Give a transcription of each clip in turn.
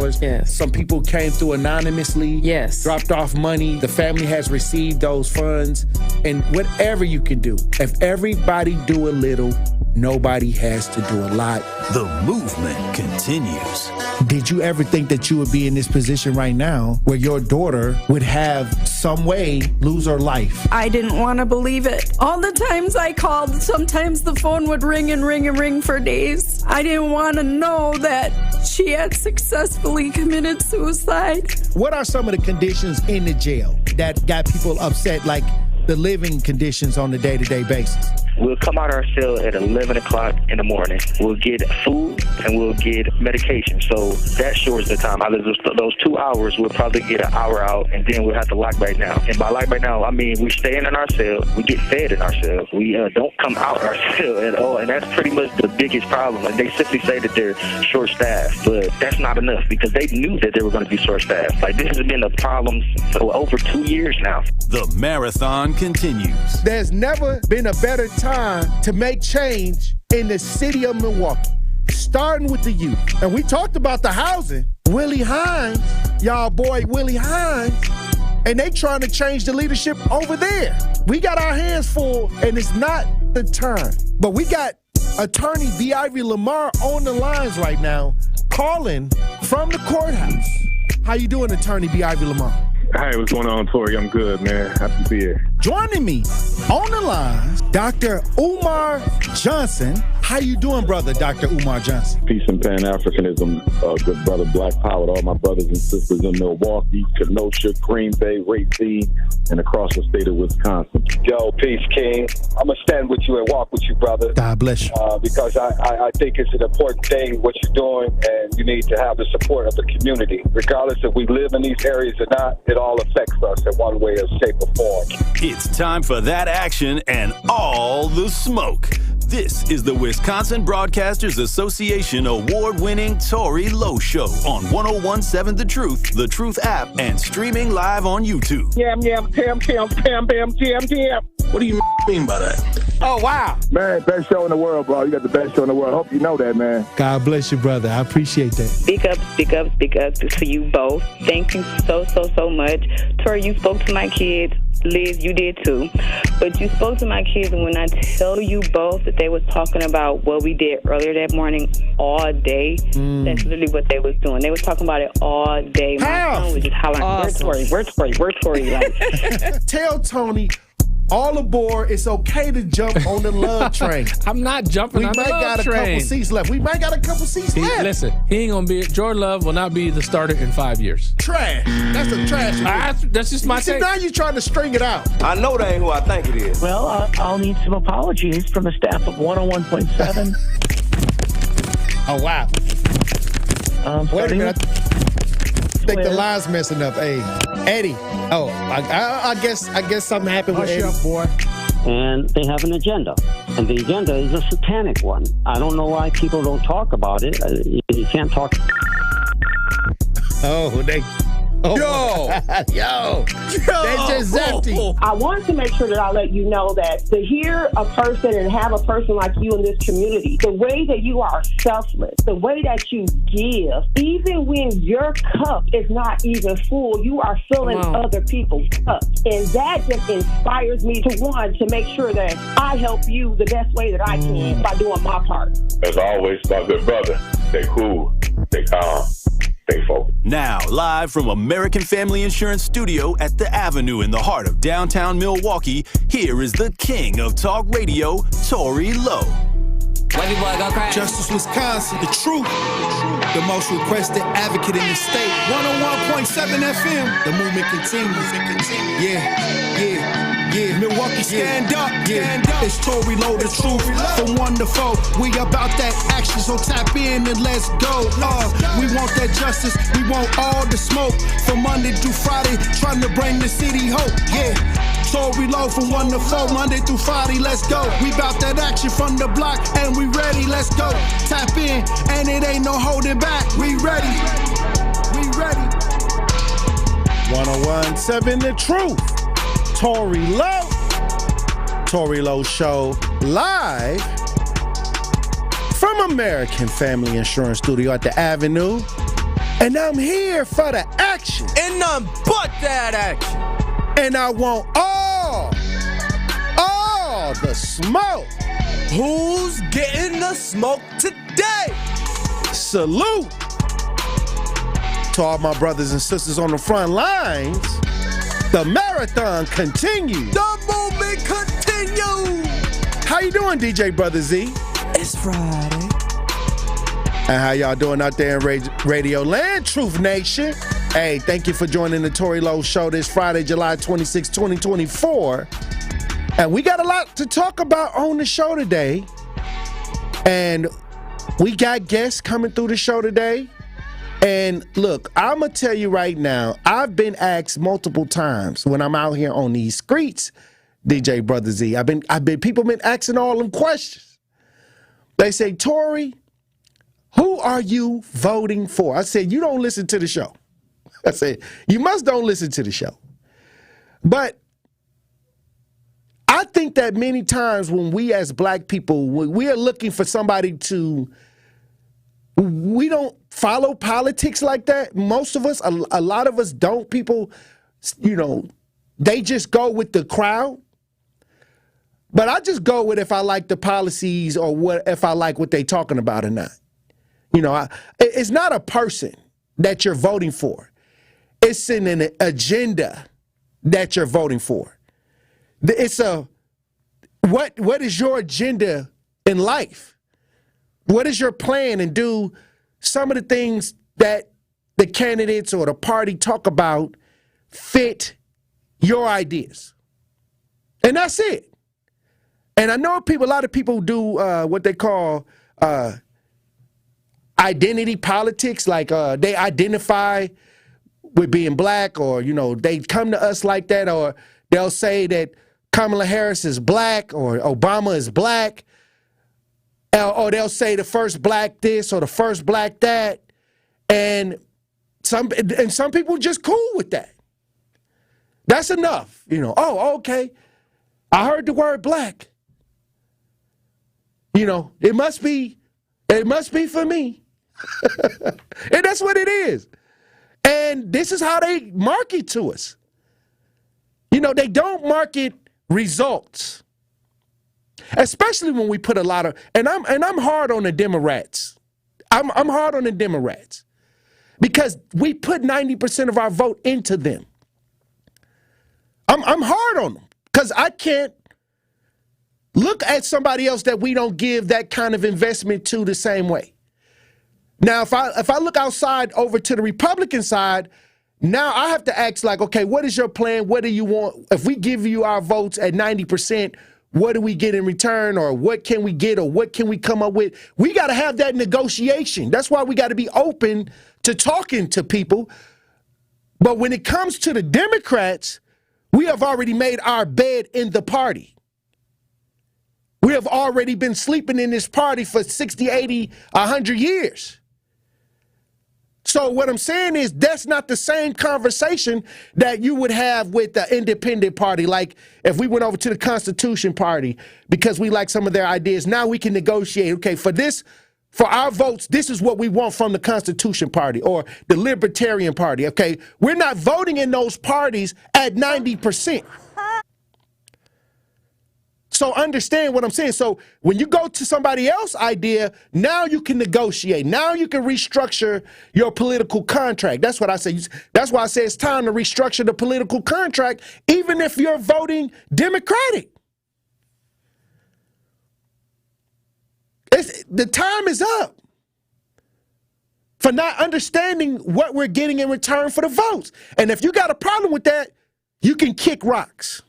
Yes. Some people came through anonymously. Yes. Dropped off money. The family has received those funds. And whatever you can do, if everybody do a little, nobody has to do a lot. The movement continues. Did you ever think that you would be in this position right now where your daughter would have some way lose her life? I didn't want to believe it. All the times I called, sometimes the phone would ring and ring and ring for days. I didn't want to know that she had successfully committed suicide. What are some of the conditions in the jail that got people upset, like the living conditions on a day-to-day basis? We'll come out our cell at 11 o'clock in the morning. We'll get food and we'll get medication. So that shortens the time. Out of those 2 hours, we'll probably get an hour out, and then we'll have to lock back down. And by lock back down, I mean we stay in our cell. We get fed in our cells. We don't come out our cell at all. And that's pretty much the biggest problem. Like, they simply say that they're short-staffed, but that's not enough because they knew that they were going to be short-staffed. Like, this has been a problem for over 2 years now. The marathon continues. There's never been a better time to make change in the city of Milwaukee, starting with the youth. And we talked about the housing. Willie Hines, y'all boy Willie Hines, and they trying to change the leadership over there. We got our hands full, and it's not the time. But we got attorney B. Ivy Lamar on the lines right now, calling from the courthouse. How you doing, attorney B. Ivy Lamar? Hey, what's going on, Tory? I'm good, man. Happy to be here. Joining me on the line, Dr. Umar Johnson. How you doing, brother, Dr. Umar Johnson? Peace and Pan-Africanism, good brother, Black Power, to all my brothers and sisters in Milwaukee, Kenosha, Green Bay, Racine, and across the state of Wisconsin. Yo, peace, King. I'm going to stand with you and walk with you, brother. God bless you. Because I think it's an important thing, what you're doing, and you need to have the support of the community. Regardless if we live in these areas or not, it all affects us in one way or shape or form. It's time for that action and all the smoke. This is the Wisconsin Broadcasters Association award-winning Tory Lowe Show on 101.7 The Truth app, and streaming live on YouTube. Yam, yam, pam, pam, pam, pam, jam, jam. What do you mean by that? Oh, wow. Man, best show in the world, bro. You got the best show in the world. Hope you know that, man. God bless you, brother. I appreciate that. Speak up, speak up, speak up to you both. Thank you so much. Tory, you spoke to my kids. Liz, you did too. But you spoke to my kids, and when I tell you both that they was talking about what we did earlier that morning all day, that's literally what they was doing. They was talking about it all day. My son was just hollering, awesome. Where's Tory? Like, Tell Tony, all aboard. It's okay to jump on the love train. I'm not jumping on the love train. We might got a couple seats left. Listen, he ain't going to be, Jordan Love will not be the starter in 5 years. Trash. That's a trash. That's just my take. Now you're trying to string it out. I know that ain't who I think it is. Well, I'll need some apologies from the staff of 101.7. Oh, wow. Wait a minute. I think the line's messing up. Hey, Eddie. Oh, I guess something happened with Eddie. Hush up, boy. And they have an agenda. And the agenda is a satanic one. I don't know why people don't talk about it. You can't talk. Oh, Yo, they just empty. I wanted to make sure that I let you know that to hear a person and have a person like you in this community, the way that you are selfless, the way that you give, even when your cup is not even full, you are filling other people's cups. And that just inspires me to make sure that I help you the best way that I can by doing my part. As always, my good brother, stay cool, stay calm. Stay focused. Now, live from American Family Insurance Studio at the Avenue in the heart of downtown Milwaukee, here is the king of talk radio, Tory Lowe. Justice Wisconsin, the truth, the most requested advocate in the state. 101.7 FM, the movement continues. Yeah, Milwaukee, stand up. It's Tory Lowe, the truth, the wonderful. We about that action, so tap in and let's go. We want that justice, we want all the smoke. From Monday through Friday, trying to bring the city hope. Yeah, Tory Lowe from 1 to 4, Monday through Friday, let's go. We about that action from the block, and we ready, let's go. Tap in, and it ain't no holding back. We ready. 101.7 The Truth. Tory Lowe. Tory Lowe Show live from American Family Insurance Studio at the Avenue And I'm here for the action. And none but that action. And I want all the smoke. Who's getting the smoke today? Salute to all my brothers and sisters on the front lines. The marathon continues. The movement continues. How you doing, DJ Brother Z? It's Friday. And how y'all doing out there in Radio Land, Truth Nation? Hey, thank you for joining the Tory Lowe Show this Friday, July 26, 2024. And we got a lot to talk about on the show today. And we got guests coming through the show today. And look, I'm going to tell you right now, I've been asked multiple times when I'm out here on these streets, DJ Brother Z. People been asking all them questions. They say, Tory, who are you voting for? I said, you don't listen to the show. I said, you must don't listen to the show. But I think that many times when we as black people, we are looking for somebody to, we don't follow politics like that. Most of us, a lot of us don't. People, they just go with the crowd. But I just go with if I like the policies or if I like what they talking about or not. It's not a person that you're voting for. It's an agenda that you're voting for. It's what is your agenda in life? What is your plan? And do some of the things that the candidates or the party talk about fit your ideas? And that's it. And I know a lot of people do what they call identity politics, like they identify with being black, or they come to us like that, or they'll say that Kamala Harris is black or Obama is black, or they'll say the first black this or the first black that, and some people just cool with that. That's enough, Oh, okay, I heard the word black. It must be for me. And that's what it is. And this is how they market to us. They don't market results. Especially when we put a lot of, and I'm hard on the Democrats. I'm hard on the Democrats because we put 90% of our vote into them. I'm hard on them because I can't look at somebody else that we don't give that kind of investment to the same way. Now, if I look outside over to the Republican side, now I have to ask, like, okay, what is your plan? What do you want? If we give you our votes at 90%, what do we get in return? Or what can we get? Or what can we come up with? We got to have that negotiation. That's why we got to be open to talking to people. But when it comes to the Democrats, we have already made our bed in the party. We have already been sleeping in this party for 60, 80, 100 years. So what I'm saying is that's not the same conversation that you would have with the independent party. Like if we went over to the Constitution Party because we like some of their ideas, now we can negotiate, okay, for our votes, this is what we want from the Constitution Party or the Libertarian Party, okay? We're not voting in those parties at 90%. So understand what I'm saying. So when you go to somebody else's idea, now you can negotiate. Now you can restructure your political contract. That's what I say. That's why I say it's time to restructure the political contract, even if you're voting Democratic. The time is up for not understanding what we're getting in return for the votes. And if you got a problem with that, you can kick rocks.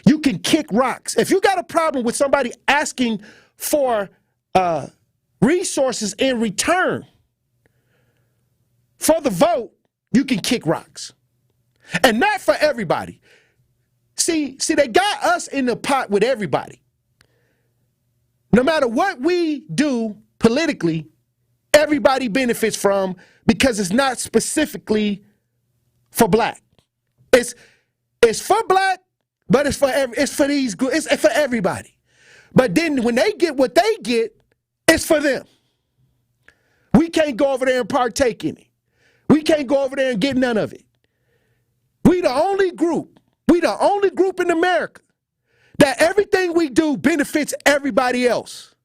You can kick rocks. If you got a problem with somebody asking for resources in return for the vote, you can kick rocks. And not for everybody. See, they got us in the pot with everybody. No matter what we do politically, everybody benefits from, because it's not specifically for black. It's for black, but it's for everybody. But then when they get what they get, it's for them. We can't go over there and partake in it. We can't go over there and get none of it. We the only group in America that everything we do benefits everybody else.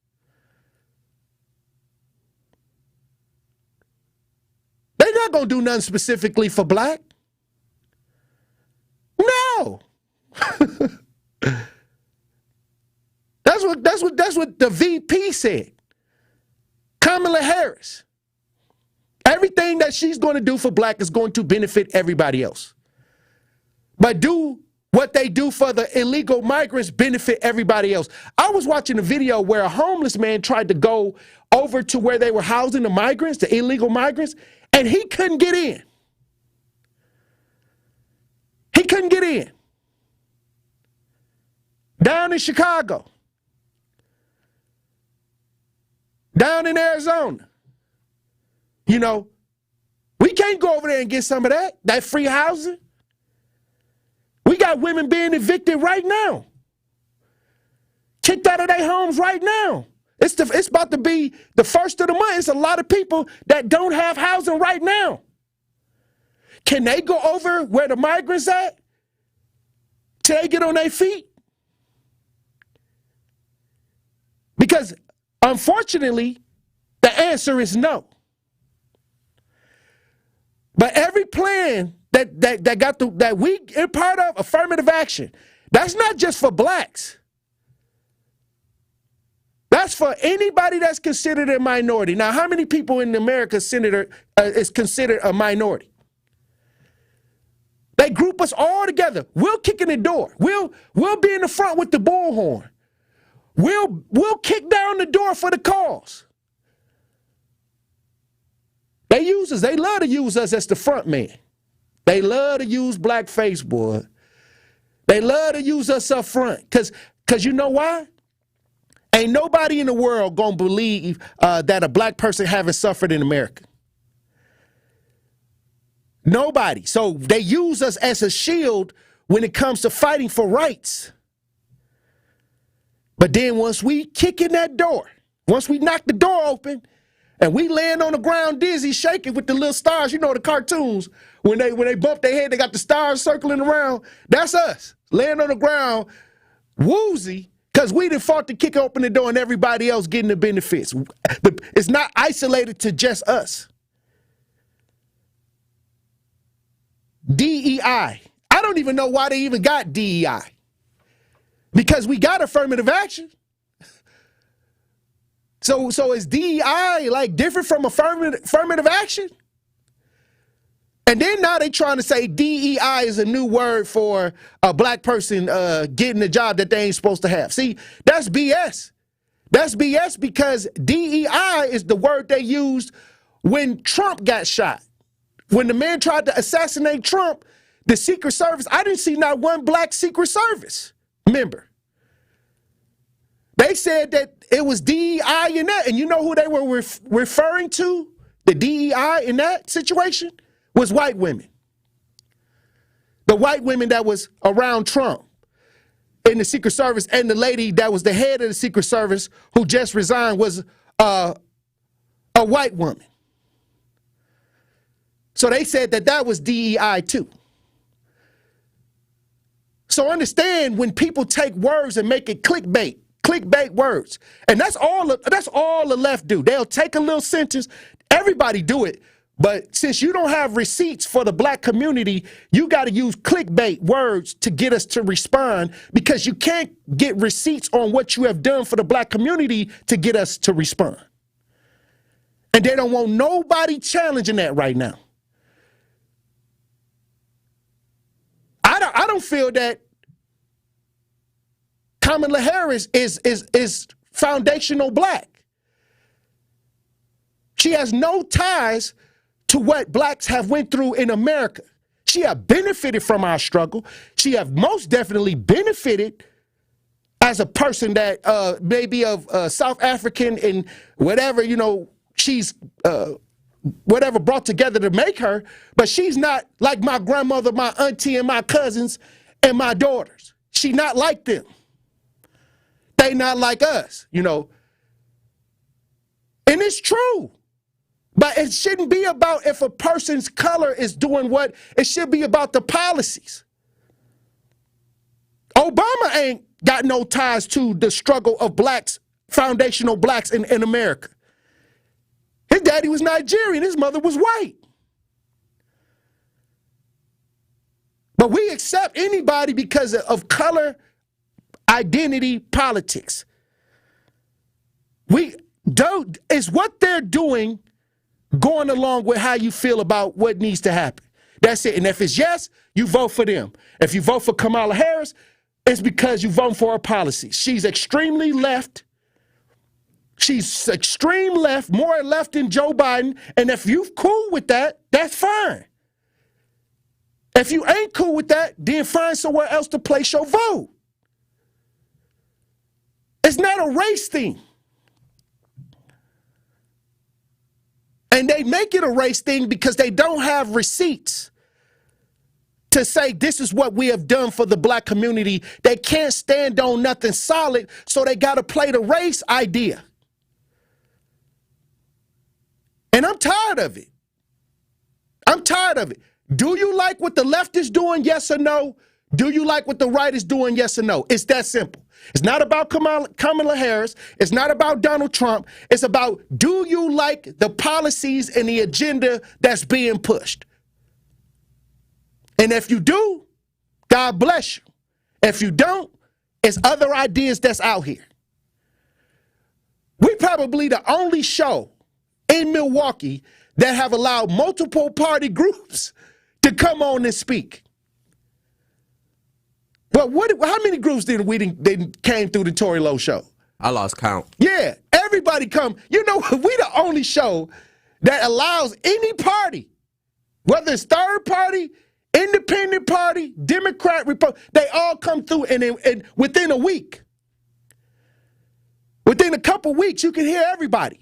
They're not going to do nothing specifically for black. No. That's what the VP said. Kamala Harris. Everything that she's going to do for black is going to benefit everybody else. But do what they do for the illegal migrants benefit everybody else. I was watching a video where a homeless man tried to go over to where they were housing the migrants, the illegal migrants, and he couldn't get in. He couldn't get in. Down in Chicago. Down in Arizona. You know, we can't go over there and get some of that free housing. We got women being evicted right now. Kicked out of their homes right now. It's about to be the first of the month. It's a lot of people that don't have housing right now. Can they go over where the migrants at till they get on their feet? Because unfortunately, the answer is no. But every plan that we are part of, affirmative action, that's not just for blacks. That's for anybody that's considered a minority. Now, how many people in America is considered a minority? They group us all together. We'll kick in the door. We'll be in the front with the bullhorn. We'll kick down the door for the cause. They use us. They love to use us as the front man. They love to use blackface, boy. They love to use us up front. Because you know why? Ain't nobody in the world going to believe that a black person haven't suffered in America. Nobody. So they use us as a shield when it comes to fighting for rights. But then once we kick in that door, once we knock the door open, and we land on the ground dizzy, shaking with the little stars, you know, the cartoons, when they bump their head, they got the stars circling around. That's us. Land on the ground, woozy, because we done fought to kick open the door and everybody else getting the benefits. It's not isolated to just us. DEI. I don't even know why they even got DEI. Because we got affirmative action. So is DEI like different from affirmative action? And then now they trying to say DEI is a new word for a black person getting a job that they ain't supposed to have. See, that's BS. That's BS because DEI is the word they used when Trump got shot. When the man tried to assassinate Trump, the Secret Service, I didn't see not one black Secret Service member. They said that it was DEI in that, and you know who they were referring to? The DEI in that situation was white women. The white women that was around Trump in the Secret Service, and the lady that was the head of the Secret Service who just resigned was a white woman. So they said that was DEI too. So understand when people take words and make it clickbait words. And that's all the left do. They'll take a little sentence. Everybody do it. But since you don't have receipts for the black community, you got to use clickbait words to get us to respond because you can't get receipts on what you have done for the black community to get us to respond. And they don't want nobody challenging that right now. I don't feel that Kamala Harris is foundational black. She has no ties to what blacks have went through in America. She have benefited from our struggle. She have most definitely benefited as a person that maybe of South African and whatever, you know, she's whatever brought together to make her, but she's not like my grandmother, my auntie, and my cousins and my daughters. She not like them. They not like us, you know. And it's true. But it shouldn't be about if a person's color is doing what. It should be about the policies. Obama ain't got no ties to the struggle of blacks, foundational blacks in America. His daddy was Nigerian. His mother was white. But we accept anybody because of color, identity, politics. We don't, is what they're doing going along with how you feel about what needs to happen. That's it. And if it's yes, you vote for them. If you vote for Kamala Harris, it's because you vote for her policy. She's extremely left. She's extreme left, more left than Joe Biden. And if you're cool with that, that's fine. If you ain't cool with that, then find somewhere else to place your vote. It's not a race thing. And they make it a race thing because they don't have receipts to say this is what we have done for the black community. They can't stand on nothing solid, so they got to play the race idea. And I'm tired of it. I'm tired of it. Do you like what the left is doing, yes or no? Do you like what the right is doing, yes or no? It's that simple. It's not about Kamala Harris. It's not about Donald Trump. It's about, do you like the policies and the agenda that's being pushed? And if you do, God bless you. If you don't, it's other ideas that's out here. We probably the only show in Milwaukee that have allowed multiple party groups to come on and speak. But how many groups did came through the Tory Lowe Show? I lost count. Yeah, everybody come. You know, we the only show that allows any party, whether it's third party, independent party, Democrat, Republican, they all come through and within a week. Within a couple weeks, you can hear everybody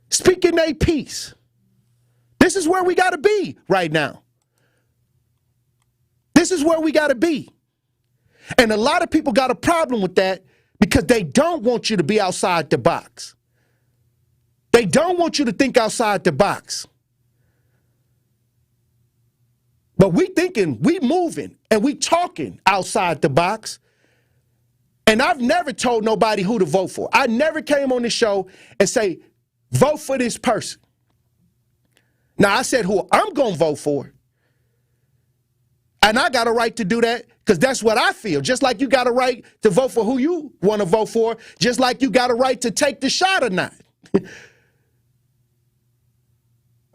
speaking their piece. This is where we got to be right now. This is where we got to be. And a lot of people got a problem with that because they don't want you to be outside the box. They don't want you to think outside the box. But we thinking, we moving, and we talking outside the box. And I've never told nobody who to vote for. I never came on the show and say, vote for this person. Now, I said who I'm going to vote for. And I got a right to do that because that's what I feel. Just like you got a right to vote for who you want to vote for, just like you got a right to take the shot or not.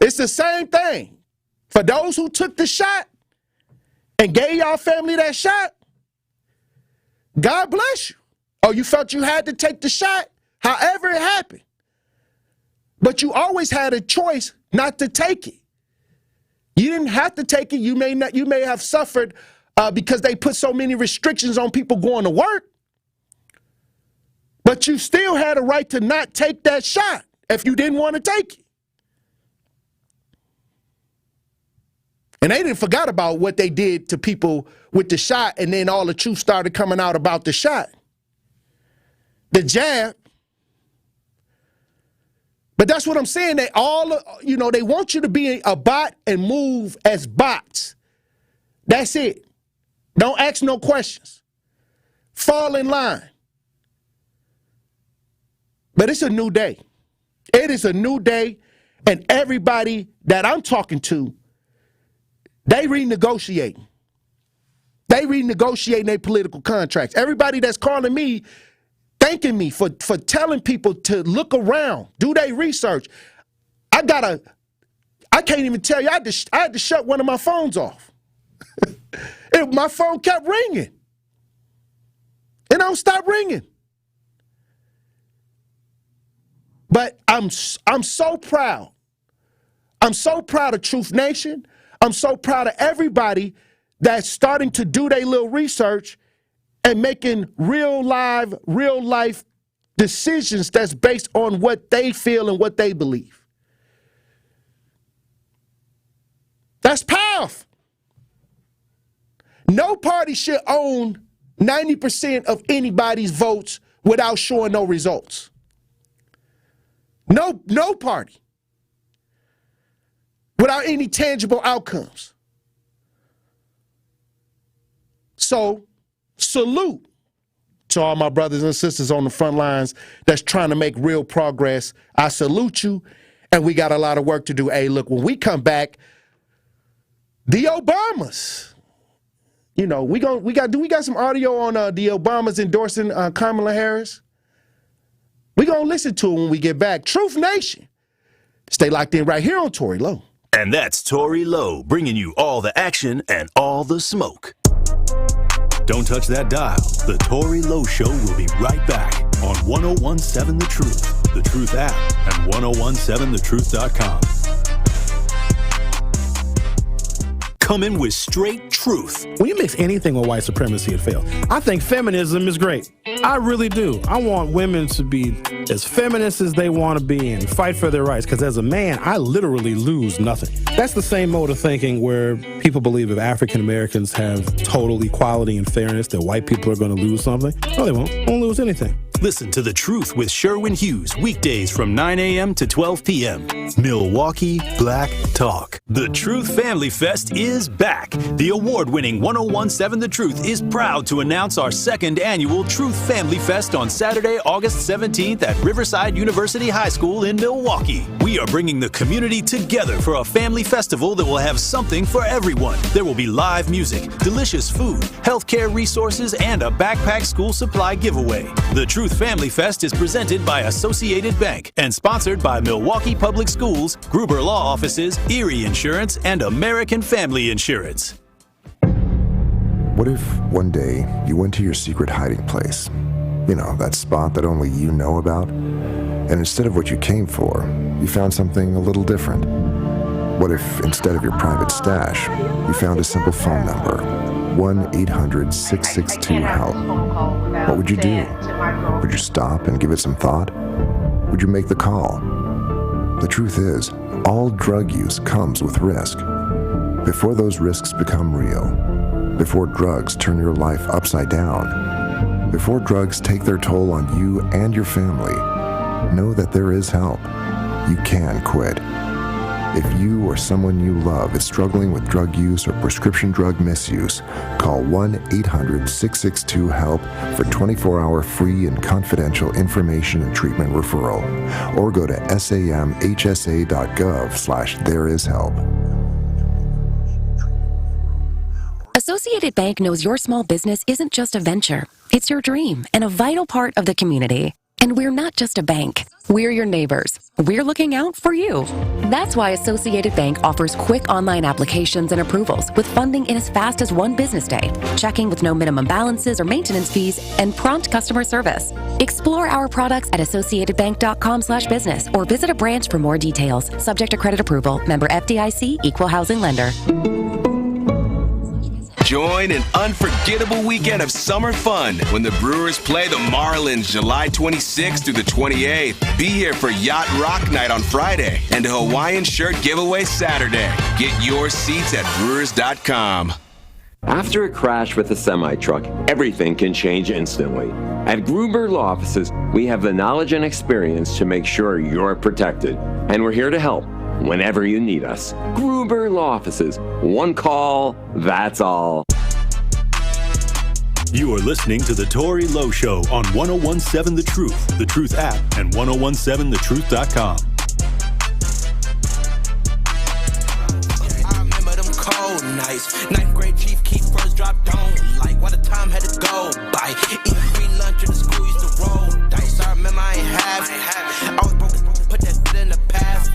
It's the same thing. For those who took the shot and gave y'all family that shot, God bless you. Or you felt you had to take the shot, however it happened. But you always had a choice not to take it. You didn't have to take it. You may have suffered because they put so many restrictions on people going to work. But you still had a right to not take that shot if you didn't want to take it. And they didn't forget about what they did to people with the shot, and then all the truth started coming out about the shot. The jab. But that's what I'm saying. They all, they want you to be a bot and move as bots. That's it. Don't ask no questions. Fall in line. But it's a new day. It is a new day, and everybody that I'm talking to, they renegotiating. They renegotiating their political contracts. Everybody that's calling me, thanking me for telling people to look around, do their research. I can't even tell you, I had to shut one of my phones off. My phone kept ringing. It don't stop ringing. But I'm so proud. I'm so proud of Truth Nation. I'm so proud of everybody that's starting to do their little research and making real life decisions that's based on what they feel and what they believe. That's powerful. No party should own 90% of anybody's votes without showing no results. No party. without any tangible outcomes. So, salute to all my brothers and sisters on the front lines that's trying to make real progress. I salute you, and we got a lot of work to do. Hey, look, when we come back, the Obamas, you know, we got some audio on the Obamas endorsing Kamala Harris. We gonna listen to it when we get back. Truth Nation, stay locked in right here on Tory Low. And that's Tory Low, bringing you all the action and all the smoke. Don't touch that dial. The Tory Low Show will be right back on 1017 The Truth, The Truth app, and 1017thetruth.com. Coming with straight truth. When you mix anything with white supremacy, it fails. I think feminism is great. I really do. I want women to be as feminist as they want to be and fight for their rights, because as a man, I literally lose nothing. That's the same mode of thinking where people believe if African Americans have total equality and fairness, that white people are going to lose something. No, they won't. Won't lose anything. Listen to The Truth with Sherwin Hughes, weekdays from 9 a.m. to 12 p.m. Milwaukee Black Talk. The Truth Family Fest is back. The award-winning 1017 The Truth is proud to announce our second annual Truth Family Fest on Saturday, August 17th at Riverside University High School in Milwaukee. We are bringing the community together for a family festival that will have something for everyone. There will be live music, delicious food, healthcare resources, and a backpack school supply giveaway. The Truth Family Fest is presented by Associated Bank and sponsored by Milwaukee Public Schools, Gruber Law Offices, Erie Insurance, and American Family Insurance. What if one day you went to your secret hiding place? You know, that spot that only you know about? And instead of what you came for, you found something a little different. What if instead of your private stash, you found a simple phone number? 1-800-662-HELP. What would you do? Would you stop and give it some thought? Would you make the call? The truth is, all drug use comes with risk. Before those risks become real, before drugs turn your life upside down, before drugs take their toll on you and your family, know that there is help. You can quit. If you or someone you love is struggling with drug use or prescription drug misuse, call 1-800-662-HELP for 24-hour free and confidential information and treatment referral, or go to samhsa.gov/thereishelp. Associated Bank knows your small business isn't just a venture. It's your dream and a vital part of the community. And we're not just a bank. We're your neighbors. We're looking out for you. That's why Associated Bank offers quick online applications and approvals with funding in as fast as one business day, checking with no minimum balances or maintenance fees, and prompt customer service. Explore our products at associatedbank.com/business or visit a branch for more details. Subject to credit approval. Member FDIC, Equal Housing Lender. Join an unforgettable weekend of summer fun when the Brewers play the Marlins July 26th through the 28th. Be here for Yacht Rock Night on Friday and a Hawaiian shirt giveaway Saturday. Get your seats at brewers.com. After a crash with a semi-truck, everything can change instantly. At Gruber Law Offices, we have the knowledge and experience to make sure you're protected. And we're here to help whenever you need us. Gruber Law Offices. One call, that's all. You are listening to The Tory Low Show on 1017 The Truth app, and 1017thetruth.com. I remember them cold nights. Ninth grade chief keep first drop down. Like what a time had to go by. Eat free lunch in the school used to roll dice. I remember I ain't have it. I was broke, put that shit in the past.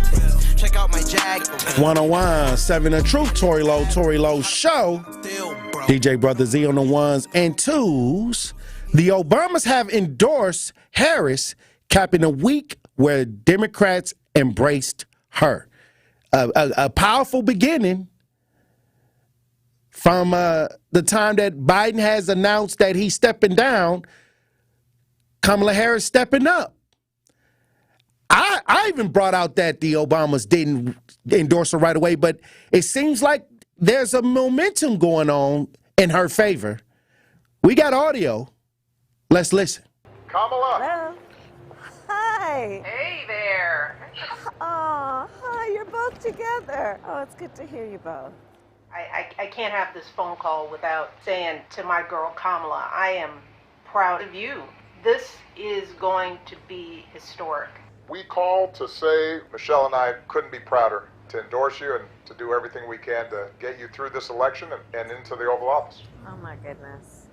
Check out my Jag. 1017 The Truth, Tory Lowe Show. DJ Brother Z on the ones and twos. The Obamas have endorsed Harris, capping a week where Democrats embraced her. A powerful beginning from the time that Biden has announced that he's stepping down, Kamala Harris stepping up. I even brought out that the Obamas didn't endorse her right away, but it seems like there's a momentum going on in her favor. We got audio. Let's listen. Kamala. Hello. Hi. Hey there. Oh, hi. You're both back together. Oh, it's good to hear you both. I can't have this phone call without saying to my girl Kamala, I am proud of you. This is going to be historic. We called to say Michelle and I couldn't be prouder to endorse you and to do everything we can to get you through this election and into the Oval Office. Oh my goodness.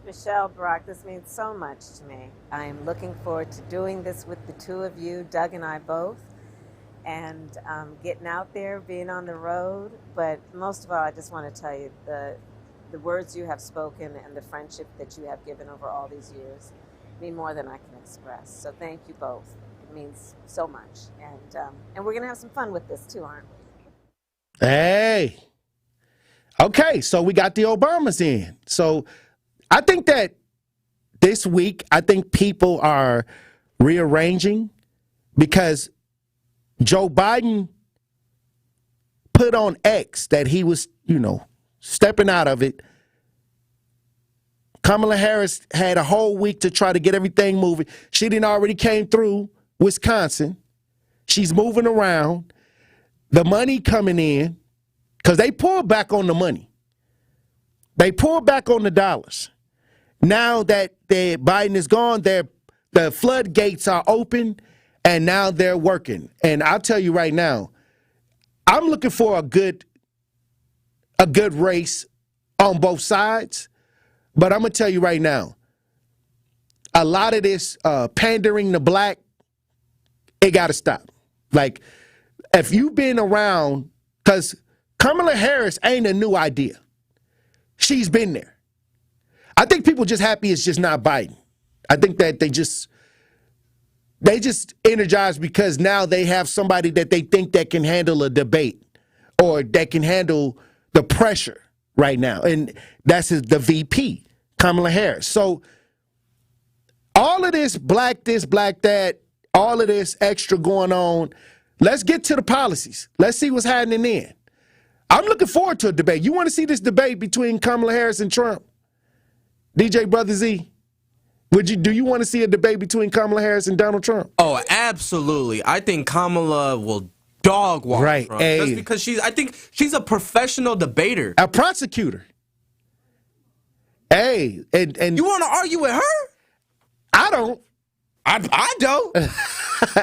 Michelle, Brock, this means so much to me. I am looking forward to doing this with the two of you, Doug and I both, and getting out there, being on the road. But most of all, I just want to tell you the words you have spoken and the friendship that you have given over all these years mean more than I can express. So thank you both. It means so much. And we're going to have some fun with this too, aren't we? Hey. Okay, so we got the Obamas in. So I think that this week, I think people are rearranging because Joe Biden put on X that he was, stepping out of it. Kamala Harris had a whole week to try to get everything moving. She didn't already came through Wisconsin. She's moving around. The money coming in, because they pulled back on the money. They pulled back on the dollars. Now that Biden is gone, the floodgates are open, and now they're working. And I'll tell you right now, I'm looking for a good race on both sides. But I'm going to tell you right now, a lot of this pandering to black, it got to stop. Like, if you've been around, because Kamala Harris ain't a new idea. She's been there. I think people just happy it's just not Biden. I think that they just energized because now they have somebody that they think that can handle a debate or that can handle the pressure right now. And that's the VP, Kamala Harris. So all of this, black that, all of this extra going on, let's get to the policies. Let's see what's happening then. I'm looking forward to a debate. You want to see this debate between Kamala Harris and Trump? DJ Brother Z, do you want to see a debate between Kamala Harris and Donald Trump? Oh, absolutely. I think Kamala will dog walk Trump. Hey. Just because I think she's a professional debater. A prosecutor. Hey, and you want to argue with her? I don't. I don't.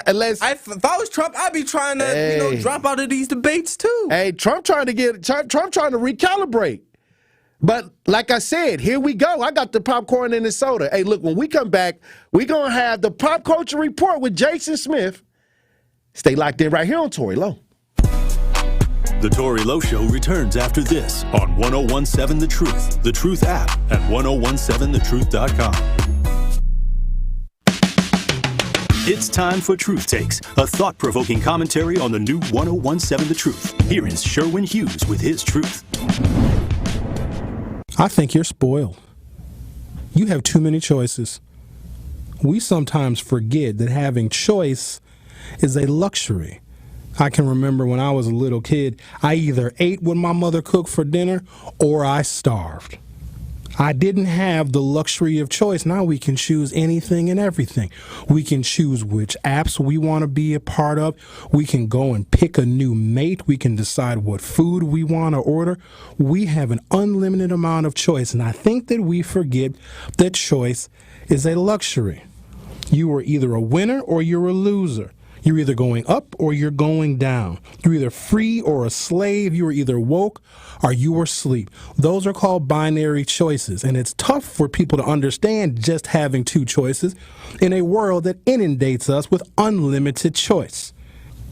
Unless if I was Trump, I'd be trying to drop out of these debates too. Hey, Trump trying to recalibrate. But like I said, here we go. I got the popcorn and the soda. Hey, look, when we come back, we're going to have the Pop Culture Report with Jason Smith. Stay locked in right here on Tory Low. The Tory Low Show returns after this on 1017 The Truth, The Truth app, and 1017thetruth.com. It's time for Truth Takes, a thought-provoking commentary on the new 1017 The Truth. Here is Sherwin Hughes with his truth. I think you're spoiled. You have too many choices. We sometimes forget that having choice is a luxury. I can remember when I was a little kid, I either ate what my mother cooked for dinner or I starved. I didn't have the luxury of choice. Now we can choose anything and everything. We can choose which apps we want to be a part of. We can go and pick a new mate. We can decide what food we want to order. We have an unlimited amount of choice. And I think that we forget that choice is a luxury. You are either a winner or you're a loser. You're either going up or you're going down. You're either free or a slave. You are either woke or you are asleep. Those are called binary choices. And it's tough for people to understand just having two choices in a world that inundates us with unlimited choice.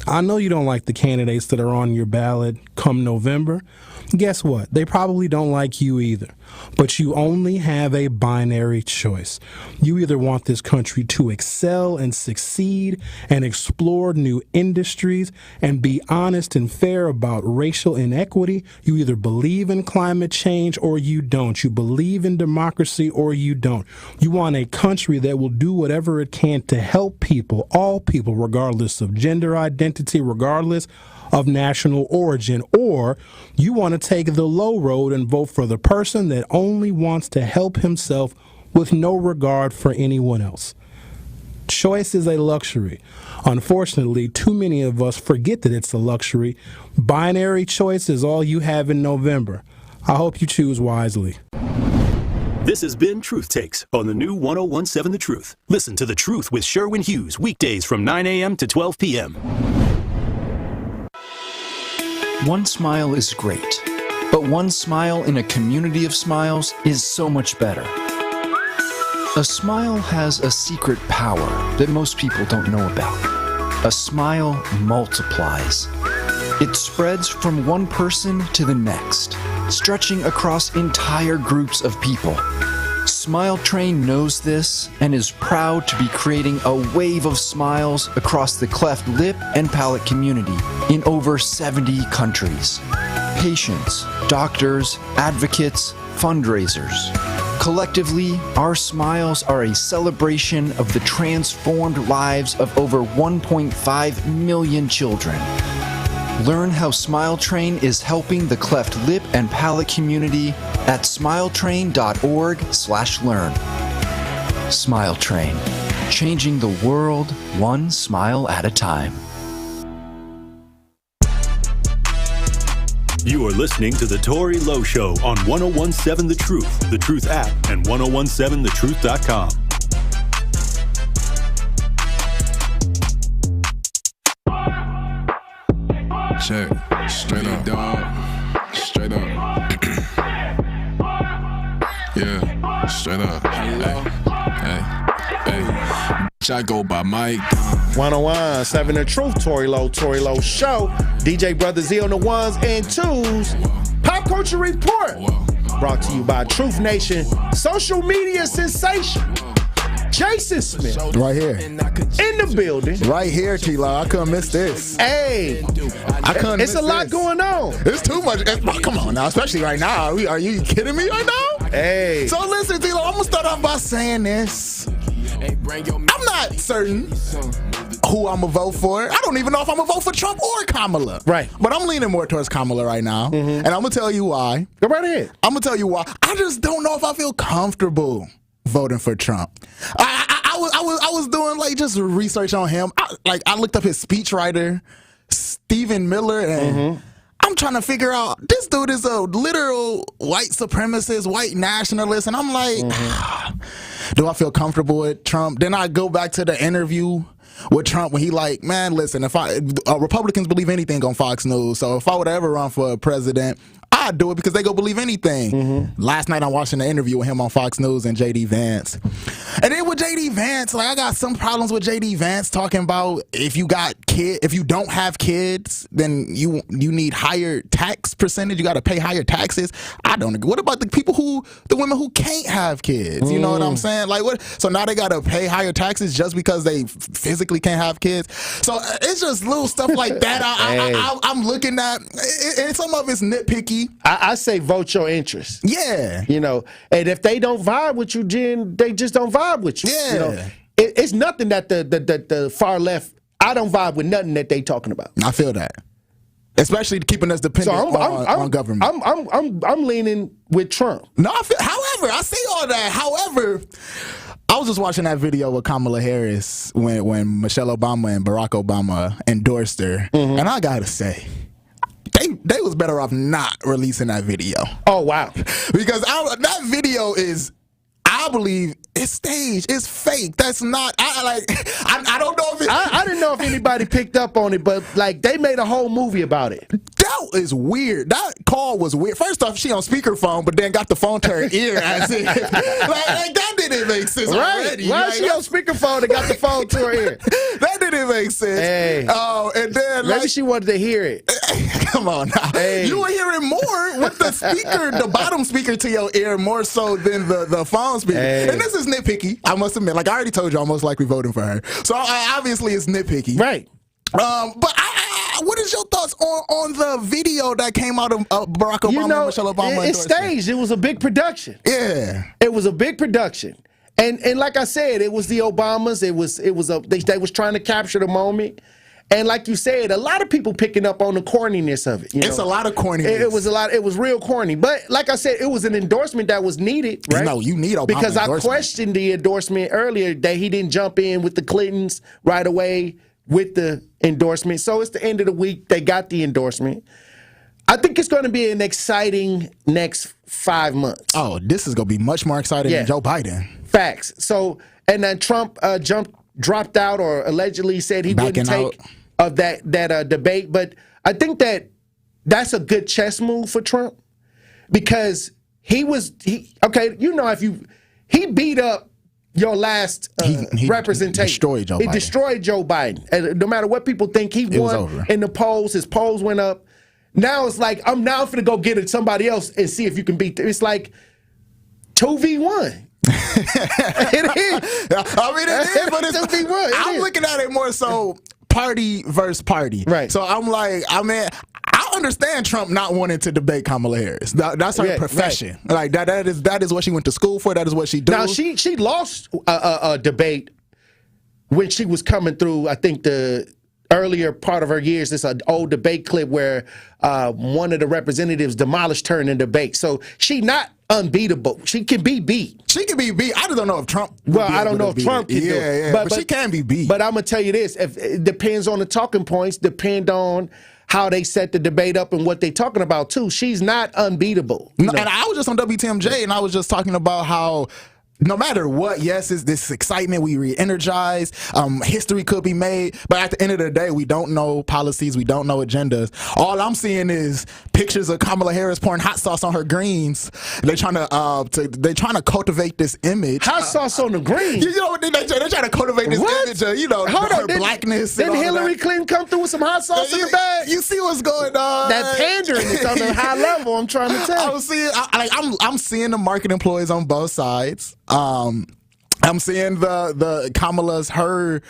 I know you don't like the candidates that are on your ballot come November. Guess what? They probably don't like you either. But you only have a binary choice. You either want this country to excel and succeed and explore new industries and be honest and fair about racial inequity. You either believe in climate change or you don't. You believe in democracy or you don't. You want a country that will do whatever it can to help people, all people, regardless of gender identity, regardless of national origin, or you want to take the low road and vote for the person that only wants to help himself with no regard for anyone else. Choice is a luxury. Unfortunately, too many of us forget that it's a luxury. Binary choice is all you have in November. I hope you choose wisely. This has been Truth Takes on the new 1017 The Truth. Listen to The Truth with Sherwin Hughes weekdays from 9 a.m. to 12 p.m. One smile is great, but one smile in a community of smiles is so much better. A smile has a secret power that most people don't know about. A smile multiplies. It spreads from one person to the next, stretching across entire groups of people. Smile Train knows this and is proud to be creating a wave of smiles across the cleft lip and palate community in over 70 countries. Patients, doctors, advocates, fundraisers. Collectively, our smiles are a celebration of the transformed lives of over 1.5 million children. Learn how Smile Train is helping the cleft lip and palate community at smiletrain.org/learn. Smile Train, changing the world one smile at a time. You are listening to the Tory Lowe Show on 1017 The Truth app, and 1017thetruth.com. Check. Straight up, dog. Straight up. Yeah, straight up. Hello. Hey. I go by Mike. 1017 The Truth, Tory Lowe Show. DJ Brother Z on the ones and twos. Pop Culture Report. Brought to you by Truth Nation. Social media sensation. Jason Smith. Right here. In the building. Right here, T-Law. I couldn't miss this. Hey. It's a lot going on. It's too much. Come on now, especially right now. Are you kidding me right now? Hey. So listen, T-Law, I'm going to start off by saying this. I'm not certain who I'm going to vote for. I don't even know if I'm going to vote for Trump or Kamala. Right. But I'm leaning more towards Kamala right now. And I'm going to tell you why. Go right ahead. I'm going to tell you why. I just don't know if I feel comfortable voting for Trump. I was doing like just research on him. I looked up his speechwriter, Stephen Miller, and I'm trying to figure out, this dude is a literal white supremacist, white nationalist, and I'm like, do I feel comfortable with Trump? Then I go back to the interview with Trump when he like, man, listen, if Republicans believe anything on Fox News, so if I would ever run for president, I'd do it because they go believe anything. Last night I'm watching the interview with him on Fox News and J.D. Vance. And then with J.D. Vance, like I got some problems with J.D. Vance talking about if you don't have kids, then you need higher tax percentage. You got to pay higher taxes. I don't agree. What about the women who can't have kids? You know what I'm saying? Like what? So now they got to pay higher taxes just because they physically can't have kids. So it's just little stuff like that. I'm looking at, and some of it's nitpicky. I say vote your interest. Yeah. You know, and if they don't vibe with you, then they just don't vibe with you. Yeah. You know, it's nothing that the far left, I don't vibe with nothing that they talking about. I feel that. Especially keeping us dependent on government. I'm leaning with Trump. No, however, I say all that. However, I was just watching that video with Kamala Harris when Michelle Obama and Barack Obama endorsed her. And I got to say, they was better off not releasing that video. Oh, wow. Because that video is, I believe, it's staged. It's fake. That's not, I don't know if I didn't know if anybody picked up on it, but like they made a whole movie about it. That is weird. That call was weird. First off, she on speakerphone, but then got the phone to her ear as if like that didn't make sense already. Why is she on speakerphone and got the phone to her ear? That didn't make sense. Hey. Oh, and then maybe she wanted to hear it. Come on now. Hey. You were hearing more with the speaker, the bottom speaker to your ear more so than the phone speaker. Hey. And this is nitpicky, I must admit. Like I already told you, I'm most likely voting for her. So obviously it's nitpicky. Right. But what is your thoughts on the video that came out of Barack Obama and Michelle Obama? It's staged. It was a big production. Yeah. It was a big production. And like I said, it was the Obamas. They was trying to capture the moment. And like you said, a lot of people picking up on the corniness of it. It's a lot of corniness. It was a lot. It was real corny. But like I said, it was an endorsement that was needed, right? No, you need Obama because I endorsement. questioned the endorsement earlier that he didn't jump in with the Clintons right away with the endorsement. So it's the end of the week. They got the endorsement. I think it's going to be an exciting next 5 months. Oh, this is going to be much more exciting than Joe Biden. Facts. So, and then Trump dropped out or allegedly said he wouldn't take of that debate. But I think that's a good chess move for Trump because he beat up your last representation. Destroyed Joe Biden. He destroyed Joe Biden. And no matter what people think, he won in the polls. His polls went up. Now it's like, I'm now going to go get somebody else and see if you can beat them. It's like 2v1. It is. I mean, it is, but it's 2v1. I'm looking at it more so party versus party. Right. So I'm like, I understand Trump not wanting to debate Kamala Harris. That's her profession. Right. Like that is what she went to school for. That is what she does. Now she lost a debate when she was coming through. I think the earlier part of her years, this old debate clip where one of the representatives demolished her in a debate. So she not unbeatable. She can be beat. She can be beat. I just don't know if Trump. I don't know if Trump can do it. Yeah, but she can be beat. But I'm gonna tell you this: it depends on the talking points. Depend on how they set the debate up and what they're talking about too. She's not unbeatable. No, and I was just on WTMJ and I was just talking about how no matter what, yes, it's this excitement, we re-energize, history could be made, but at the end of the day, we don't know policies, we don't know agendas. All I'm seeing is pictures of Kamala Harris pouring hot sauce on her greens. They're trying to cultivate this image. Hot sauce on the greens? You know what they're trying to cultivate this image of, her blackness. Didn't Hillary Clinton come through with some hot sauce in the bag? You see what's going on? That pandering is on a high level, I'm trying to tell you. I'm seeing the market employees on both sides. I'm seeing the Kamala's her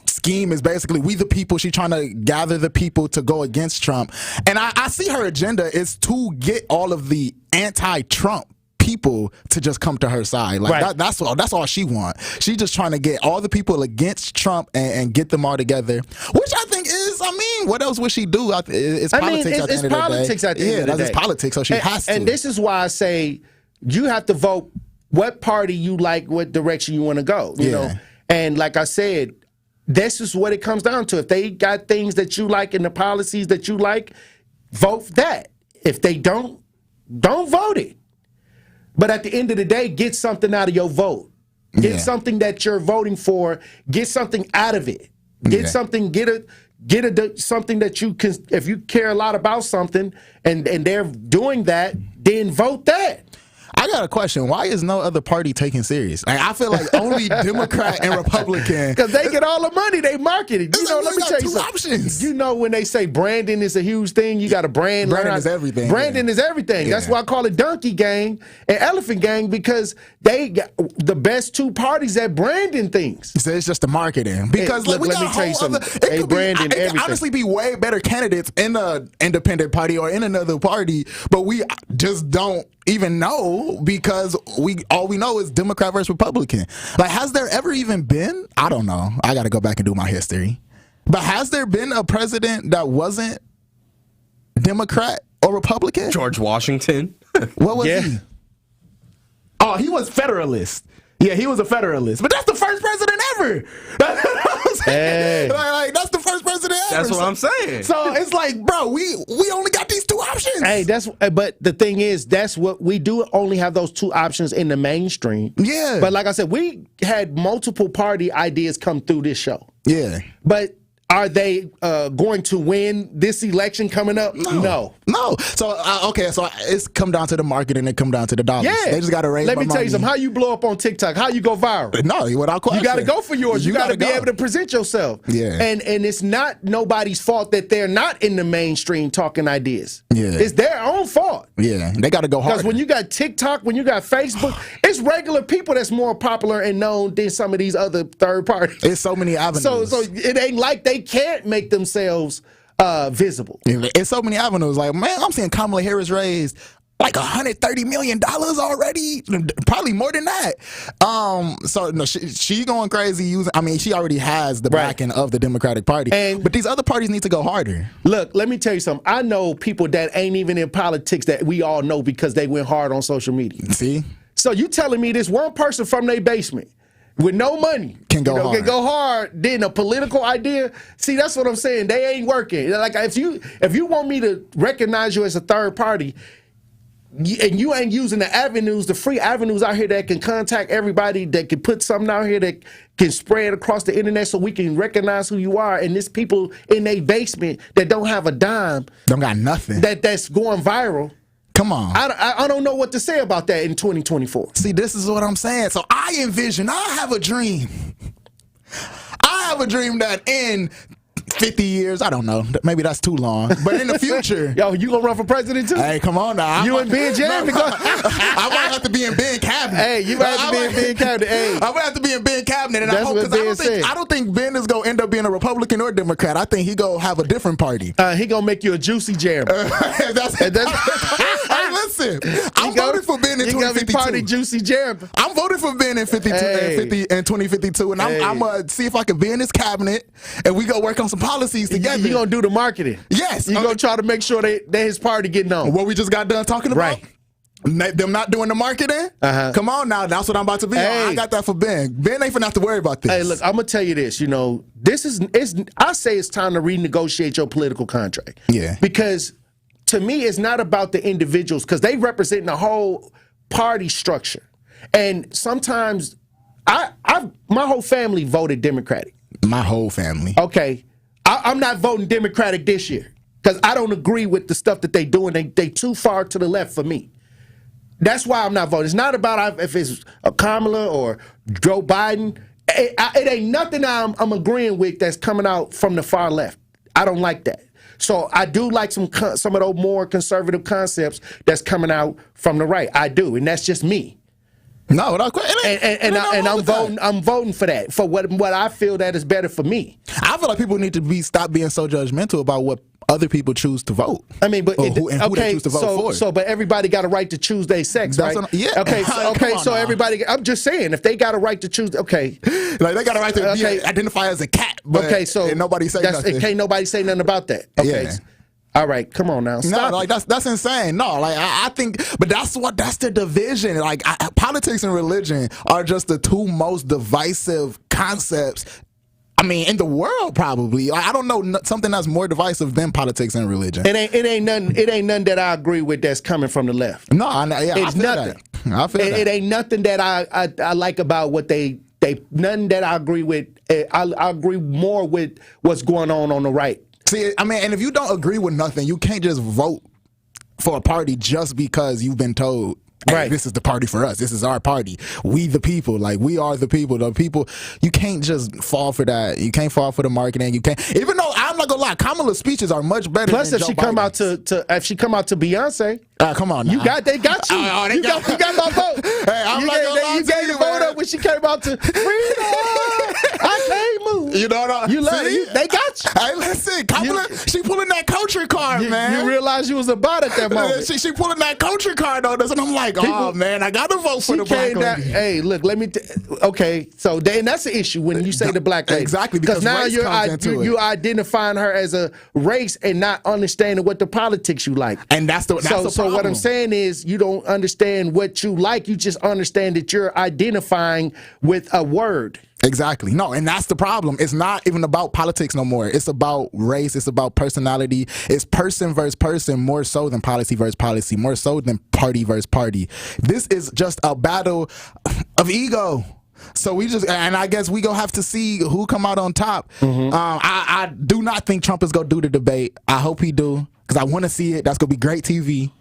scheme is basically we the people. She's trying to gather the people to go against Trump, and I see her agenda is to get all of the anti-Trump people to just come to her side. Like that's all she wants. She's just trying to get all the people against Trump and get them all together, which I think is, what else would she do? It's politics at the end of the day. Politics at the end of the day. That's politics, so she has to. And this is why I say you have to vote what party you like, what direction you want to go, you know? And like I said, this is what it comes down to. If they got things that you like and the policies that you like, vote for that. If they don't vote it. But at the end of the day, get something out of your vote. Get something that you're voting for. Get something out of it. Get something, something that you can, if you care a lot about something and they're doing that, then vote that. I got a question. Why is no other party taken serious? I feel like only Democrat and Republican. Because they get all the money. They market it. Let me tell you something. Options. You know when they say branding is a huge thing, you got to brand. Branding is everything. Branding is everything. That's why I call it Donkey Gang and Elephant Gang, because they got the best two parties at branding things. So it's just the marketing. Because let me tell you something. They branding everything. It could honestly be way better candidates in an independent party or in another party, but we just don't even know because all we know is Democrat versus Republican. Like, has there ever even been? I don't know. I got to go back and do my history. But has there been a president that wasn't Democrat or Republican? George Washington. What was he? Oh, he was Federalist. Yeah, he was a Federalist. But that's the first president ever. That's what I'm saying. Like, that's the first president ever. That's what I'm saying. So it's like, bro, we only got these two options. Hey, but the thing is, that's what we do, only have those two options in the mainstream. Yeah. But like I said, we had multiple party ideas come through this show. Yeah. But are they going to win this election coming up? No. So, okay, so it's come down to the market and it come down to the dollars. Yeah. They just got to raise Let me tell you something. How you blow up on TikTok? How you go viral? No, without question. You got to go for yours. You got to be able to present yourself. Yeah. And it's not nobody's fault that they're not in the mainstream talking ideas. Yeah. It's their own fault. Yeah. They got to go hard. Because when you got TikTok, when you got Facebook, it's regular people that's more popular and known than some of these other third parties. It's so many avenues. So it ain't like they can't make themselves visible. It's so many avenues. Like, man, I'm seeing Kamala Harris raised like $130 million already, probably more than that. So no, she going crazy using. I mean, she already has the backing of the Democratic Party, but these other parties need to go harder. Look, let me tell you something. I know people that ain't even in politics that we all know because they went hard on social media. See, so you telling me this one person from their basement with no money can go hard, then a political idea? See, that's what I'm saying. They ain't working. Like if you want me to recognize you as a third party, and you ain't using the free avenues out here that can contact everybody, that can put something out here that can spread across the internet so we can recognize who you are, and there's people in their basement that don't have a dime, don't got nothing, that's going viral. Come on. I don't know what to say about that in 2024. See, this is what I'm saying. So I have a dream. I have a dream that in 50 years, I don't know, maybe that's too long, but in the future. Yo, you gonna run for president too? Hey, come on now. You and Ben Jeremy? I might have to be in Ben cabinet. Hey, you might have to be in Ben cabinet. Hey, I might have to be in Ben cabinet, and that's I hope, because I don't think Ben is gonna end up being a Republican or Democrat. I think he gonna have a different party. He gonna make you a juicy Jeremy. Hey, listen, I'm voting for Ben in 2052. Gonna be party juicy Jeremy. I'm voting for Ben in 2052, and I'm gonna see if I can be in his cabinet, and we go work on some policies together. You gonna do the marketing? Yes. You gonna try to make sure that his party getting on. What we just got done talking about? Right. Them not doing the marketing? Come on now, that's what I'm about to be on. I got that for Ben. Ben ain't finna have to worry about this. Hey, look, I'm gonna tell you this. You know, I say it's time to renegotiate your political contract. Yeah. Because to me, it's not about the individuals, because they represent the whole party structure. And sometimes my whole family voted Democratic. My whole family. Okay. I'm not voting Democratic this year because I don't agree with the stuff that they do, and they too far to the left for me. That's why I'm not voting. It's not about if it's Kamala or Joe Biden. It ain't nothing I'm agreeing with that's coming out from the far left. I don't like that. So I do like some of those more conservative concepts that's coming out from the right. I do, and that's just me. No, I'm voting for that, for what I feel that is better for me. I feel like people need to stop being so judgmental about what other people choose to vote. I mean, but who they choose to vote for. But everybody got a right to choose their sex, right? Yeah. Okay. So everybody. I'm just saying, if they got a right to choose, okay, like they got a right to identify as a cat. But so nobody say nothing. Can't nobody say nothing about that. Okay. Yeah. All right, come on now. Stop. No, like that's insane. No, like I think, but that's the division. Like politics and religion are just the two most divisive concepts. I mean, in the world, probably. Like, I don't know something that's more divisive than politics and religion. It ain't nothing that I agree with that's coming from the left. No, it's nothing. I feel that. It ain't nothing that I like about what they nothing that I agree with. I agree more with what's going on the right. See, I mean, and if you don't agree with nothing, you can't just vote for a party just because you've been told, hey, this is the party for us. This is our party. We the people. Like, we are the people. The people. You can't just fall for that. You can't fall for the marketing. You can't. Even though, I'm not going to lie, Kamala's speeches are much better Plus, than if she come out to Beyonce. Come on now. They got you. You got my vote. Hey, I'm not gonna lie you gave the vote up when she came out to freedom. I can't move. You know what You love it. They got you. Hey, listen, Kamala, she pulling that country card, man. You realize you was about at that moment. She pulling that country card on us, and I'm like, oh man, I got to vote for the black lady. Hey, look, let me. Okay, so then that's the issue when you say the black lady. Exactly, because now you're identifying her as a race and not understanding what the politics you like. And that's the problem. So what I'm saying is, you don't understand what you like. You just understand that you're identifying with a word. Exactly. No, and that's the problem. It's not even about politics no more. It's about race. It's about personality. It's person versus person, more so than policy versus policy, more so than party versus party. This is just a battle of ego. So and I guess we gonna have to see who come out on top. Mm-hmm. I do not think Trump is gonna do the debate. I hope he do, because I want to see it. That's gonna be great TV.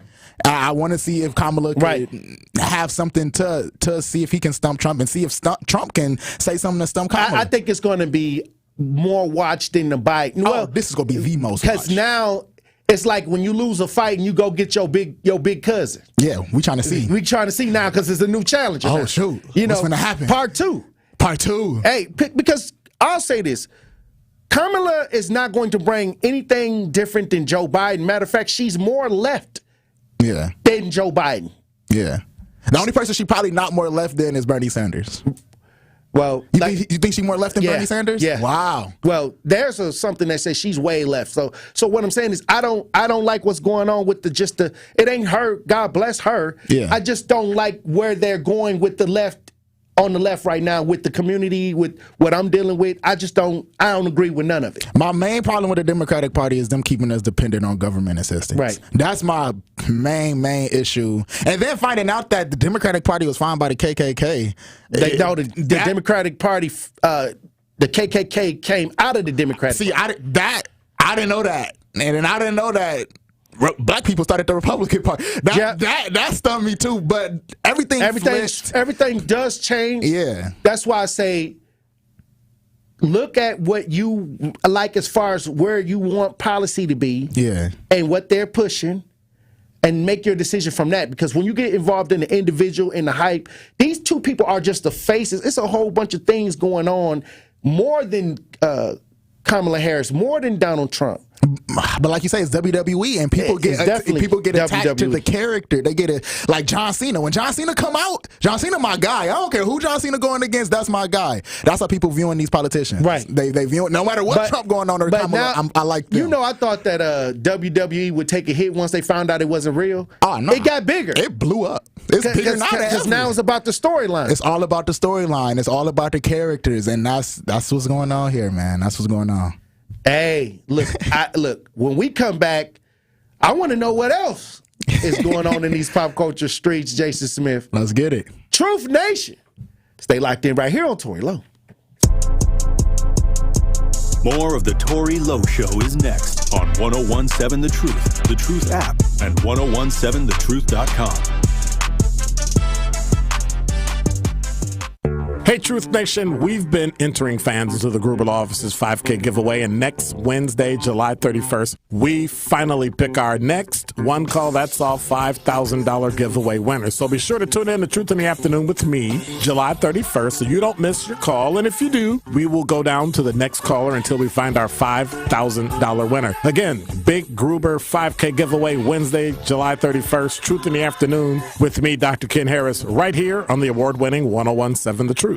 I want to see if Kamala can have something to see if he can stump Trump, and see if Trump can say something to stump Kamala. I think it's going to be more watched than the bite. Well, this is going to be the most watched. Because now it's like when you lose a fight and you go get your big cousin. Yeah, we trying to see. We trying to see now because it's a new challenger. Oh, now. Shoot. You know, what's going to happen? Part two. Hey, because I'll say this. Kamala is not going to bring anything different than Joe Biden. Matter of fact, she's more left getting Joe Biden. Yeah. The only person she probably not more left than is Bernie Sanders. Well, you think she's more left than Bernie Sanders? Yeah. Wow. Well, there's something that says she's way left. So what I'm saying is I don't like what's going on with it ain't her. God bless her. Yeah. I just don't like where they're going with the left. On the left right now with the community, with what I'm dealing with, I don't agree with none of it. My main problem with the Democratic Party is them keeping us dependent on government assistance. Right. That's my main issue. And then finding out that the Democratic Party was founded by the KKK. The Democratic Party, the KKK came out of the Democratic Party. I didn't know that. And I didn't know that black people started the Republican Party. That stunned me too. But everything does change. Yeah. That's why I say look at what you like as far as where you want policy to be. Yeah. And what they're pushing. And make your decision from that. Because when you get involved in the individual, in the hype, these two people are just the faces. It's a whole bunch of things going on more than Kamala Harris, more than Donald Trump. But like you say, it's WWE, and people get attached to the character. They get it like John Cena. When John Cena come out, John Cena my guy. I don't care who John Cena going against. That's my guy. That's how people viewing these politicians. Right. They view no matter what Trump going on or Kamala. I like them. You know, I thought that WWE would take a hit once they found out it wasn't real. Oh no, it got bigger. It blew up. It's bigger now because now it's about the storyline. It's all about the storyline. It's all about the characters, and that's what's going on here, man. That's what's going on. Hey, look, when we come back, I want to know what else is going on in these pop culture streets, Jason Smith. Let's get it. Truth Nation. Stay locked in right here on Tory Low. More of the Tory Low Show is next on 1017 The Truth, The Truth app, and 1017thetruth.com. Hey, Truth Nation, we've been entering fans into the Gruber Law Office's 5K giveaway, and next Wednesday, July 31st, we finally pick our next One Call That's All $5,000 giveaway winner. So be sure to tune in to Truth in the Afternoon with me, July 31st, so you don't miss your call. And if you do, we will go down to the next caller until we find our $5,000 winner. Again, big Gruber 5K giveaway Wednesday, July 31st, Truth in the Afternoon with me, Dr. Ken Harris, right here on the award-winning 1017 The Truth.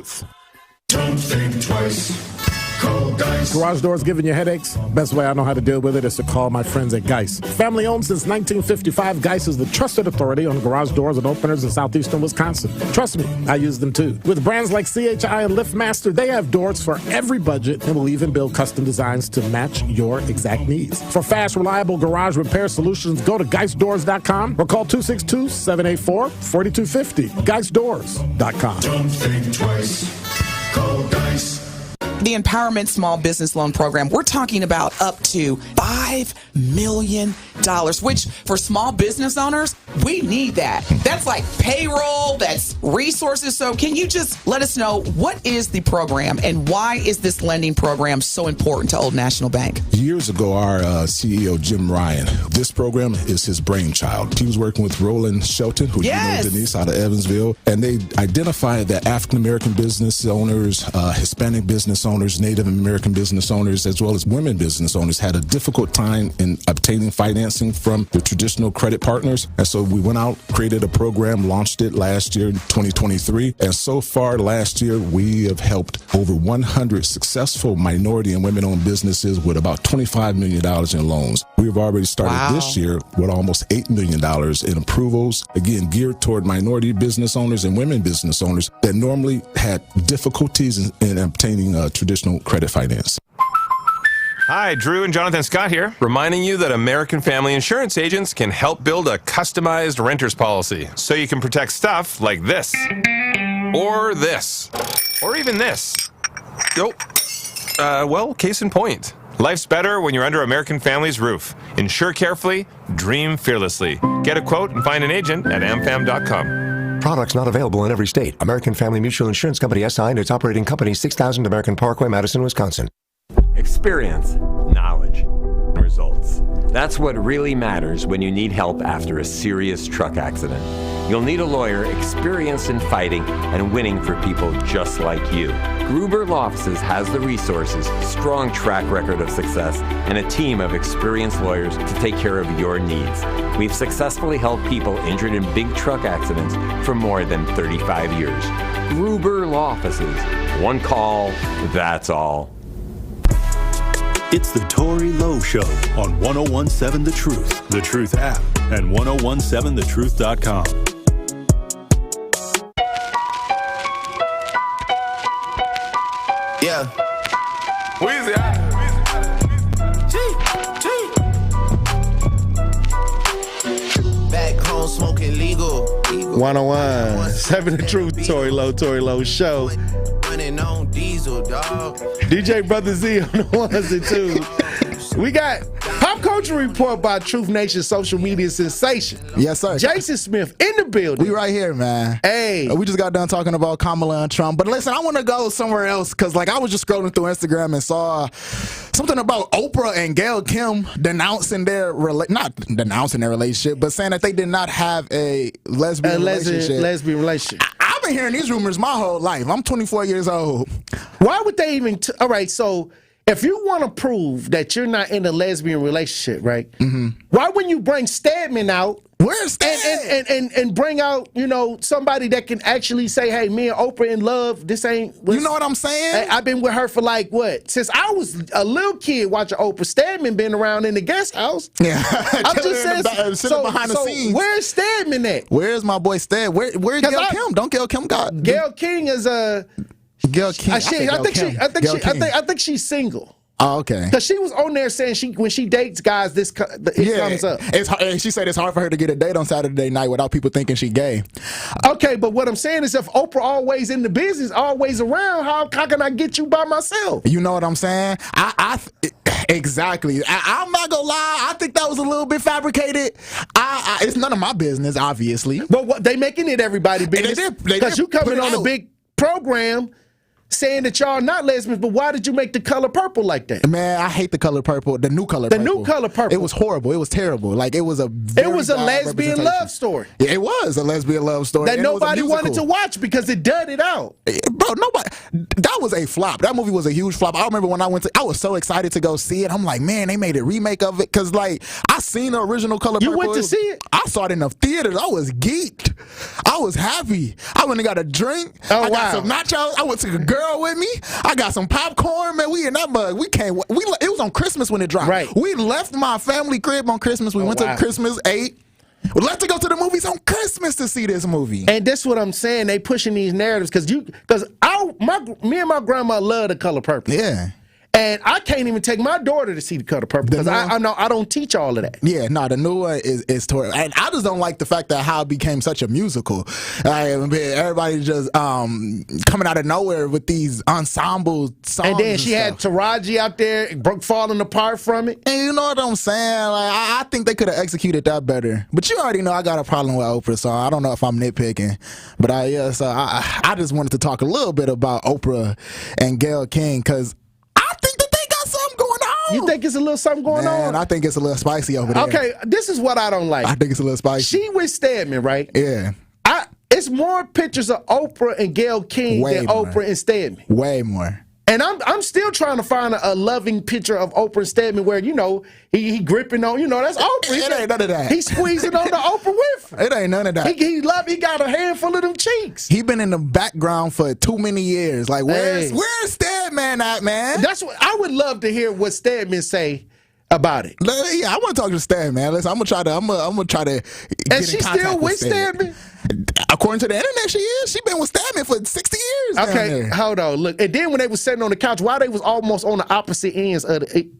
Don't think twice. Call Geis. Garage doors giving you headaches? Best way I know how to deal with it is to call my friends at Geis. Family owned since 1955, Geis is the trusted authority on garage doors and openers in southeastern Wisconsin. Trust me, I use them too. With brands like CHI and LiftMaster, they have doors for every budget and will even build custom designs to match your exact needs. For fast, reliable garage repair solutions, go to GeisDoors.com or call 262-784-4250. GeisDoors.com. Don't think twice. Call Geis. The Empowerment Small Business Loan Program, we're talking about up to $5 million, which for small business owners, we need that. That's like payroll, that's resources. So can you just let us know what is the program and why is this lending program so important to Old National Bank? Years ago, our CEO, Jim Ryan, this program is his brainchild. He was working with Roland Shelton, who you know, Denise, out of Evansville, and they identified that African-American business owners, Hispanic business owners, Native American business owners, as well as women business owners had a difficult time in obtaining financing from the traditional credit partners. And so we went out, created a program, launched it last year, 2023. And so far last year, we have helped over 100 successful minority and women-owned businesses with about $25 million in loans. We've already started this year with almost $8 million in approvals, again, geared toward minority business owners and women business owners that normally had difficulties in obtaining traditional credit finance. Hi, Drew and Jonathan Scott here, reminding you that American Family Insurance agents can help build a customized renter's policy so you can protect stuff like this, or this, or even this. Well, case in point. Life's better when you're under American Family's roof. Insure carefully, dream fearlessly. Get a quote and find an agent at amfam.com. Products not available in every state. American Family Mutual Insurance Company SI and its operating company, 6000 American Parkway, Madison, Wisconsin. Experience, knowledge, results. That's what really matters when you need help after a serious truck accident. You'll need a lawyer experienced in fighting and winning for people just like you. Gruber Law Offices has the resources, strong track record of success, and a team of experienced lawyers to take care of your needs. We've successfully helped people injured in big truck accidents for more than 35 years. Gruber Law Offices. One call, that's all. It's the Tory Lowe Show on 1017 The Truth, The Truth app, and 1017thetruth.com. Yeah. Weezy. Back home smoking legal. 101.7 The Truth, Tory Lowe Show. Running on diesel, dog. DJ Brother Z on the ones and twos. We got Pop Culture Report by Truth Nation social media sensation. Yes, sir. Jason Smith in the building. We right here, man. Hey. We just got done talking about Kamala and Trump. But listen, I want to go somewhere else because, like, I was just scrolling through Instagram and saw something about Oprah and Gayle Kim denouncing not denouncing their relationship, but saying that they did not have a lesbian relationship. I've been hearing these rumors my whole life. I'm 24 years old. Why would they even... all right, so... if you want to prove that you're not in a lesbian relationship, right? Mm-hmm. Why wouldn't you bring Stedman out? Where's Stedman? And bring out, somebody that can actually say, hey, me and Oprah in love. This ain't... you know what I'm saying? I've been with her for since I was a little kid watching Oprah. Stedman been around in the guest house. Yeah. I'm just saying, sitting behind the scenes. Where's Stedman at? Where's my boy Stedman? Where's Gayle Kim? Don't Gayle Kim got... Gayle King is a... Gayle King. I think she's single. Oh, okay. Because she was on there saying when she dates guys, it comes up. She said it's hard for her to get a date on Saturday night without people thinking she gay. Okay, but what I'm saying is if Oprah always in the business, always around, how can I get you by myself? You know what I'm saying? Exactly. I'm not gonna lie. I think that was a little bit fabricated. It's none of my business, obviously. But what they making it everybody's business. Because you coming on a big program saying that y'all not lesbians, but why did you make the color purple like that? Man, I hate the color purple. The new color purple. The new color purple. It was horrible. It was terrible. Like, it was a lesbian love story. Yeah, it was a lesbian love story. That nobody wanted to watch because it dudded out. Bro, that was a flop. That movie was a huge flop. I remember when I was so excited to go see it. I'm like, man, they made a remake of it. Because, like, I seen the original color purple. You went to see it? I saw it in the theaters. I was geeked. I was happy. I went and got a drink. I got some nachos. I went to a girl with me. I got some popcorn, man. We in that mug. It was on Christmas when it dropped. Right. We left my family crib on Christmas. We went to Christmas 8. We left to go to the movies on Christmas to see this movie. And that's what I'm saying. They pushing these narratives because me and my grandma love the color purple. Yeah. And I can't even take my daughter to see the color purple because I don't teach all of that. Yeah, no, the new one is Tory. And I just don't like the fact that how it became such a musical. Everybody just coming out of nowhere with these ensemble songs. And then she had Taraji out there falling apart from it. And you know what I'm saying? Like, I think they could have executed that better. But you already know I got a problem with Oprah, so I don't know if I'm nitpicking. But I just wanted to talk a little bit about Oprah and Gayle King because you think it's a little something going on? I think it's a little spicy over there. Okay, this is what I don't like. I think it's a little spicy. She with Stedman, right? Yeah. It's more pictures of Oprah and Gayle King than Oprah and Stedman. Way more. And I'm still trying to find a loving picture of Oprah and Stedman where, he gripping on, that's Oprah. It ain't none of that. He squeezing on the Oprah with her. It ain't none of that. He got a handful of them cheeks. He been in the background for too many years. Like, where's Stedman at, man? That's what I would love to hear what Stedman say about it. Yeah, I want to talk to Stedman. Listen, I'm gonna try to get and she's still with Stedman? According to the internet, she is. She been with Stedman for 60 years. Okay, hold on. Look, and then when they was sitting on the couch, why they was almost on the opposite ends of the...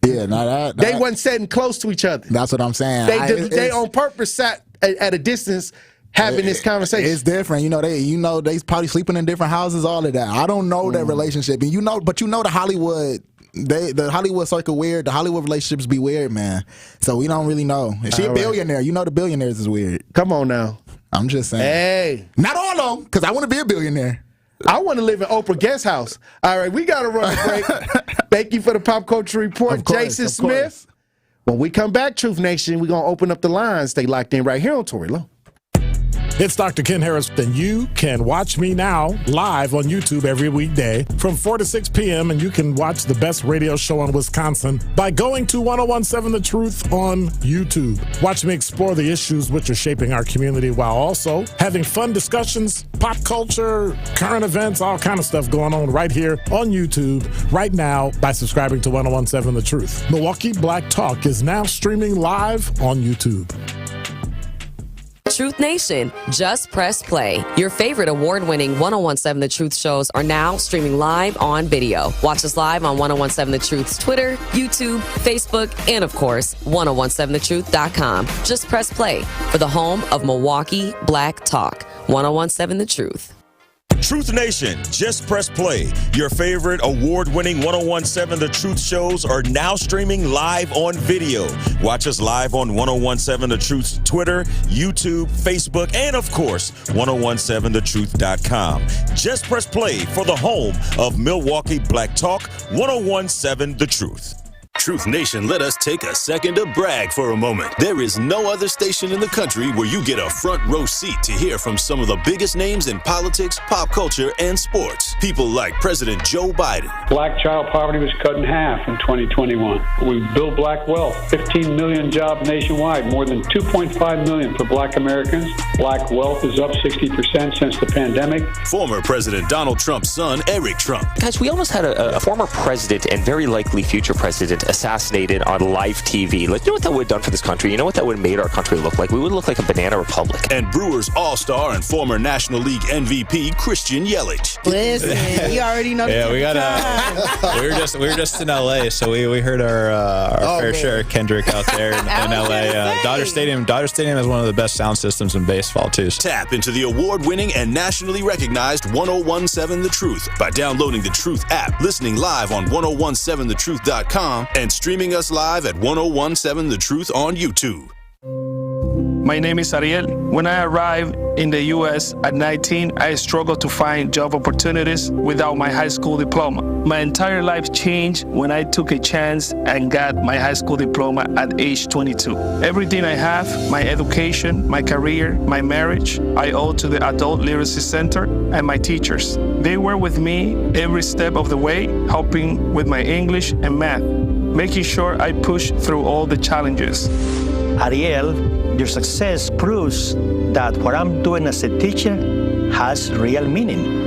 Yeah, they wasn't sitting close to each other. That's what I'm saying. They on purpose sat at a distance having this conversation. It's different. They probably sleeping in different houses, all of that. I don't know that relationship. And the Hollywood... the Hollywood circle weird. The Hollywood relationships be weird, man. So we don't really know. She a billionaire. You know the billionaires is weird. Come on now. I'm just saying. Hey. Not all of them, because I want to be a billionaire. I want to live in Oprah guest house. All right, we got to run a break. Thank you for the Pop Culture Report. Of course, Jason Smith. When we come back, Truth Nation, we're going to open up the lines. Stay locked in right here on Tory Low. It's Dr. Ken Harris, and you can watch me now live on YouTube every weekday from 4 to 6 p.m., and you can watch the best radio show in Wisconsin by going to 1017 The Truth on YouTube. Watch me explore the issues which are shaping our community while also having fun discussions, pop culture, current events, all kind of stuff going on right here on YouTube right now by subscribing to 1017 The Truth. Milwaukee Black Talk is now streaming live on YouTube. Truth Nation, just press play. Your favorite award-winning 1017 The Truth shows are now streaming live on video. Watch us live on 1017 The Truth's Twitter, YouTube, Facebook, and of course, 1017thetruth.com. Just press play for the home of Milwaukee Black Talk. 1017 The Truth. Truth Nation, just press play. Your favorite award-winning 1017 The Truth shows are now streaming live on video. Watch us live on 1017 The Truth's Twitter, YouTube, Facebook, and of course, 1017thetruth.com. Just press play for the home of Milwaukee Black Talk, 1017 The Truth. Truth Nation, let us take a second to brag for a moment. There is no other station in the country where you get a front row seat to hear from some of the biggest names in politics, pop culture, and sports. People like President Joe Biden. Black child poverty was cut in half in 2021. We built black wealth, 15 million jobs nationwide, more than 2.5 million for black Americans. Black wealth is up 60% since the pandemic. Former President Donald Trump's son, Eric Trump. Guys, we almost had a former president and very likely future president assassinated on live TV. Like, you know what that would have done for this country? You know what that would have made our country look like? We would look like a banana republic. And Brewers All-Star and former National League MVP Christian Yelich. Listen, you already know. Yeah, we got we were just in LA, so we heard our fair share of Kendrick out there in LA. Dodger Stadium has one of the best sound systems in baseball too. Tap into the award-winning and nationally recognized 1017 The Truth by downloading the Truth app, listening live on 1017thetruth.com, and streaming us live at 1017 The Truth on YouTube. My name is Ariel. When I arrived in the U.S. at 19, I struggled to find job opportunities without my high school diploma. My entire life changed when I took a chance and got my high school diploma at age 22. Everything I have, my education, my career, my marriage, I owe to the Adult Literacy Center and my teachers. They were with me every step of the way, helping with my English and math, making sure I push through all the challenges. Ariel, your success proves that what I'm doing as a teacher has real meaning.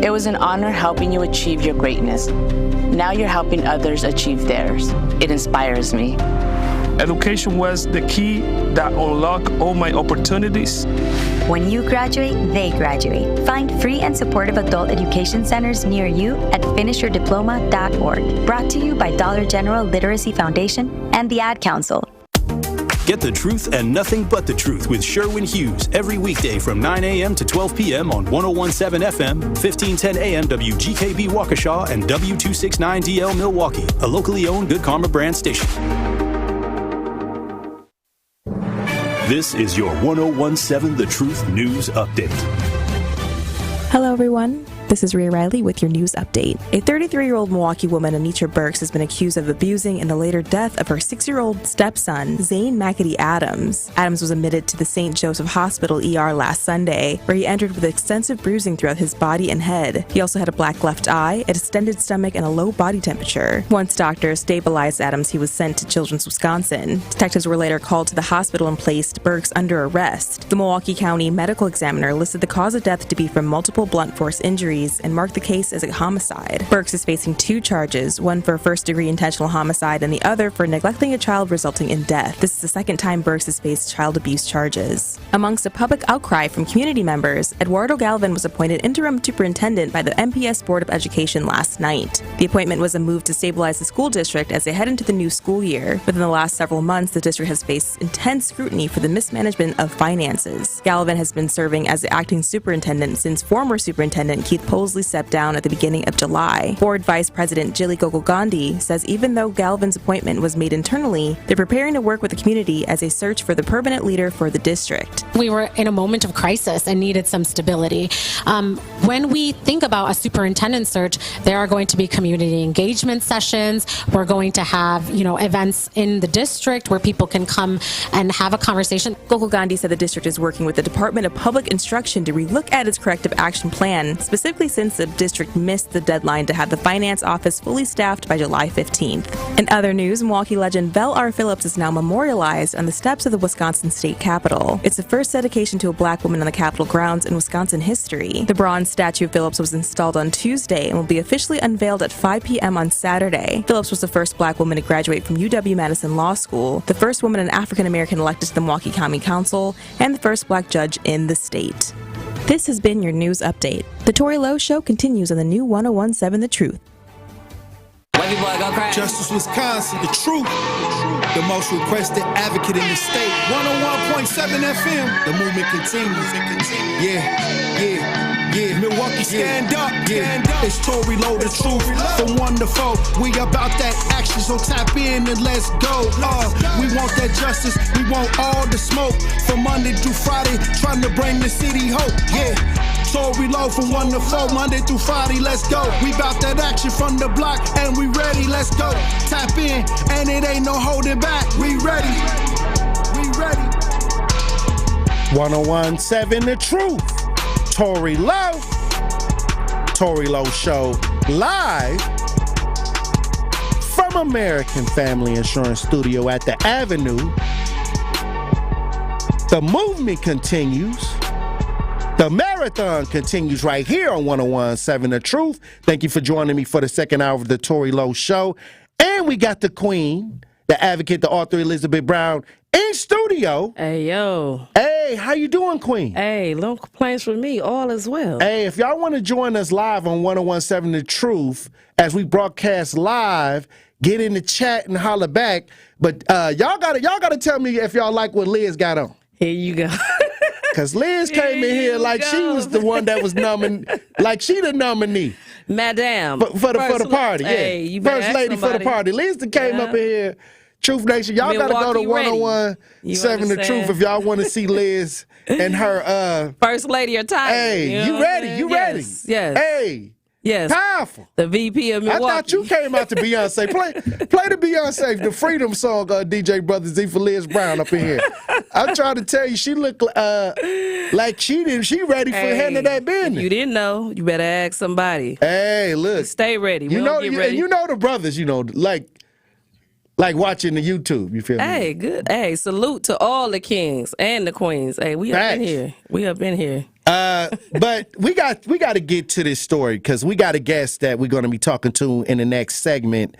It was an honor helping you achieve your greatness. Now you're helping others achieve theirs. It inspires me. Education was the key that unlocked all my opportunities. When you graduate, they graduate. Find free and supportive adult education centers near you at finishyourdiploma.org. Brought to you by Dollar General Literacy Foundation and the Ad Council. Get the truth and nothing but the truth with Sherwin Hughes every weekday from 9 a.m. to 12 p.m. on 1017 FM, 1510 a.m. WGKB Waukesha, and W269DL Milwaukee, a locally owned Good Karma brand station. This is your 1017 The Truth News Update. Hello, everyone. This is Rhea Riley with your news update. A 33-year-old Milwaukee woman, Anitra Burks, has been accused of abusing and the later death of her 6-year-old stepson, Zane McAdee Adams. Adams was admitted to the St. Joseph Hospital ER last Sunday, where he entered with extensive bruising throughout his body and head. He also had a black left eye, a distended stomach, and a low body temperature. Once doctors stabilized Adams, he was sent to Children's Wisconsin. Detectives were later called to the hospital and placed Burks under arrest. The Milwaukee County Medical Examiner listed the cause of death to be from multiple blunt force injuries and marked the case as a homicide. Burks is facing 2 charges, one for first-degree intentional homicide and the other for neglecting a child resulting in death. This is the second time Burks has faced child abuse charges. Amongst a public outcry from community members, Eduardo Galvin was appointed interim superintendent by the MPS Board of Education last night. The appointment was a move to stabilize the school district as they head into the new school year. Within the last several months, the district has faced intense scrutiny for the mismanagement of finances. Galvin has been serving as the acting superintendent since former superintendent Keith supposedly stepped down at the beginning of July. Board Vice President Jilly Gogol-Gandhi says even though Galvin's appointment was made internally, they're preparing to work with the community as they search for the permanent leader for the district. We were in a moment of crisis and needed some stability. When we think about a superintendent search, there are going to be community engagement sessions. We're going to have, events in the district where people can come and have a conversation. Gogol-Gandhi said the district is working with the Department of Public Instruction to relook at its corrective action plan, specifically since the district missed the deadline to have the finance office fully staffed by July 15th. In other news, Milwaukee legend Belle R. Phillips is now memorialized on the steps of the Wisconsin State Capitol. It's the first dedication to a black woman on the Capitol grounds in Wisconsin history. The bronze statue of Phillips was installed on Tuesday and will be officially unveiled at 5 p.m. on Saturday. Phillips was the first black woman to graduate from UW-Madison Law School, the first woman and African-American elected to the Milwaukee County Council, and the first black judge in the state. This has been your news update. The Tory Lowe Show continues on the new 1017 The Truth. Justice Wisconsin, the truth, the most requested advocate in the state. 101.7 FM, the movement continues. Yeah. Milwaukee, stand up. It's Tory Lowe, the truth. From 1 to 4, we about that action, so tap in and let's go. We want that justice, we want all the smoke. From Monday through Friday, trying to bring the city hope. Yeah. Tory Lowe from 1 to 4, Monday through Friday, let's go. We bout that action from the block, and we ready, let's go. Tap in, and it ain't no holding back. We ready. 1017 The Truth. Tory Lowe. Tory Lowe Show live from American Family Insurance Studio at the Avenue. The movement continues. The marathon continues right here on 1017 The Truth. Thank you for joining me for the second hour of the Tory Lowe Show. And we got the queen, the advocate, the author, Elizabeth Brown, in studio. Hey, yo. Hey, how you doing, queen? Hey, no complaints from me. All is well. Hey, if y'all want to join us live on 1017 The Truth as we broadcast live, get in the chat and holler back. But y'all gotta tell me if y'all like what Liz got on. Here you go. Because Liz came in here like she was the one that was like she the nominee. Madam. For the party, hey, yeah. First lady for the party. Liz came up in here. Truth Nation, y'all got to go to 1017 The Truth if y'all want to see Liz and her. First lady or title. Hey, you ready? You ready? Yes. Hey. Yes. Powerful. The VP of Milwaukee. I thought you came out to Beyonce. Play the Beyonce, the Freedom song, DJ Brother Z for Liz Brown up in here. I'm trying to tell you, she looked like she ready for handling that business. If you didn't know, you better ask somebody. Hey, look. Just stay ready. Get ready. You know the brothers, like watching the YouTube, you feel me? Hey, good. Hey, salute to all the kings and the queens. Hey, we up in here. We up in here. But we got to get to this story because we got a guest that we're going to be talking to in the next segment.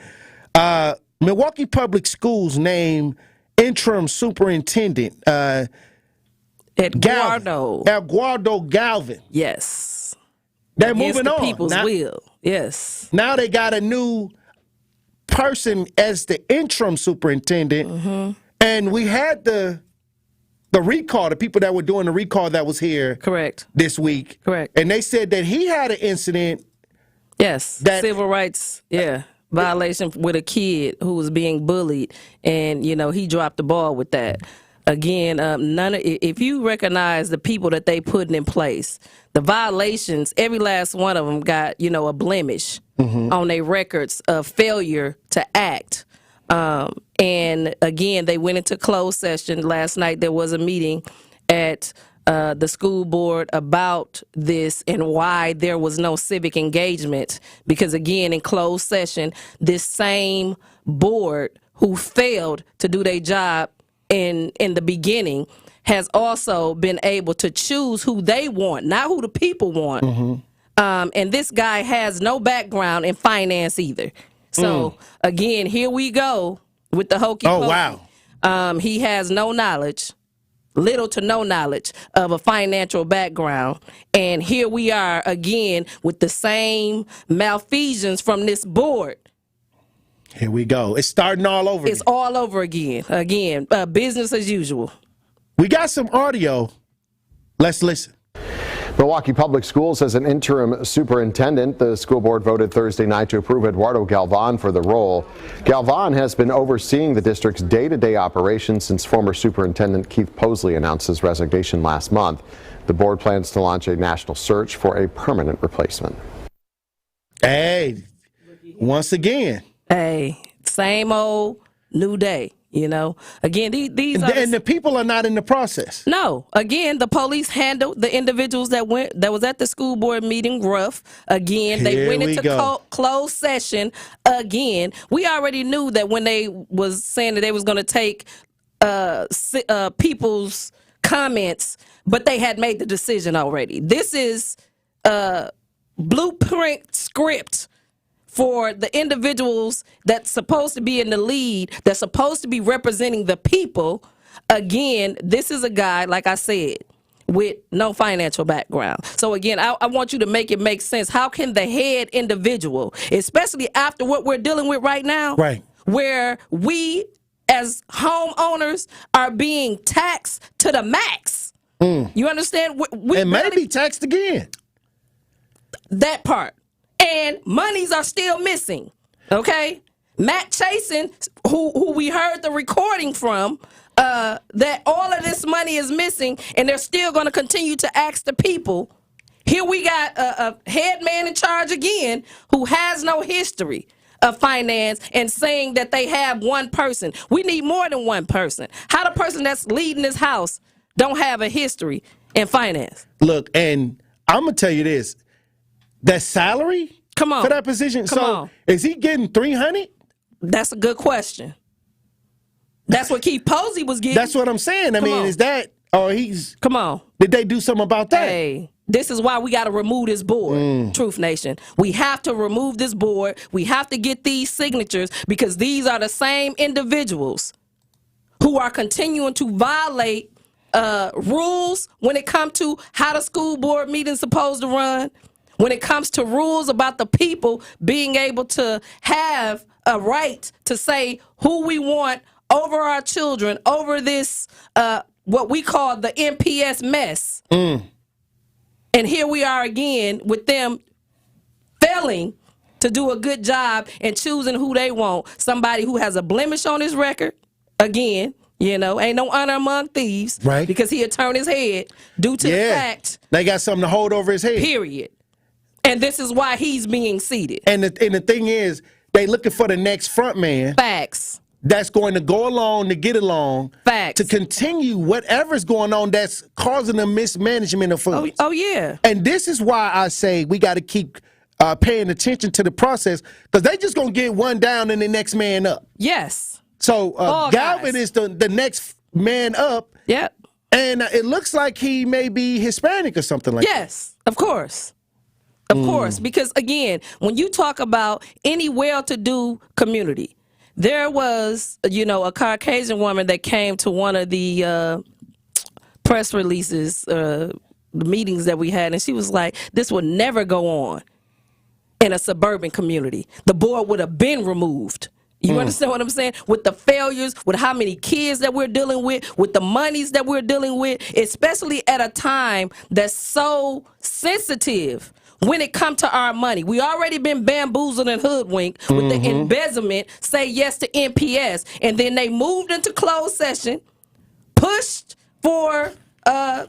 Milwaukee Public Schools named interim superintendent Eduardo Galvin. Yes. They're moving on. People's will. Yes. Now they got a new person as the interim superintendent, and we had the recall, the people that were doing the recall that was here this week. Correct. And they said that he had an incident. Yes. Civil rights, violation with a kid who was being bullied, and, he dropped the ball with that. Again, if you recognize the people that they putting in place, the violations, every last one of them got, a blemish on their records of failure to act. And again, they went into closed session. Last night there was a meeting at the school board about this and why there was no civic engagement. Because again, in closed session, this same board who failed to do their job in the beginning has also been able to choose who they want, not who the people want. And this guy has no background in finance either. So again, here we go with the hokey pokey. Oh, wow. He has no knowledge, little to no knowledge of a financial background. And here we are again with the same malfeasance from this board. Here we go. It's starting all over. It's all over again. Again, business as usual. We got some audio. Let's listen. Milwaukee Public Schools has an interim superintendent. The school board voted Thursday night to approve Eduardo Galvan for the role. Galvan has been overseeing the district's day-to-day operations since former superintendent Keith Posley announced his resignation last month. The board plans to launch a national search for a permanent replacement. Hey, once again. Hey, same old, new day. You know, again, these are and the people are not in the process. No, again, the police handled the individuals that was at the school board meeting rough. Again, they went into closed session. Again, we already knew that when they was saying that they was going to take people's comments, but they had made the decision already. This is blueprint script for the individuals that's supposed to be in the lead, that's supposed to be representing the people. Again, this is a guy, like I said, with no financial background. So again, I want you to make it make sense. How can the head individual, especially after what we're dealing with right now, right, where we as homeowners are being taxed to the max? You understand? And maybe taxed again. That part. And monies are still missing, okay? Matt Chasen, who we heard the recording from, that all of this money is missing, and they're still going to continue to ask the people. Here we got a head man in charge again who has no history of finance and saying that they have one person. We need more than one person. How the person that's leading this house don't have a history in finance? Look, and I'm going to tell you this. That salary for that position, is he getting $300? That's a good question. That's what Keith Posey was getting. That's what I'm saying. I mean, is that, or he's... Come on. Did they do something about that? Hey, this is why we got to remove this board, Truth Nation. We have to remove this board. We have to get these signatures because these are the same individuals who are continuing to violate rules when it comes to how the school board meeting's supposed to run. When it comes to rules about the people being able to have a right to say who we want over our children, over this, what we call the MPS mess. And here we are again with them failing to do a good job and choosing who they want. Somebody who has a blemish on his record, again, you know, ain't no honor among thieves. Right. Because he'll turn his head due to the fact. They got something to hold over his head. Period. And this is why he's being seated. And the thing is, they looking for the next front man. Facts. That's going to go along to get along. Facts. To continue whatever's going on that's causing the mismanagement of funds. Oh yeah. And this is why I say we got to keep paying attention to the process because they just going to get one down and the next man up. Yes. So Galvin is the next man up. Yep. And it looks like he may be Hispanic or something like that. Yes, of course. Of course, because again, when you talk about any well-to-do community, there was, you know, a Caucasian woman that came to one of the press releases, the meetings that we had, and she was like, this would never go on in a suburban community. The board would have been removed. You understand what I'm saying? With the failures, with how many kids that we're dealing with the monies that we're dealing with, especially at a time that's so sensitive when it comes to our money. We already been bamboozled and hoodwinked with the embezzlement, say yes to NPS, and then they moved into closed session, pushed for them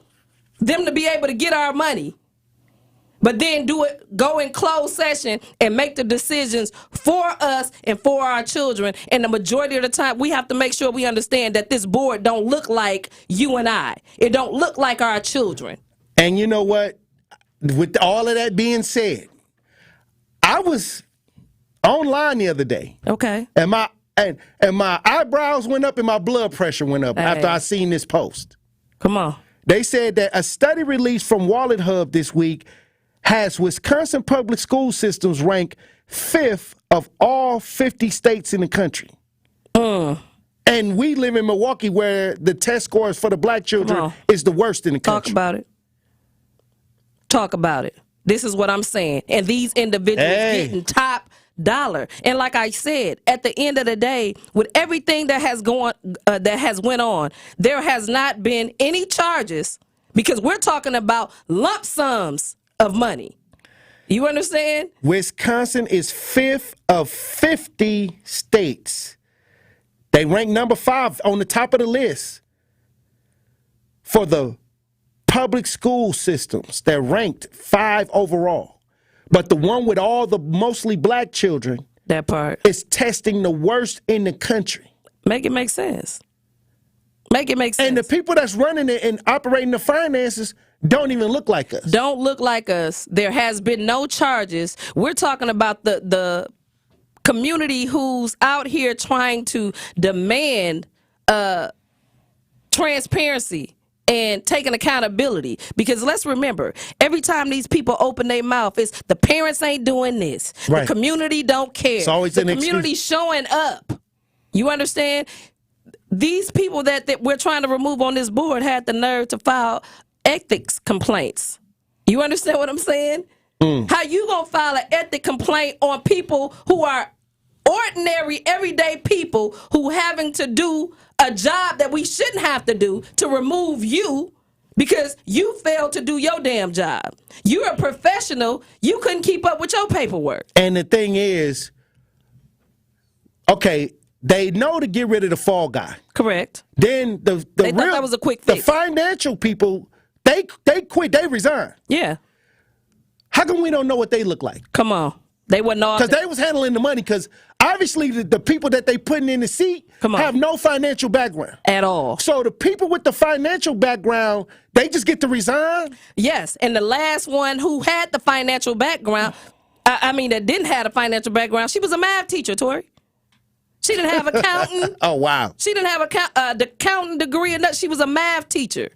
to be able to get our money, but then go in closed session and make the decisions for us and for our children. And the majority of the time, we have to make sure we understand that this board don't look like you and I. It don't look like our children. And you know what? With all of that being said, I was online the other day. Okay. And my eyebrows went up and my blood pressure went up after I seen this post. Come on. They said that a study released from Wallet Hub this week has Wisconsin public school systems ranked 5th of all 50 states in the country. And we live in Milwaukee where the test scores for the black children is the worst in the country. Talk about it. Talk about it. This is what I'm saying. And these individuals getting top dollar. And like I said, at the end of the day, with everything that has went on, there has not been any charges because we're talking about lump sums of money. You understand? Wisconsin is 5th of 50 states. They rank number 5 on the top of the list for the public school systems. They're ranked 5 overall. But the one with all the mostly black children, that part, is testing the worst in the country. Make it make sense. Make it make sense. And the people that's running it and operating the finances don't even look like us. Don't look like us. There has been no charges. We're talking about the community who's out here trying to demand transparency and taking accountability. Because let's remember, every time these people open their mouth, it's the parents ain't doing this. Right. The community don't care. It's always the an community excuse. showing up. You understand? These people that we're trying to remove on this board had the nerve to file ethics complaints. You understand what I'm saying? How you gonna file an ethic complaint on people who are ordinary, everyday people who having to do a job that we shouldn't have to do to remove you because you failed to do your damn job? You're a professional. You couldn't keep up with your paperwork. And the thing is, okay, they know to get rid of the fall guy. Correct. Then they thought that was a quick fix. The financial people, they quit, they resign. Yeah. How come we don't know what they look like? Come on. They wouldn't all. Because they was handling the money. Because obviously the people that they putting in the seat have no financial background. At all. So the people with the financial background, they just get to resign? Yes. And the last one who had the financial background, that didn't have a financial background, she was a math teacher, Tory. She didn't have accounting. Oh, wow. She didn't have the accounting degree or nothing. She was a math teacher.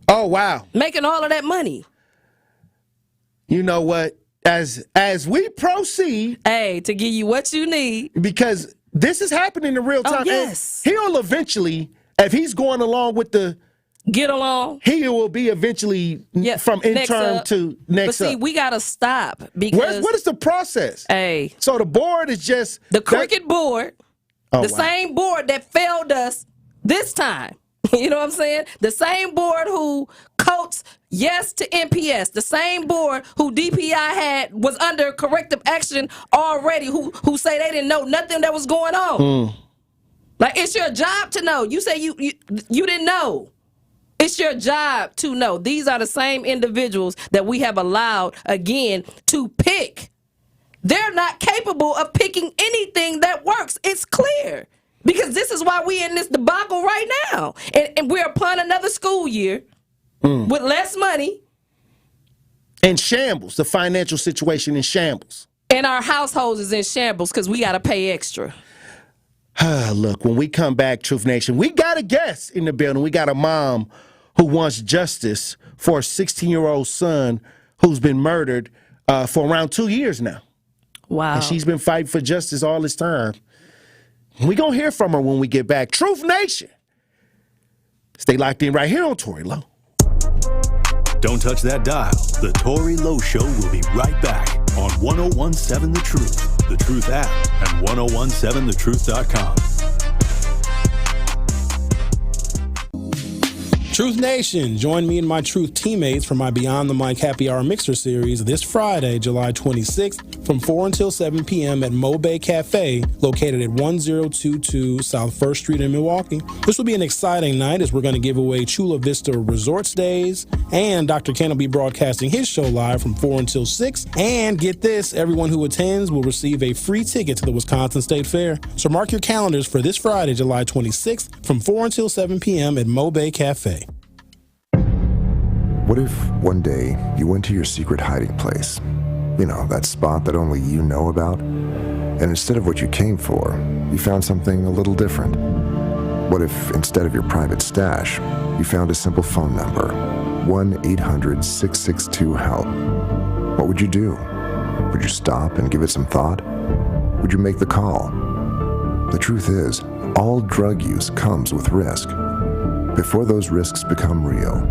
Oh, wow. Making all of that money. You know what? As we proceed, to give you what you need, because this is happening in real time. Oh, yes. And he'll eventually, if he's going along with the get along, he will be eventually from intern to next. But see, up. we gotta stop because what is the process? So the board is just the cricket board, same board that failed us this time. You know what I'm saying? The same board who coats yes to NPS, the same board who DPI was under corrective action already, who say they didn't know nothing that was going on. Like, it's your job to know. You say you didn't know. It's your job to know. These are the same individuals that we have allowed, again, to pick. They're not capable of picking anything that works. It's clear. Because this is why we in this debacle right now. And we're upon another school year with less money. In shambles. The financial situation in shambles. And our households is in shambles because we got to pay extra. Look, when we come back, Truth Nation, we got a guest in the building. We got a mom who wants justice for a 16-year-old son who's been murdered for around 2 years now. Wow. And she's been fighting for justice all this time. We're going to hear from her when we get back. Truth Nation. Stay locked in right here on Tory Low. Don't touch that dial. The Tory Low Show will be right back on 1017 The Truth, The Truth app, and 1017thetruth.com. Truth Nation, join me and my Truth teammates for my Beyond the Mic Happy Hour Mixer series this Friday, July 26th from 4 until 7 p.m. at Mo Bay Cafe, located at 1022 South 1st Street in Milwaukee. This will be an exciting night as we're going to give away Chula Vista Resort stays, and Dr. Ken will be broadcasting his show live from 4 until 6. And get this, everyone who attends will receive a free ticket to the Wisconsin State Fair. So mark your calendars for this Friday, July 26th from 4 until 7 p.m. at Mo Bay Cafe. What if one day you went to your secret hiding place? You know, that spot that only you know about? And instead of what you came for, you found something a little different. What if instead of your private stash, you found a simple phone number, 1-800-662-HELP? What would you do? Would you stop and give it some thought? Would you make the call? The truth is, all drug use comes with risk. Before those risks become real,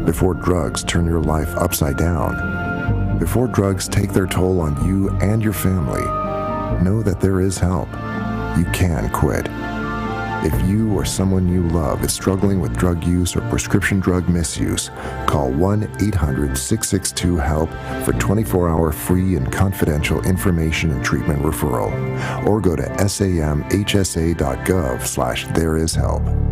before drugs turn your life upside down, before drugs take their toll on you and your family, know that there is help. You can quit. If you or someone you love is struggling with drug use or prescription drug misuse, call 1-800-662-HELP for 24-hour free and confidential information and treatment referral, or go to samhsa.gov/thereishelp.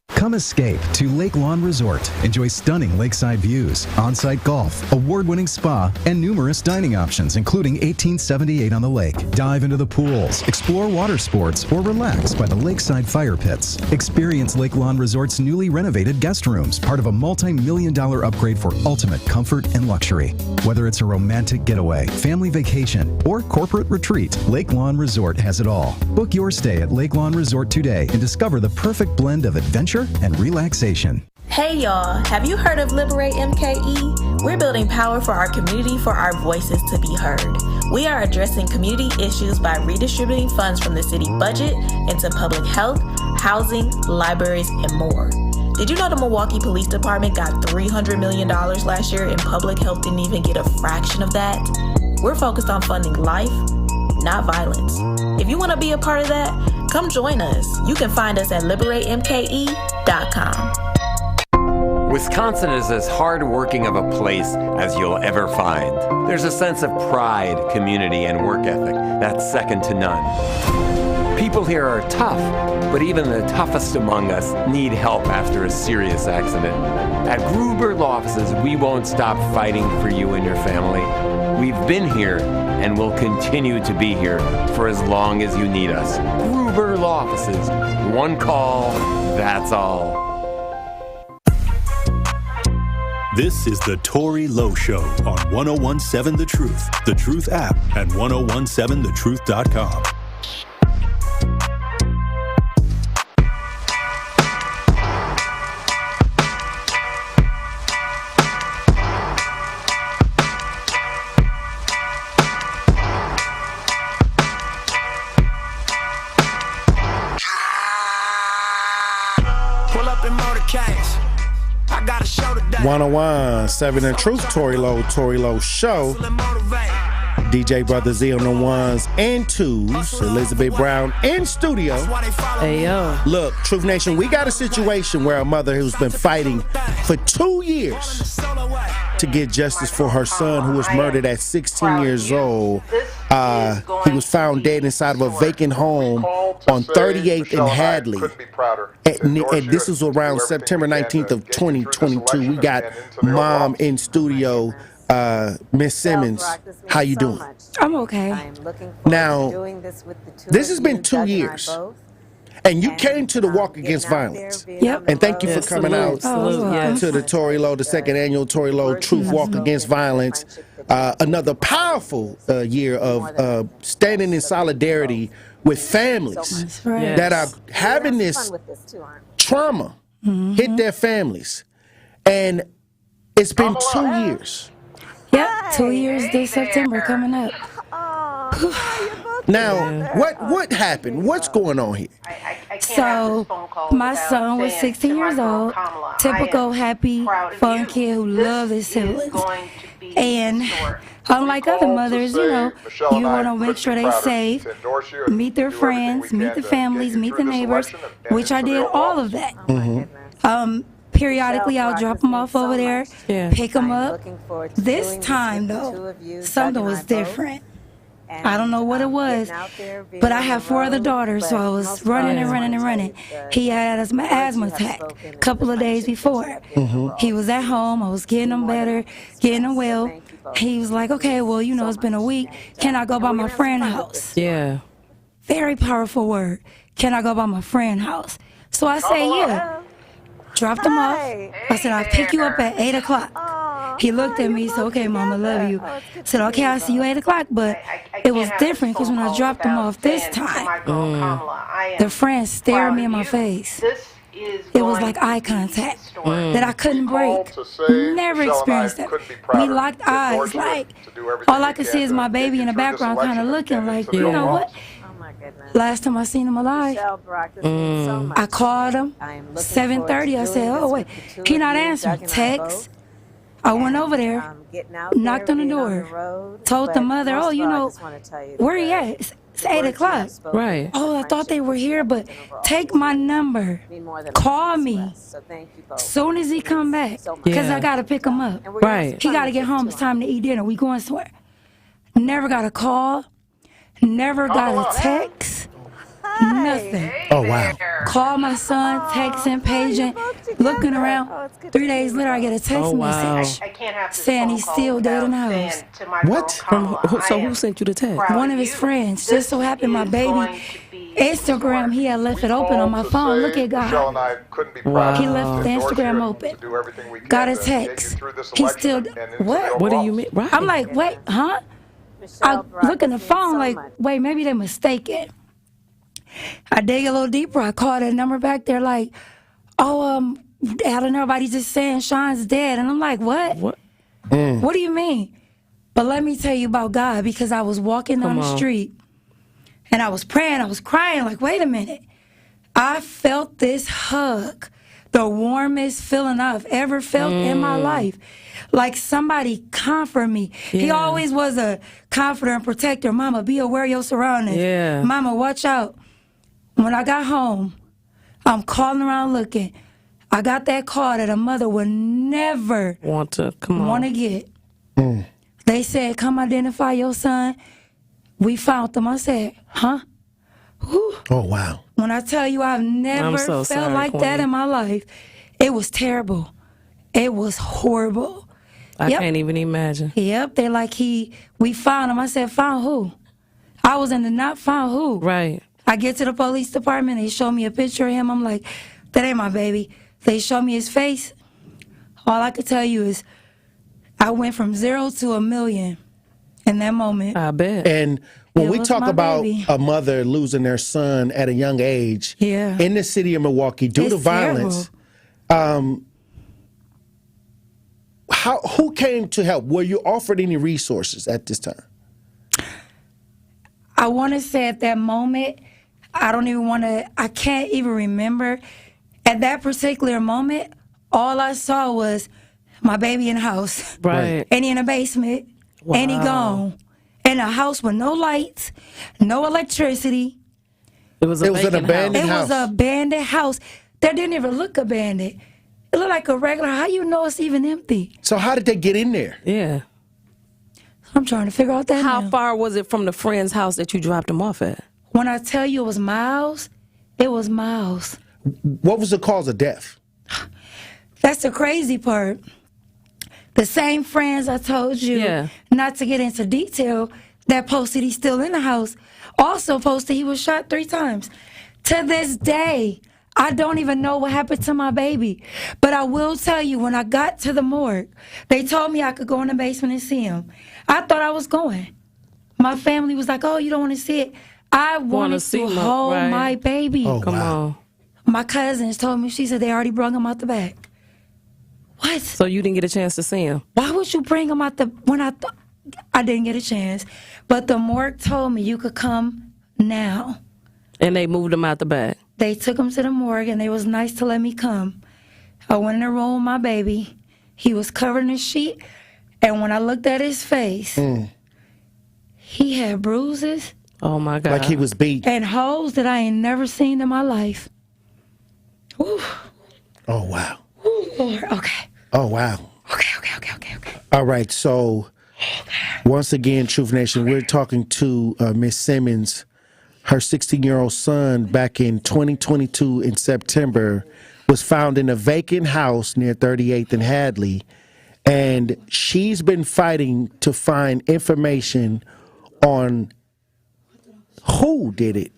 Come escape to Lake Lawn Resort. Enjoy stunning lakeside views, on-site golf, award-winning spa, and numerous dining options, including 1878 on the lake. Dive into the pools, explore water sports, or relax by the lakeside fire pits. Experience Lake Lawn Resort's newly renovated guest rooms, part of a multi-million-dollar upgrade for ultimate comfort and luxury. Whether it's a romantic getaway, family vacation, or corporate retreat, Lake Lawn Resort has it all. Book your stay at Lake Lawn Resort today and discover the perfect blend of adventure and relaxation. Hey y'all, have you heard of Liberate MKE? We're building power for our community for our voices to be heard. We are addressing community issues by redistributing funds from the city budget into public health, housing, libraries, and more. Did you know the Milwaukee Police Department got $300 million last year and public health didn't even get a fraction of that? We're focused on funding life, not violence. If you want to be a part of that, come join us. You can find us at liberatemke.com. Wisconsin is as hard-working of a place as you'll ever find. There's a sense of pride, community, and work ethic that's second to none. People here are tough, but even the toughest among us need help after a serious accident. At Gruber Law Offices, we won't stop fighting for you and your family. We've been here and will continue to be here for as long as you need us. Gruber Law Offices. One call, that's all. This is the Tory Lowe Show on 1017 The Truth, The Truth app, and 1017thetruth.com. Pull up in motorcades. I got a show today. 1017 The Truth, Tory Lowe Show. DJ Brother Z on the ones and twos. Elizabeth Brown in studio. Hey, yo. Look, Truth Nation, we got a situation where a mother who's been fighting for 2 years to get justice for her son who was murdered at 16 years old. He was found dead inside of a vacant home on 38th and Hadley. And this was around September 19th of 2022. We got Mom in studio. Miss Simmons, how you doing? I'm okay. Now, this has been 2 years. And you came to the Walk Against Violence. Yep. And thank you for coming out to the Tory Lowe, the second annual Tory Lowe Truth Walk Against Violence. Another powerful year of standing in solidarity with families that are having this trauma hit their families. And it's been 2 years. Yep, 2 years this September coming up. Now, what happened? What's going on here? So, my son was 16 years old, typical happy, fun kid who loved his siblings. And unlike other mothers, you know, you want to make sure they're safe, meet their friends, meet the families, meet the neighbors, which I did all of that. Periodically, I'll drop them off over there, pick them up. This time, though, something was different. I don't know what it was, but I have 4 other daughters, so I was running and running and running. He had an asthma attack a couple of days before. He was at home. I was getting him better, getting him well. He was like, okay, well, you know, it's been a week. Can I go by my friend's house? Yeah. Very powerful word. Can I go by my friend's house? So I say, yeah. Dropped him off. I said, I'll pick you up at 8 o'clock. He looked at me, said, okay, Mom, I love you. Said, okay, I'll see you 8 o'clock. But it was different because when I dropped him off this time, the friend stared me in my face. It was like eye contact that I couldn't break. Never experienced that. We locked eyes. Like, all I could see is my baby in the background kind of looking like, you know what? Last time I seen him alive, I called him, 7:30. I said, oh, wait, he not answering. Text. I went over there, knocked on the door, told the mother, oh, you know, where he at? It's 8 o'clock. Right. Oh, I thought they were here, but take my number. Call me. Soon as he come back, because I got to pick him up. Right. He got to get home. It's time to eat dinner. We going somewhere. Never got a call. Never got a text. Nothing. Oh, wow. Call my son, texting, paging, looking around. 3 days later, I get a text message saying he's still dead in the house. What? So who sent you the text? One of his friends. Just so happened my baby Instagram, he had left it open on my phone. Look at God. Wow. He left the Instagram open. Got a text. He's still, what? What do you mean? Right. I'm like, wait, huh? I look in the phone like, wait, maybe they're mistaken. I dig a little deeper. I call that number back. They're like, oh, out of nobody just saying Sean's dead. And I'm like, what? What do you mean? But let me tell you about God, because I was walking down the street and I was praying. I was crying like, wait a minute. I felt this hug, the warmest feeling I've ever felt in my life. Like somebody comfort me. Yeah. He always was a comforter and protector. Mama, be aware of your surroundings. Yeah. Mama, watch out. When I got home, I'm calling around looking. I got that call that a mother would never want to get. They said, come identify your son. We found them. I said, huh? Whew. Oh, wow. When I tell you I've never felt like that in my life, it was terrible. It was horrible. I can't even imagine. Yep, they're like, we found him. I said, found who? I was in the not found who. Right. I get to the police department, they show me a picture of him. I'm like, that ain't my baby. They show me his face. All I could tell you is I went from 0 to 1,000,000 in that moment. I bet. And when we talk about a mother losing their son at a young age, in the city of Milwaukee due to violence, who came to help? Were you offered any resources at this time? I want to say at that moment, I can't even remember. At that particular moment, all I saw was my baby in the house. Right. And he in the basement. Wow. And he gone. In a house with no lights, no electricity. It was an abandoned house. It was an abandoned house. That didn't even look abandoned. It looked like a regular. How you know it's even empty? So how did they get in there? Yeah. I'm trying to figure out that How now. far was it from the friend's house that you dropped him off at? When I tell you it was miles, it was miles. What was the cause of death? That's the crazy part. The same friends I told you, not to get into detail, that posted he's still in the house, also posted he was shot 3 times. To this day, I don't even know what happened to my baby. But I will tell you, when I got to the morgue, they told me I could go in the basement and see him. I thought I was going. My family was like, oh, you don't want to see it? I wanted to hold my baby. Oh, Come on. My cousins told me, she said they already brought him out the back. What? So you didn't get a chance to see him? Why would you bring him out I didn't get a chance. But the morgue told me you could come now. And they moved him out the back? They took him to the morgue, and they was nice to let me come. I went in the room with my baby. He was covered in a sheet, and when I looked at his face, he had bruises. Oh, my God. Like he was beat. And holes that I ain't never seen in my life. Ooh. Oh, wow. Ooh, Lord. Okay. Oh, wow. Okay. All right, so once again, Truth Nation, we're talking to Miss Simmons. Her 16-year-old son back in 2022 in September was found in a vacant house near 38th and Hadley. And she's been fighting to find information on who did it.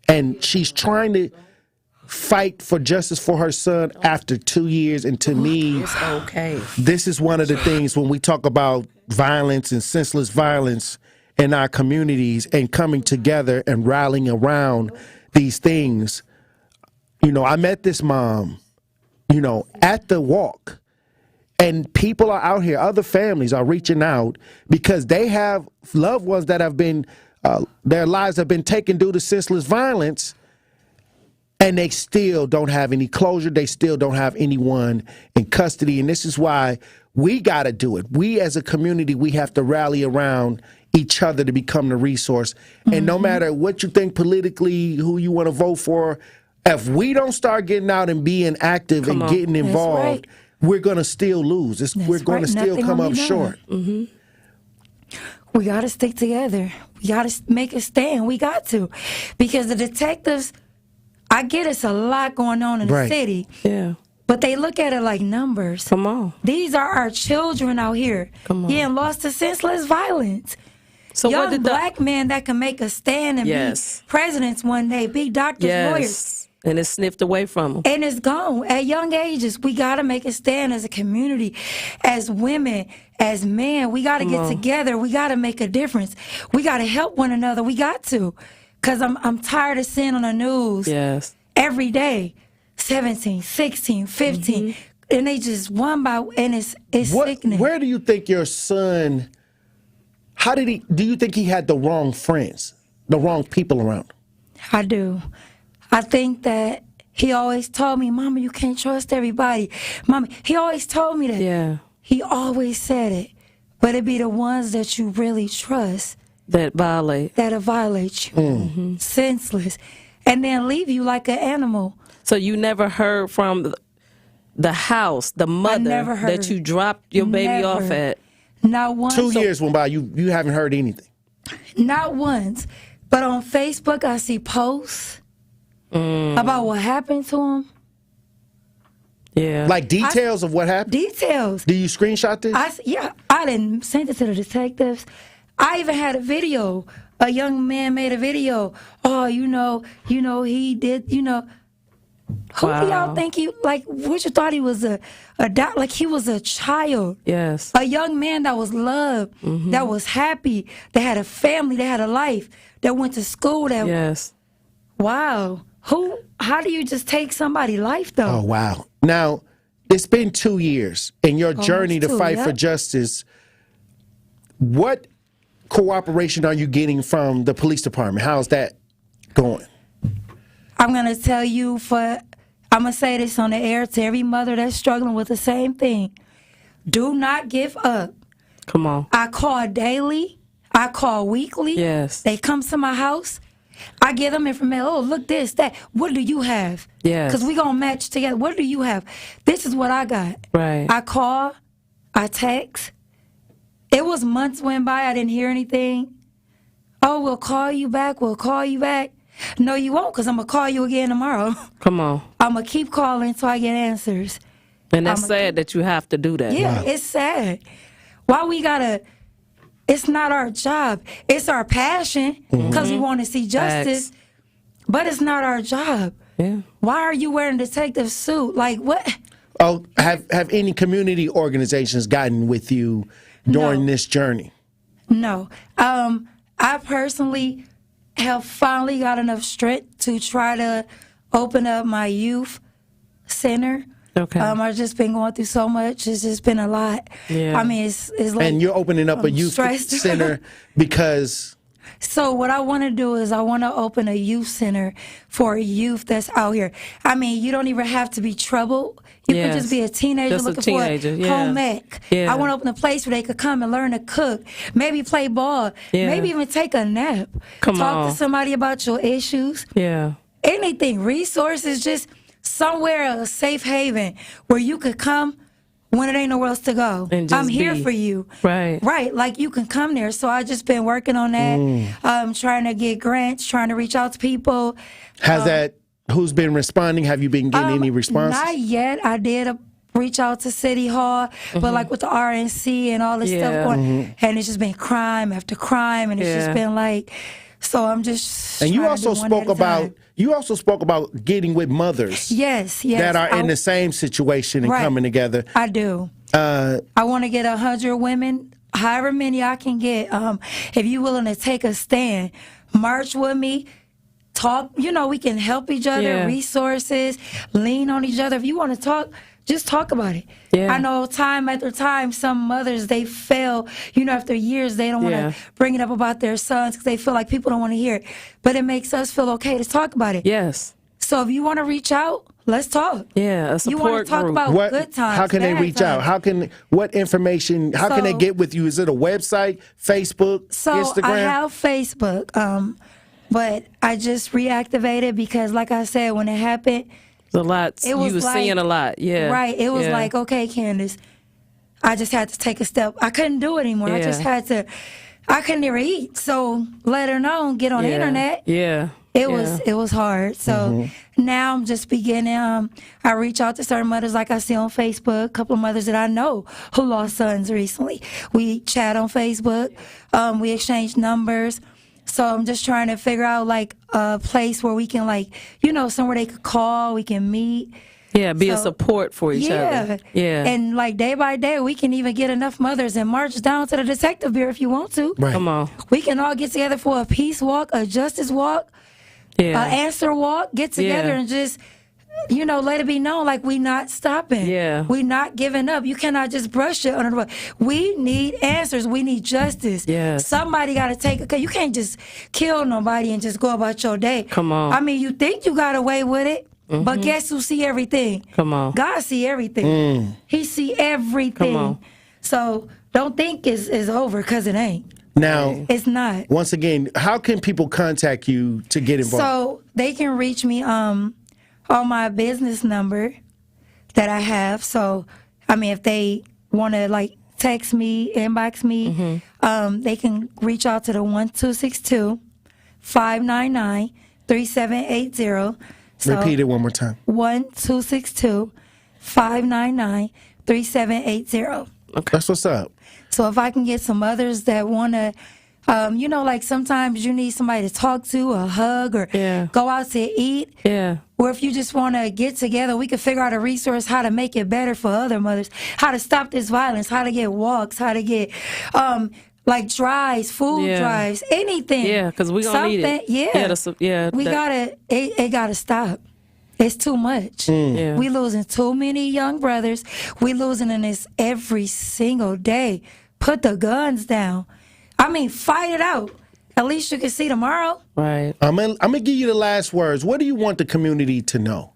And she's trying to fight for justice for her son after 2 years. And to me, this is one of the things when we talk about violence and senseless violence in our communities and coming together and rallying around these things. You know, I met this mom, you know, at the walk, and people are out here, other families are reaching out because they have loved ones that have been, their lives have been taken due to senseless violence, and they still don't have any closure. They still don't have anyone in custody. And this is why we got to do it. We as a community, we have to rally around each other to become the resource. And no matter what you think politically, who you want to vote for, if we don't start getting out and being active and getting involved, we're going to still lose. We're going to still come up short. We got to stick together. We got to make a stand. We got to. Because the detectives, I get it's a lot going on in the city. Yeah. But they look at it like numbers. Come on. These are our children out here getting lost to senseless violence. So young what did black men that can make a stand and be presidents one day, be doctors, lawyers. And it's sniffed away from them. And it's gone. At young ages, we got to make a stand as a community, as women, as men. We got to get together. We got to make a difference. We got to help one another. We got to. Because I'm tired of seeing on the news every day, 17, 16, 15, and they just one by one, and it's sickening. Where do you think your son, do you think he had the wrong friends, the wrong people around? I do. I think that he always told me, Mama, you can't trust everybody. Mama, he always told me that. Yeah. He always said it. But it be the ones that you really trust. That'll violate you. Senseless. And then leave you like an animal. So you never heard from the house, the mother that you dropped your baby off at? Not once. 2 years went by, you haven't heard anything? Not once. But on Facebook, I see posts about what happened to him. Yeah. Like details of what happened? Details. Do you screenshot this? I didn't send it to the detectives. I even had a video. A young man made a video. Oh, you know, he did, Who do y'all think what you thought he was like he was a child? Yes. A young man that was loved, that was happy, that had a family, that had a life, that went to school. Wow. How do you just take somebody's life, though? Oh, wow. Now, it's been 2 years in your journey to fight for justice. What cooperation are you getting from the police department? How's that going? I'm going to tell you I'm going to say this on the air to every mother that's struggling with the same thing. Do not give up. Come on. I call daily. I call weekly. Yes. They come to my house. I give them information. Oh, look this, that. What do you have? Yes. Because we're going to match together. What do you have? This is what I got. Right. I call. I text. It was months went by. I didn't hear anything. Oh, we'll call you back. We'll call you back. No, you won't, because I'm going to call you again tomorrow. Come on. I'm going to keep calling until I get answers. And that's sad that you have to do that. Yeah, it's sad. Why we got to... It's not our job. It's our passion because we want to see justice, but it's not our job. Yeah. Why are you wearing a detective suit? Like, what? Oh, have any community organizations gotten with you during this journey? No. I personally have finally got enough strength to try to open up my youth center. Okay. I've just been going through so much. It's just been a lot. Yeah. I mean, it's like... And you're opening up a youth center because... So what I want to do is I want to open a youth center for youth that's out here. I mean, you don't even have to be troubled. You can just be a teenager looking for home ec. I want to open a place where they could come and learn to cook, maybe play ball, maybe even take a nap. Talk to somebody about your issues. Yeah. Anything, resources, just... somewhere, a safe haven where you could come when it ain't nowhere else to go. I'm here for you. Right. Right. Like you can come there. So I just been working on that, trying to get grants, trying to reach out to people. Who's been responding? Have you been getting any responses? Not yet. I did reach out to City Hall, but like with the RNC and all this stuff going, and it's just been crime after crime, and it's just been like, so I'm just. And you also spoke about getting with mothers. Yes. That are in the same situation and coming together. I do. I want to get 100 women, however many I can get. If you're willing to take a stand, march with me. Talk. We can help each other. Resources. Lean on each other. If you want to talk, just talk about it. Yeah. I know time after time, some mothers, they fail. After years, they don't want to bring it up about their sons because they feel like people don't want to hear it. But it makes us feel okay to talk about it. Yes. So if you want to reach out, let's talk. Yeah, a You support want to talk group. about good times? How can they bad reach out? times. What information? How can they So- get with you? Is it a website, Facebook, So Instagram? I have Facebook, but I just reactivated because, like I said, when it happened, a lot. It was you were like- seeing a lot. Yeah. right. It was Yeah. like, okay, Candace, I just had to take a step. I couldn't do it anymore. I just Yeah. had to. I couldn't even eat. So let her know. Get on the Yeah. internet. Yeah. It Yeah. was hard. So now I'm just beginning. I reach out to certain mothers like I see on Facebook, a couple of mothers that I know who lost sons recently. We chat on Facebook. We exchange numbers. So I'm just trying to figure out like a place where we can somewhere they could call, we can meet. Yeah, be a So- support for each other. Yeah. And like day by day, we can even get enough mothers and march down to the detective bureau if you want to. Right. Come on. We can all get together for a peace walk, a justice walk, Yeah. answer walk, get together Yeah. and just, let it be known like we not stopping. Yeah. We not giving up. You cannot just brush it under the rug. We need answers. We need justice. Yes. Somebody got to take it. You can't just kill nobody and just go about your day. Come on. I mean, you think you got away with it, but guess who see everything? Come on. God see everything. He see everything. Come on. So don't think it's over because it ain't. Now, It's not. once again, how can people contact you to get involved? So they can reach me on my business number that I have. So, I mean, if they want to text me, inbox me, they can reach out to the 1262-599-3780. So Repeat it one more time. 1262-599-3780. That's what's up. So if I can get some others that want to, sometimes you need somebody to talk to, a hug, or go out to eat. Yeah. Or if you just want to get together, we can figure out a resource how to make it better for other mothers, how to stop this violence, how to get walks, how to get drives, food Yeah. drives, anything. Yeah, 'cause we gonna need it. Yeah, Yeah, we gotta. It gotta stop. It's too much. Yeah. We losing too many young brothers. We losing in this every single day. Put the guns down. I mean, fight it out. At least you can see tomorrow. Right. I'm gonna give you the last words. What do you want the community to know?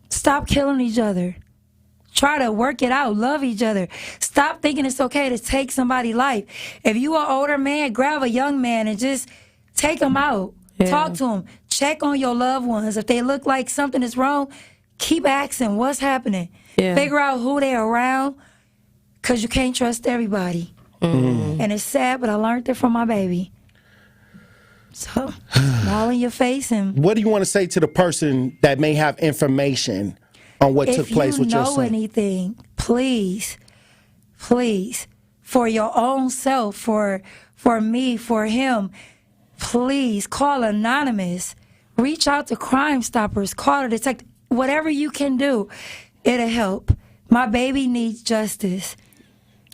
Stop killing each other. Try to work it out. Love each other. Stop thinking it's okay to take somebody's life. If you an older man, grab a young man and just take him out. Yeah. Talk to him. Check on your loved ones. If they look like something is wrong, keep asking what's happening. Yeah. Figure out who they're around, because you can't trust everybody. And it's sad, but I learned it from my baby. So, smile in your face and What do you want to say to the person that may have information on what took place with your If you know son? anything, please, for your own self, for me, for him, please call Anonymous. Reach out to Crime Stoppers. Call the detective. Whatever you can do, it'll help. My baby needs justice.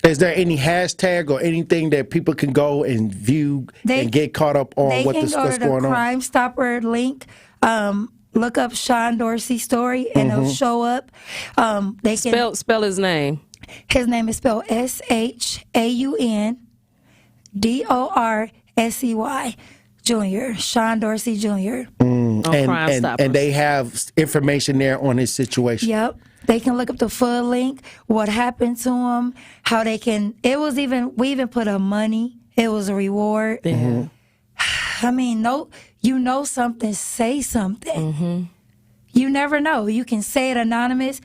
Is there any hashtag or anything that people can go and view and get caught up on They what's can go to the going on? Crime Stopper link. Look up Sean Dorsey's story, and it'll show up. They can Spell his name. His name is spelled ShaunDorsey Jr. Sean Dorsey Jr. Crime Stoppers. And they have information there on his situation. Yep. They can look up the full link, what happened to him, how they can. We even put up money. It was a reward. Yeah. I mean, something, say something. You never know. You can say it anonymous.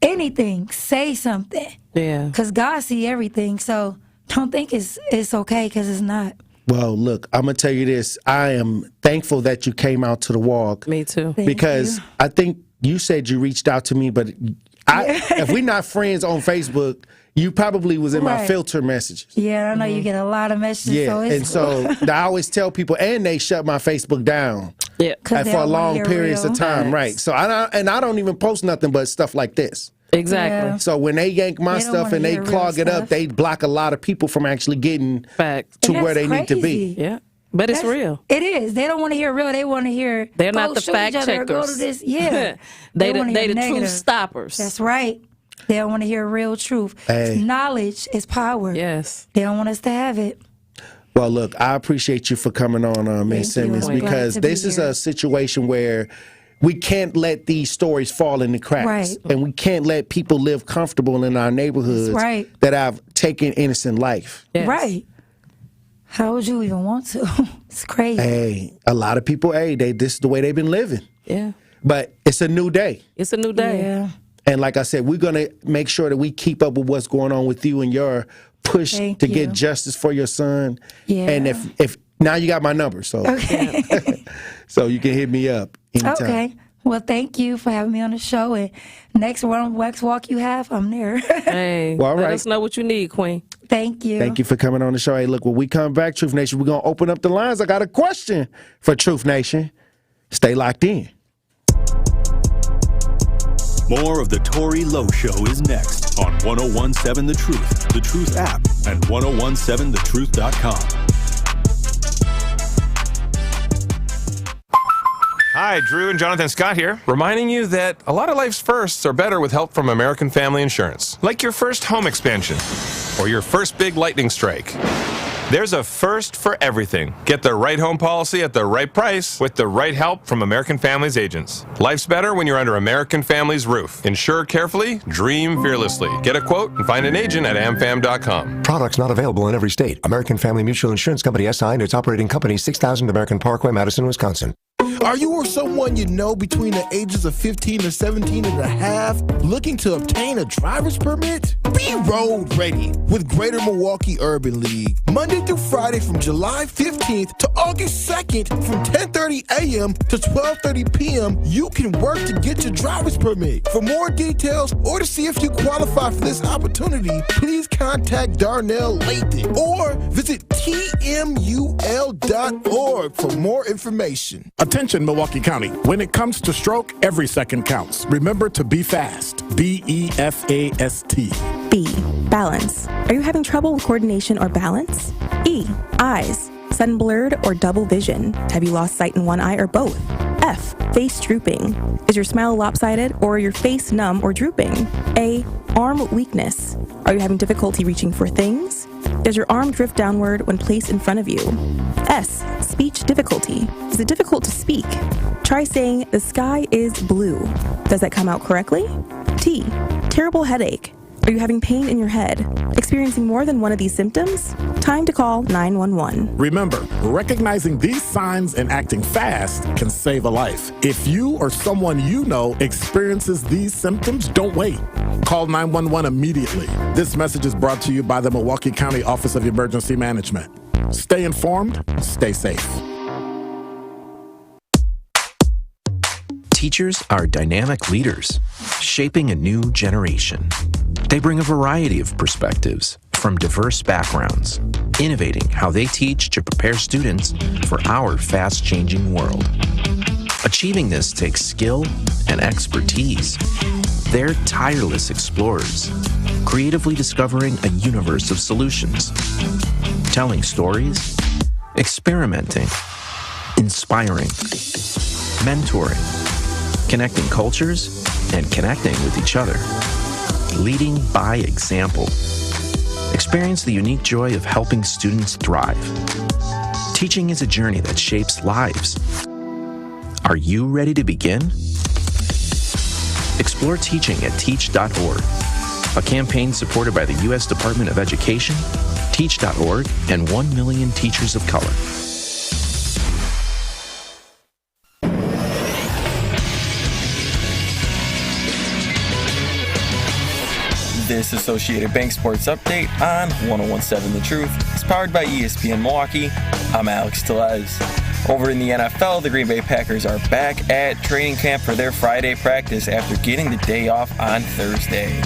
Anything, say something. Yeah. Because God see everything. So don't think it's okay, because it's not. Well, look, I'm going to tell you this. I am thankful that you came out to the walk. Me too. Because I think you said you reached out to me, but if we're not friends on Facebook, you probably was in my Right. filter messages. Yeah, I know you get a lot of messages. Yeah, so it's and so I always tell people, and they shut my Facebook down. Yeah, for a long periods of time, Facts. right? So I don't even post nothing but stuff like this. Exactly. Yeah. So when they yank my They don't stuff wanna and they hear real clog it up, stuff. they block a lot of people from actually getting Facts. to And where they that's need to be. crazy. Yeah. But it's That's- real. It is. They don't want to hear real. They want to hear. They're not go the shoot fact each other or Go to checkers. this. Yeah. They wanna hear the truth negative. stoppers. That's right. They don't want to hear real truth. Hey. Knowledge is power. Yes. They don't want us to have it. Well, look, I appreciate you for coming on, Ms. Thank you. Simmons, I'm glad because to be this is here. a situation where we can't let these stories fall in the cracks. Right. And we can't let people live comfortable in our neighborhoods that have taken innocent life. Yes. Right. How would you even want to? It's crazy. Hey, a lot of people, this is the way they've been living. Yeah. But it's a new day. It's a new day. Yeah. And like I said, we're going to make sure that we keep up with what's going on with you and your push to get justice for your son. Yeah. And if now you got my number, so so you can hit me up anytime. Okay. Well, thank you for having me on the show. And next walk you have, I'm there. Hey, well, all let right. us know what you need, Queen. Thank you. Thank you for coming on the show. Hey, look, when we come back, Truth Nation, we're going to open up the lines. I got a question for Truth Nation. Stay locked in. More of the Tory Lowe Show is next on 1017 The Truth, The Truth app, and 1017thetruth.com. Hi, Drew and Jonathan Scott here, reminding you that a lot of life's firsts are better with help from American Family Insurance. Like your first home expansion or your first big lightning strike. There's a first for everything. Get the right home policy at the right price with the right help from American Family's agents. Life's better when you're under American Family's roof. Insure carefully, dream fearlessly. Get a quote and find an agent at amfam.com. Products not available in every state. American Family Mutual Insurance Company SI and its operating company 6000 American Parkway, Madison, Wisconsin. Are you or someone you know between the ages of 15 to 17 and a half looking to obtain a driver's permit? Be road ready with Greater Milwaukee Urban League. Monday through Friday from July 15th to August 2nd from 10:30 a.m. to 12:30 p.m. you can work to get your driver's permit. For more details or to see if you qualify for this opportunity, please contact Darnell Lathan or visit tmul.org for more information. Attention, Milwaukee County. When it comes to stroke, every second counts. Remember to be fast. B-E-F-A-S-T. B. Balance. Are you having trouble with coordination or balance? E. Eyes. Sudden blurred or double vision. Have you lost sight in one eye or both? F. Face drooping. Is your smile lopsided or your face numb or drooping? A. Arm weakness. Are you having difficulty reaching for things? Does your arm drift downward when placed in front of you? S. Speech difficulty. Is it difficult to speak? Try saying, the sky is blue. Does that come out correctly? T. Terrible headache. Are you having pain in your head? Experiencing more than one of these symptoms? Time to call 911. Remember, recognizing these signs and acting fast can save a life. If you or someone you know experiences these symptoms, don't wait. Call 911 immediately. This message is brought to you by the Milwaukee County Office of Emergency Management. Stay informed, stay safe. Teachers are dynamic leaders, shaping a new generation. They bring a variety of perspectives from diverse backgrounds, innovating how they teach to prepare students for our fast-changing world. Achieving this takes skill and expertise. They're tireless explorers, creatively discovering a universe of solutions, telling stories, experimenting, inspiring, mentoring, connecting cultures, and connecting with each other. Leading by example. Experience the unique joy of helping students thrive. Teaching is a journey that shapes lives. Are you ready to begin? Explore teaching at teach.org, a campaign supported by the U.S. Department of Education, teach.org, and 1 million teachers of color. This Associated Bank Sports Update on 1017 The Truth is powered by ESPN Milwaukee. I'm Alex Tellez. Over in the NFL, the Green Bay Packers are back at training camp for their Friday practice after getting the day off on Thursday.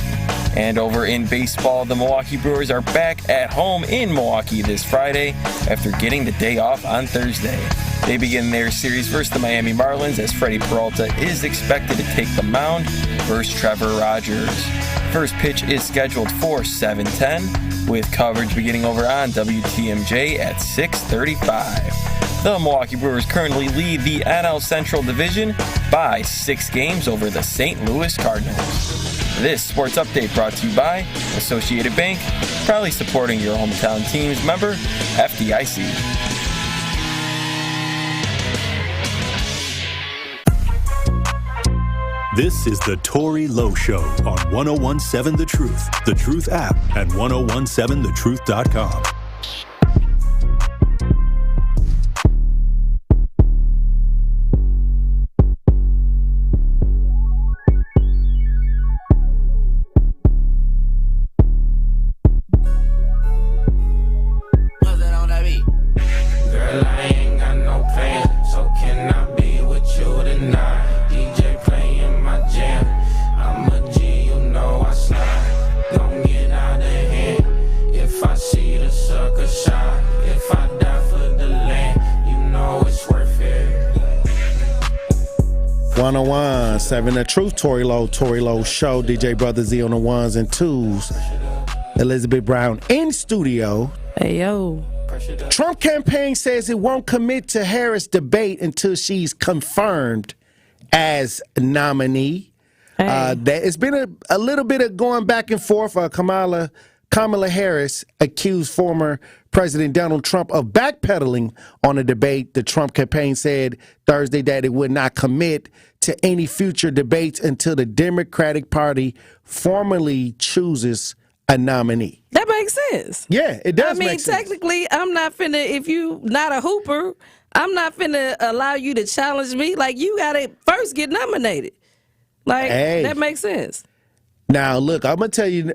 And over in baseball, the Milwaukee Brewers are back at home in Milwaukee this Friday after getting the day off on Thursday. They begin their series versus the Miami Marlins as Freddie Peralta is expected to take the mound versus Trevor Rogers. First pitch is scheduled for 7:10 with coverage beginning over on WTMJ at 6:35. The Milwaukee Brewers currently lead the NL Central Division by 6 games over the St. Louis Cardinals. This sports update brought to you by Associated Bank, proudly supporting your hometown teams. Member FDIC. This is the Tory Lowe Show on 1017 The Truth app, and 1017thetruth.com. Girl, I ain't got no plan, so can I be with you tonight? DJ playing my jam, I'm a G, you know I slide. Don't get out of hand, if I see the sucker shot. If I die for the land, you know it's worth it. 1017 The Truth, Tory Lowe Show. DJ Brother Z on the ones and twos. Elizabeth Brown in studio. Hey, yo. Trump campaign says it won't commit to Harris debate until she's confirmed as nominee. It's been a little bit of going back and forth. Kamala Harris accused former President Donald Trump of backpedaling on a debate. The Trump campaign said Thursday that it would not commit to any future debates until the Democratic Party formally chooses a nominee. That makes sense. Yeah, it does make sense. Technically, I'm not finna, if you not a hooper, I'm not finna allow you to challenge me. Like, you gotta first get nominated. Like, that makes sense. Now, look, I'm gonna tell you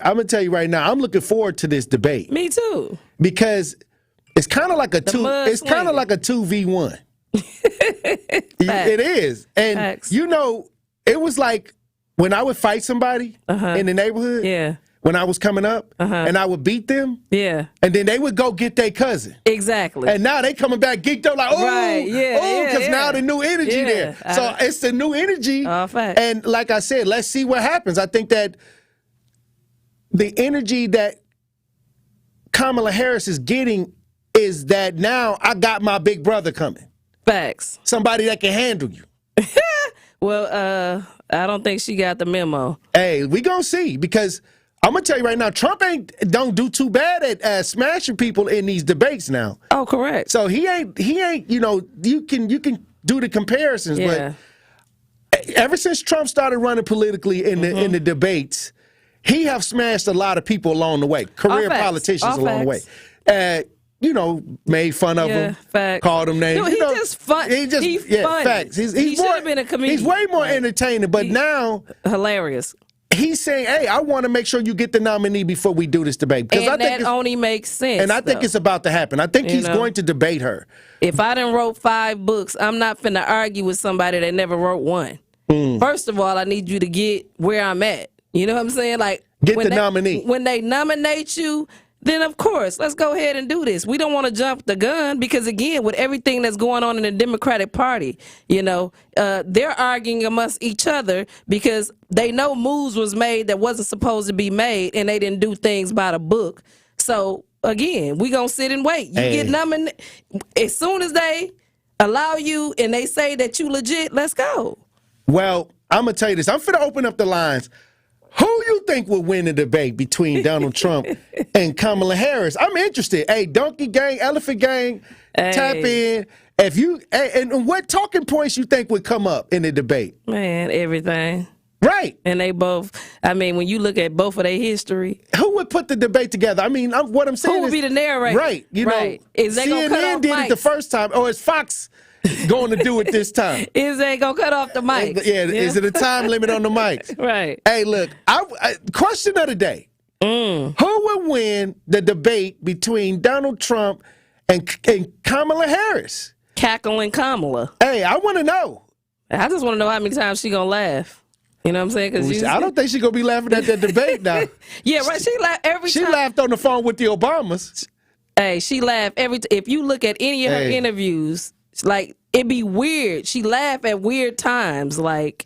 right now, I'm looking forward to this debate. Me too. Because it's kind of like a 2v1. It is. And Facts. you know, it was like when I would fight somebody in the neighborhood. Yeah. When I was coming up, and I would beat them, yeah, and then they would go get their cousin. Exactly. And now they coming back geeked up like, oh, because now the new energy there. So it's the new energy. And like I said, let's see what happens. I think that the energy that Kamala Harris is getting is that now I got my big brother coming. Facts. Somebody that can handle you. Well, I don't think she got the memo. Hey, we gonna see, because I'm gonna tell you right now, Trump don't do too bad at smashing people in these debates now. Oh, correct. So he ain't. You know, you can do the comparisons, but ever since Trump started running politically in the debates, he have smashed a lot of people along the way, career politicians along the way. You know, made fun of him, called him names. No, he's just fun. He's funny. Facts. He should have been a comedian. He's way more entertaining, but now hilarious. He's saying, hey, I want to make sure you get the nominee before we do this debate. And I think that only makes sense. And I think it's about to happen. I think he's going to debate her. If I done wrote 5 books, I'm not finna argue with somebody that never wrote one. First of all, I need you to get where I'm at. You know what I'm saying? Like, get the nominee. When they nominate you, then of course, let's go ahead and do this. We don't want to jump the gun because, again, with everything that's going on in the Democratic Party, you know, they're arguing amongst each other because they know moves was made that wasn't supposed to be made, and they didn't do things by the book. So, again, we going to sit and wait. You get nominated. As soon as they allow you and they say that you legit, let's go. Well, I'm going to tell you this. I'm finna open up the lines. Who you think will win the debate between Donald Trump and Kamala Harris? I'm interested. Hey, Donkey Gang, Elephant Gang, tap in. If you and what talking points you think would come up in the debate? Man, everything. Right. And they both, I mean, when you look at both of their history. Who would put the debate together? I mean, what I'm saying who would be the narrator? Right. You know, is they gonna cut off CNN did mics? it the first time, or is Fox going to do it this time? Is they gonna cut off the mics? Yeah, is it a time limit on the mics? Right. Hey, look, question of the day. Who would win the debate between Donald Trump and Kamala Harris? Cackling Kamala. Hey, I want to know. I just want to know how many times she gonna laugh. You know what I'm saying? Because I don't think she's going to be laughing at that debate now. Yeah, right. She laughed every time. She laughed on the phone with the Obamas. Hey, she laughed if you look at any of her interviews, like, it'd be weird. She laughed at weird times. Like,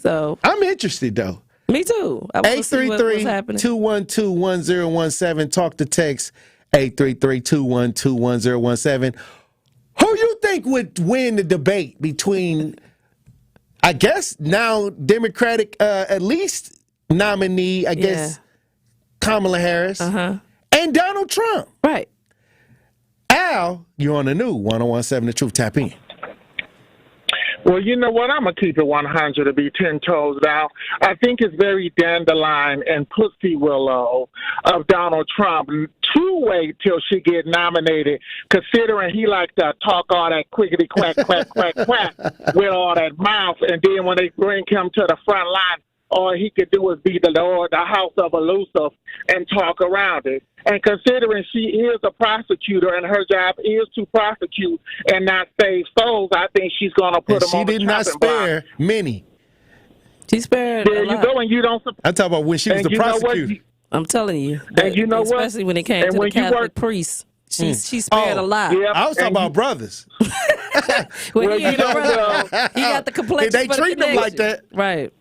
so I'm interested, though. Me too. 833-212-1017. Talk to text 833-212-1017. Who you think would win the debate between, I guess, now Democratic at least nominee, I guess, Kamala Harris, and Donald Trump? Right. Al, you're on the new 1017 The Truth. Tap in. Well, you know what? I'm going to keep it 100 to be 10 toes down. I think it's very dandelion and pussy willow of Donald Trump to wait till she get nominated, considering he likes to talk all that quickety quack, quack, quack, quack with all that mouth. And then when they bring him to the front line, all he could do is be the Lord, the house of elusive, and talk around it. And considering she is a prosecutor and her job is to prosecute and not save souls, I think she's going to put them on the chopping block. She did not spare many. She spared There you go, and you don't. I'm talking about when she was the prosecutor. I'm telling you. And you know what? Especially when it came to the Catholic priests. She spared a lot. Yeah, I was talking about brothers. Well, he ain't a brother. He got the complexion. They for the treat them like connection. that. Right.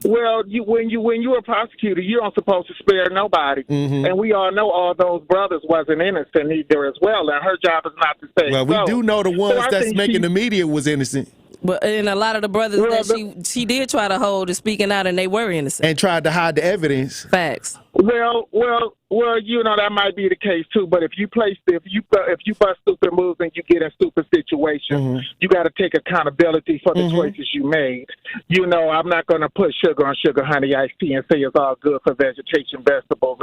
Well, when you're a prosecutor, you don't supposed to spare nobody, and we all know all those brothers wasn't innocent either as well, and her job is not to say. Well, we do know the ones I that's think making the media was innocent. But and a lot of the brothers that she did try to hold is speaking out, and they were innocent and tried to hide the evidence. Facts. Well, you know that might be the case too. But if you bust stupid moves and you get in stupid situations, you got to take accountability for the choices you made. You know, I'm not going to put sugar on sugar honey iced tea and say it's all good for vegetation, vegetables,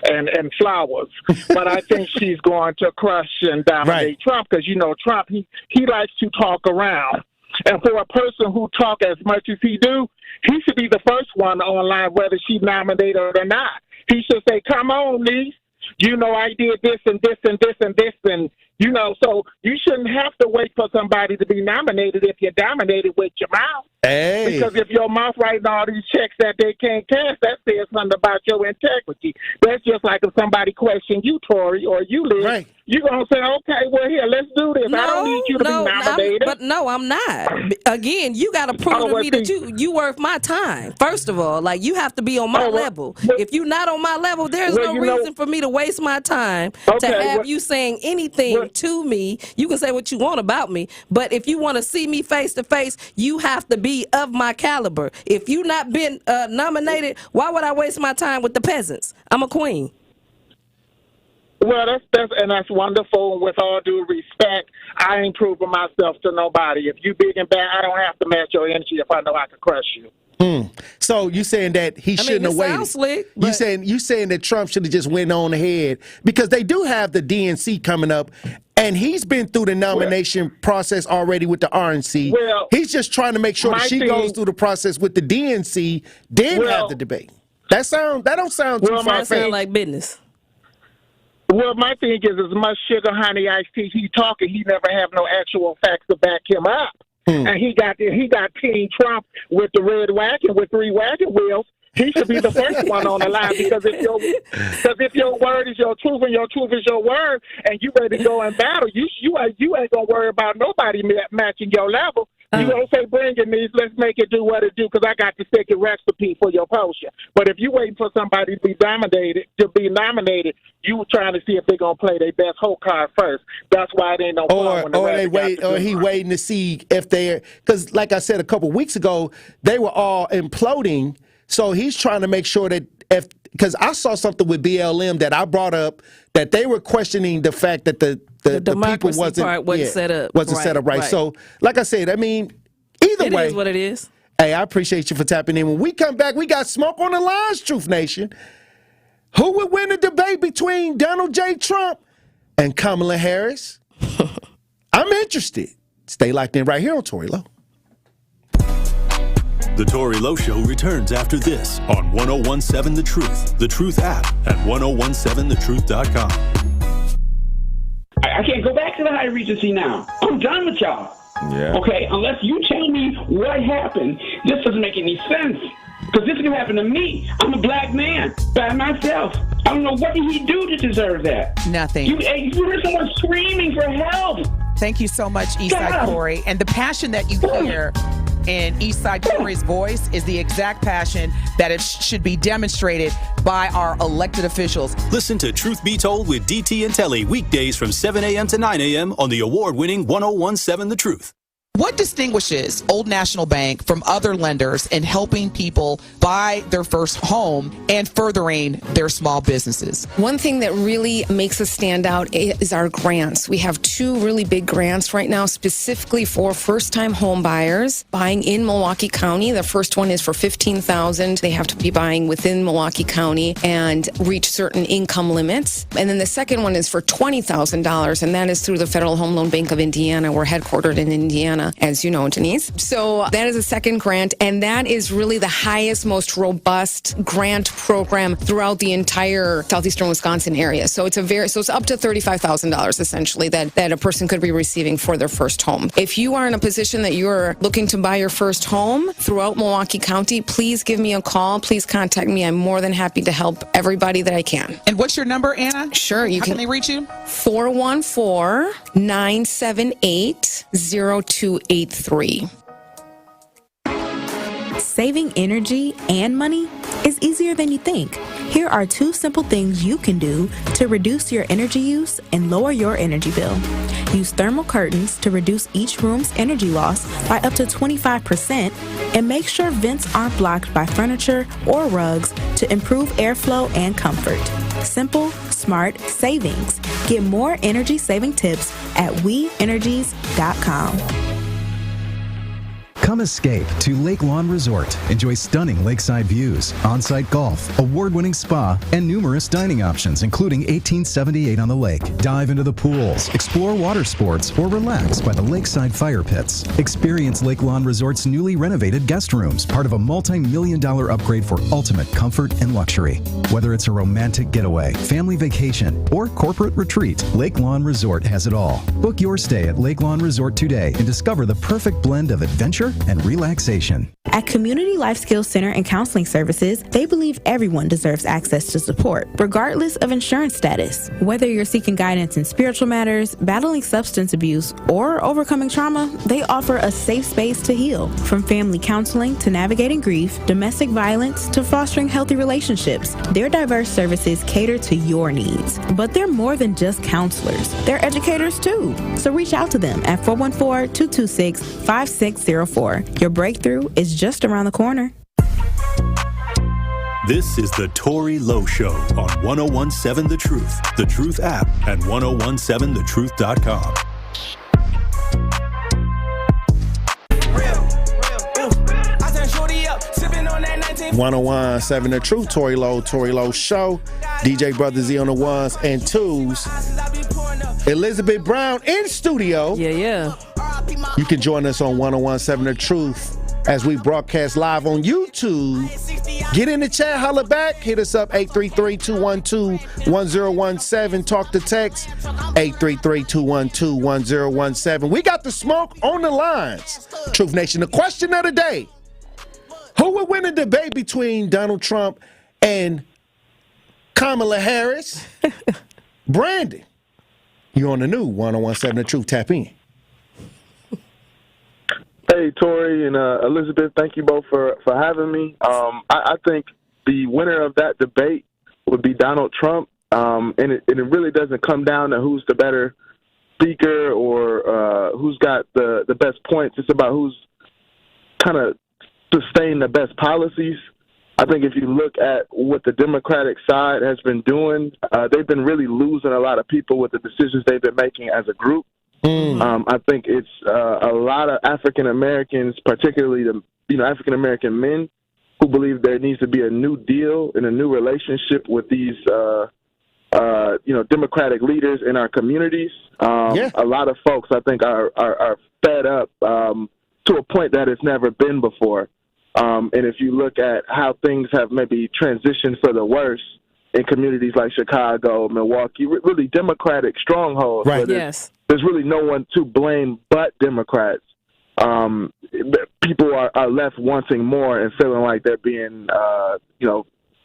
and flowers. But I think she's going to crush and dominate Trump because you know Trump he likes to talk around. And for a person who talk as much as he do, he should be the first one online, whether she's nominated or not. He should say, come on, niece. You know, I did this and this and this and this. And, you know, so you shouldn't have to wait for somebody to be nominated if you're dominated with your mouth. Hey. Because if your mouth writing all these checks that they can't cash, that says something about your integrity. That's just like if somebody questions you, Tory, or you, Liz, you're going to say, okay, well, here, let's do this. I don't need you to be nominated. I'm not. Again, you got to prove to me that you worth my time. First of all, like, you have to be on my level. If you're not on my level, there's no reason for me to waste my time to have you saying anything to me. You can say what you want about me, but if you want to see me face to face, you have to be of my caliber. If you not been nominated, why would I waste my time with the peasants? I'm a queen. Well, that's wonderful. With all due respect, I ain't proving myself to nobody. If you big and bad, I don't have to match your energy if I know I can crush you. So you saying that he shouldn't have waited? Slick, you saying that Trump should have just went on ahead because they do have the DNC coming up, and he's been through the nomination process already with the RNC. Well, he's just trying to make sure that she goes through the process with the DNC, then have the debate. That don't sound too far-fetched. Sound like business. Well, my thing is, as much sugar, honey, iced tea, he talking, he never have no actual facts to back him up. And he got Team Trump with the red wagon with 3 wagon wheels. He should be the first one on the line because if your word is your truth and your truth is your word, and you ready to go in battle, you ain't gonna worry about nobody matching your level. You gonna say, bring it, niece. Let's make it do what it do, because I got the second recipe for your potion. But if you waiting for somebody to be nominated, you trying to see if they're gonna play their best whole card first. That's why it ain't no fun. Or he waiting to see if they're, because like I said a couple weeks ago, they were all imploding. So he's trying to make sure that because I saw something with BLM that I brought up that they were questioning the fact that the people wasn't set up right. So, like I said, I mean, either way, it is what it is. Hey, I appreciate you for tapping in. When we come back, we got smoke on the lines, Truth Nation. Who would win the debate between Donald J. Trump and Kamala Harris? I'm interested. Stay locked in right here on Tory Lowe. The Tory Low Show returns after this on 1017 The Truth app at 1017thetruth.com. I can't go back to the High Regency now. I'm done with y'all. Yeah. Okay, unless you tell me what happened, this doesn't make any sense. Because this can happen to me. I'm a black man by myself. I don't know, what did he do to deserve that? Nothing. You heard someone screaming for help. Thank you so much, Eastside Corey. And the passion that you hear in Eastside Corey's voice is the exact passion that it should be demonstrated by our elected officials. Listen to Truth Be Told with DT and Tellez weekdays from 7 a.m. to 9 a.m. on the award-winning 1017 The Truth. What distinguishes Old National Bank from other lenders in helping people buy their first home and furthering their small businesses? One thing that really makes us stand out is our grants. We have 2 really big grants right now specifically for first-time home buyers buying in Milwaukee County. The first one is for $15,000. They have to be buying within Milwaukee County and reach certain income limits. And then the second one is for $20,000, and that is through the Federal Home Loan Bank of Indiana. We're headquartered in Indiana, as you know, Denise. So that is a second grant, and that is really the highest, most robust grant program throughout the entire southeastern Wisconsin area. So it's it's up to $35,000 essentially that a person could be receiving for their first home. If you are in a position that you're looking to buy your first home throughout Milwaukee County, please give me a call. Please contact me. I'm more than happy to help everybody that I can. And what's your number, Anna? Sure. How can they reach you? 414-978-0283. Saving energy and money is easier than you think. Here are 2 simple things you can do to reduce your energy use and lower your energy bill. Use thermal curtains to reduce each room's energy loss by up to 25%, and make sure vents aren't blocked by furniture or rugs to improve airflow and comfort. Simple, smart savings. Get more energy-saving tips at WeEnergies.com. Come escape to Lake Lawn Resort. Enjoy stunning lakeside views, on-site golf, award-winning spa, and numerous dining options, including 1878 on the lake. Dive into the pools, explore water sports, or relax by the lakeside fire pits. Experience Lake Lawn Resort's newly renovated guest rooms, part of a multi-million-dollar upgrade for ultimate comfort and luxury. Whether it's a romantic getaway, family vacation, or corporate retreat, Lake Lawn Resort has it all. Book your stay at Lake Lawn Resort today and discover the perfect blend of adventure and relaxation. At Community Life Skills Center and Counseling Services, they believe everyone deserves access to support, regardless of insurance status. Whether you're seeking guidance in spiritual matters, battling substance abuse, or overcoming trauma, they offer a safe space to heal. From family counseling to navigating grief, domestic violence to fostering healthy relationships, their diverse services cater to your needs. But they're more than just counselors. They're educators too. So reach out to them at 414-226-5604. Your breakthrough is just around the corner. This is the Tory Lowe Show on 1017 The Truth, The Truth app, and 1017thetruth.com. 1017 The Truth, Tory Lowe Show. DJ Brother Z on the ones and twos. Elizabeth Brown in studio. Yeah. You can join us on 1017 The Truth as we broadcast live on YouTube. Get in the chat, holla back, hit us up 833-212-1017. Talk to text 833-212-1017. We got the smoke on the lines. Truth Nation, the question of the day: who would win a debate between Donald Trump and Kamala Harris? Brandon, you're on the new 1017 The Truth. Tap in. Hey, Tory and Elizabeth, thank you both for having me. I think the winner of that debate would be Donald Trump, and it really doesn't come down to who's the better speaker or who's got the best points. It's about who's kind of sustained the best policies. I think if you look at what the Democratic side has been doing, they've been really losing a lot of people with the decisions they've been making as a group. I think it's a lot of African Americans, particularly African American men, who believe there needs to be a new deal and a new relationship with these Democratic leaders in our communities. A lot of folks, I think, are fed up to a point that it's never been before. And if you look at how things have maybe transitioned for the worse in communities like Chicago, Milwaukee, really Democratic strongholds. Right. Yes. There's really no one to blame but Democrats. People are left wanting more and feeling like they're being,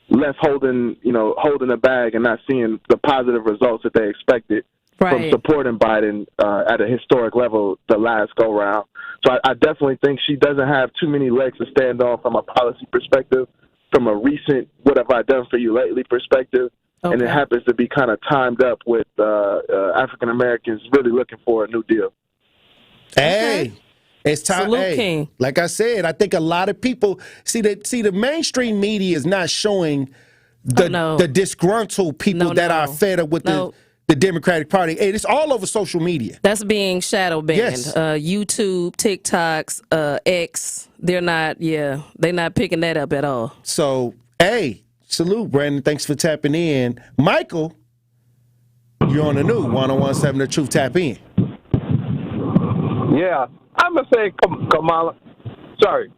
left holding the bag and not seeing the positive results that they expected from supporting Biden at a historic level the last go round. So I definitely think she doesn't have too many legs to stand on from a policy perspective, from a recent "what have I done for you lately" perspective. Okay. And it happens to be kind of timed up with African Americans really looking for a new deal. Hey, It's time. Salute, Hey, King. like I said, I think a lot of people see the mainstream media is not showing the disgruntled people that are fed up with the Democratic Party. And it's all over social media. That's being shadow banned. Yes. YouTube, TikToks, X. They're not picking that up at all. So, hey, salute, Brandon. Thanks for tapping in. Michael, you're on the new 101.7 The Truth. Tap in. Yeah, I'm going to say Kamala. Sorry.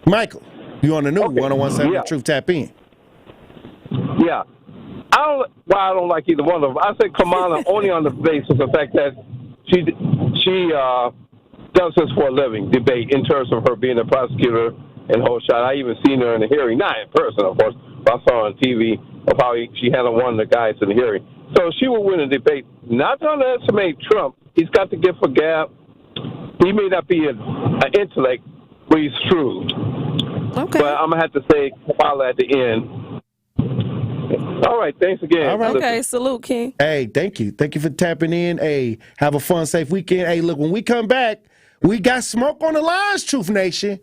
Michael, you're on the new 101.7 The Truth. Tap in. Yeah. I don't like either one of them. I say Kamala only on the basis of the fact that she does this for a living, debate, in terms of her being a prosecutor and whole shot. I even seen her in a hearing, not in person, of course, but I saw on TV of how she handled one of the guys in the hearing. So she will win a debate. Not to underestimate Trump. He's got the gift for gab. He may not be an intellect, but he's shrewd. Okay. But I'm going to have to say Kamala at the end. All right, thanks again. All right. Okay, salute, King. Hey, thank you. Thank you for tapping in. Hey, have a fun, safe weekend. Hey, look, when we come back, we got smoke on the lines, Truth Nation.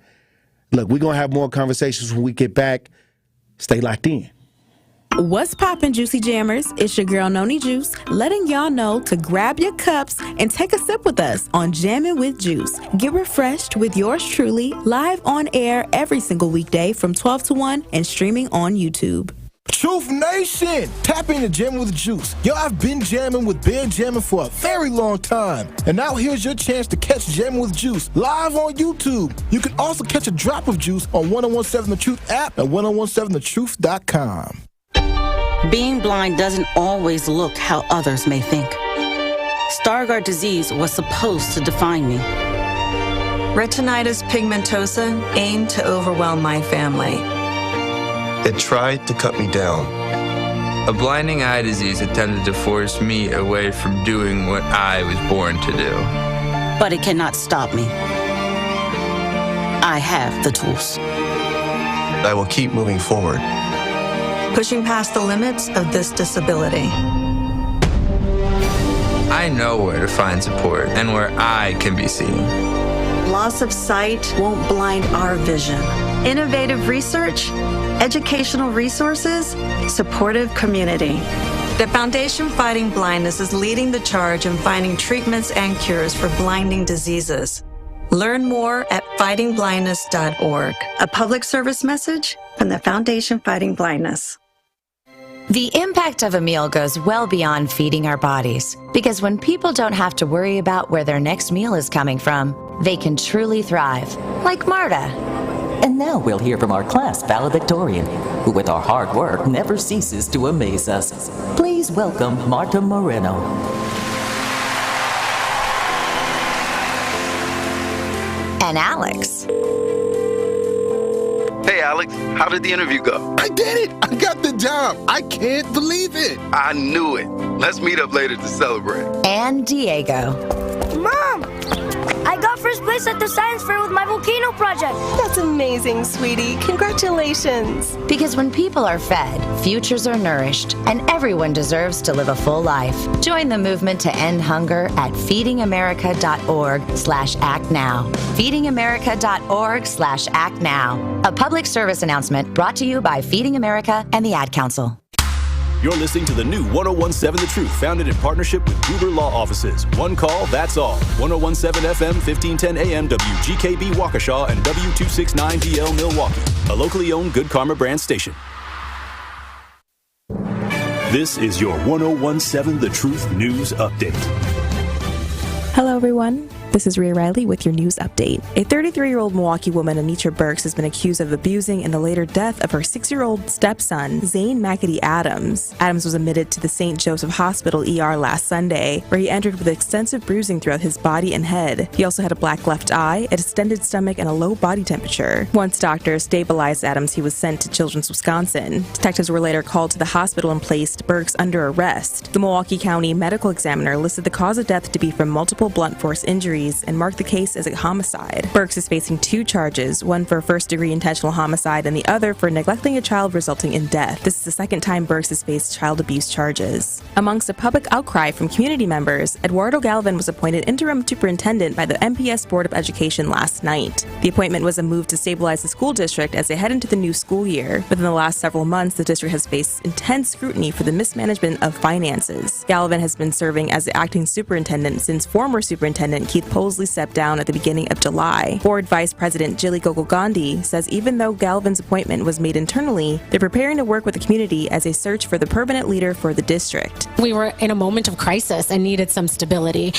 Look, we're going to have more conversations when we get back. Stay locked in. What's poppin', Juicy Jammers? It's your girl, Noni Juice, letting y'all know to grab your cups and take a sip with us on Jammin' with Juice. Get refreshed with yours truly, live on air every single weekday from 12 to 1 and streaming on YouTube. Truth Nation! Tap into Jamming with Juice. Yo, I've been jamming with Ben Jammin' for a very long time. And now here's your chance to catch Jamming with Juice live on YouTube. You can also catch a drop of juice on 1017 The Truth app at 1017thetruth.com. Being blind doesn't always look how others may think. Stargardt disease was supposed to define me. Retinitis pigmentosa aimed to overwhelm my family. It tried to cut me down. A blinding eye disease attempted to force me away from doing what I was born to do. But it cannot stop me. I have the tools. I will keep moving forward. Pushing past the limits of this disability. I know where to find support and where I can be seen. Loss of sight won't blind our vision. Innovative research, educational resources, supportive community. The Foundation Fighting Blindness is leading the charge in finding treatments and cures for blinding diseases. Learn more at fightingblindness.org. A public service message from the Foundation Fighting Blindness. The impact of a meal goes well beyond feeding our bodies, because when people don't have to worry about where their next meal is coming from, they can truly thrive, like Marta. And now we'll hear from our class valedictorian, who with our hard work never ceases to amaze us. Please welcome Marta Moreno. And Alex. Hey, Alex, how did the interview go? I did it! I got the job! I can't believe it! I knew it. Let's meet up later to celebrate. And Diego. Mom! I got first place at the science fair with my volcano project. That's amazing, sweetie. Congratulations. Because when people are fed, futures are nourished, and everyone deserves to live a full life. Join the movement to end hunger at feedingamerica.org/actnow. feedingamerica.org/actnow. A public service announcement brought to you by Feeding America and the Ad Council. You're listening to the new 101.7 The Truth, founded in partnership with Gruber Law Offices. One call, that's all. 101.7 FM, 1510 AM, WGKB Waukesha, and W269DL Milwaukee. A locally owned Good Karma brand station. This is your 101.7 The Truth News Update. Hello, everyone. This is Rhea Riley with your news update. A 33-year-old Milwaukee woman, Anitra Burks, has been accused of abusing and the later death of her 6-year-old stepson, Zane McAtee Adams. Adams was admitted to the St. Joseph Hospital ER last Sunday, where he entered with extensive bruising throughout his body and head. He also had a black left eye, a distended stomach, and a low body temperature. Once doctors stabilized Adams, he was sent to Children's Wisconsin. Detectives were later called to the hospital and placed Burks under arrest. The Milwaukee County Medical Examiner listed the cause of death to be from multiple blunt force injuries authorities and marked the case as a homicide. Burks is facing 2 charges, one for first-degree intentional homicide and the other for neglecting a child resulting in death. This is the second time Burks has faced child abuse charges. Amongst a public outcry from community members, Eduardo Galvin was appointed interim superintendent by the MPS Board of Education last night. The appointment was a move to stabilize the school district as they head into the new school year. Within the last several months, the district has faced intense scrutiny for the mismanagement of finances. Galvin has been serving as the acting superintendent since former superintendent Keith Posley stepped down at the beginning of July. Board Vice President Jilly Gogol-Gandhi says even though Galvin's appointment was made internally, they're preparing to work with the community as they search for the permanent leader for the district. We were in a moment of crisis and needed some stability.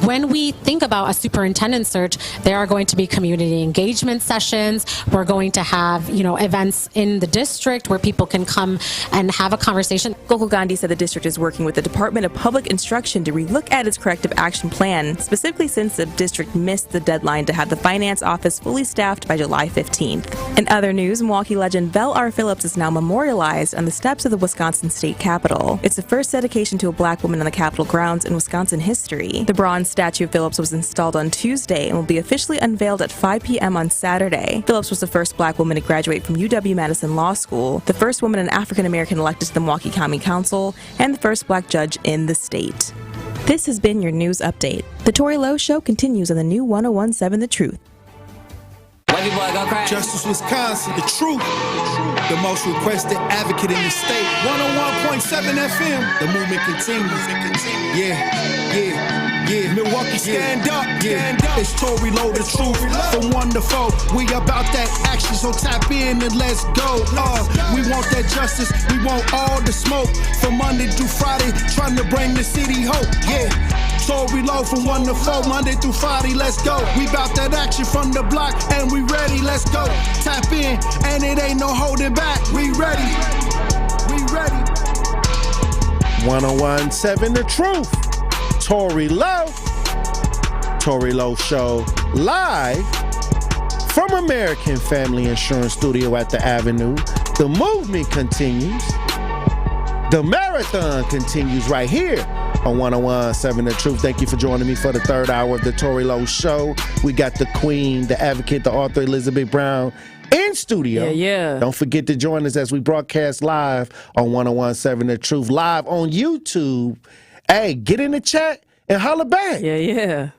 When we think about a superintendent search, there are going to be community engagement sessions. We're going to have, events in the district where people can come and have a conversation. Gogol-Gandhi said the district is working with the Department of Public Instruction to relook at its corrective action plan, specifically since the district missed the deadline to have the finance office fully staffed by July 15th. In other news, Milwaukee legend Belle R. Phillips is now memorialized on the steps of the Wisconsin State Capitol. It's the first dedication to a black woman on the Capitol grounds in Wisconsin history. The bronze statue of Phillips was installed on Tuesday and will be officially unveiled at 5 p.m. on Saturday. Phillips was the first black woman to graduate from UW-Madison Law School, the first woman and African-American elected to the Milwaukee County Council, and the first black judge in the state. This has been your news update. The Tory Lowe Show continues on the new 101.7 The Truth. Justice Wisconsin, the truth. The most requested advocate in the state. 101.7 FM. The movement continues. Yeah. Milwaukee, stand up. It's Tory Lowe, the truth. From 1 to 4. We about that action, so tap in and let's go. We want that justice. We want all the smoke. From Monday through Friday, trying to bring the city hope. Yeah. Tory Lowe from 1 to 4, Monday through Friday, let's go. We bout that action from the block, and we ready, let's go. Tap in, and it ain't no holding back. We ready. 101.7 The Truth. Tory Lowe. Tory Lowe Show live from American Family Insurance Studio at the Avenue. The movement continues. The marathon continues right here on 101.7 The Truth. Thank you for joining me for the third hour of the Tory Lowe Show. We got the queen, the advocate, the author, Elizabeth Brown, in studio. Yeah. Don't forget to join us as we broadcast live on 101.7 The Truth, live on YouTube. Hey, get in the chat and holler back. Yeah.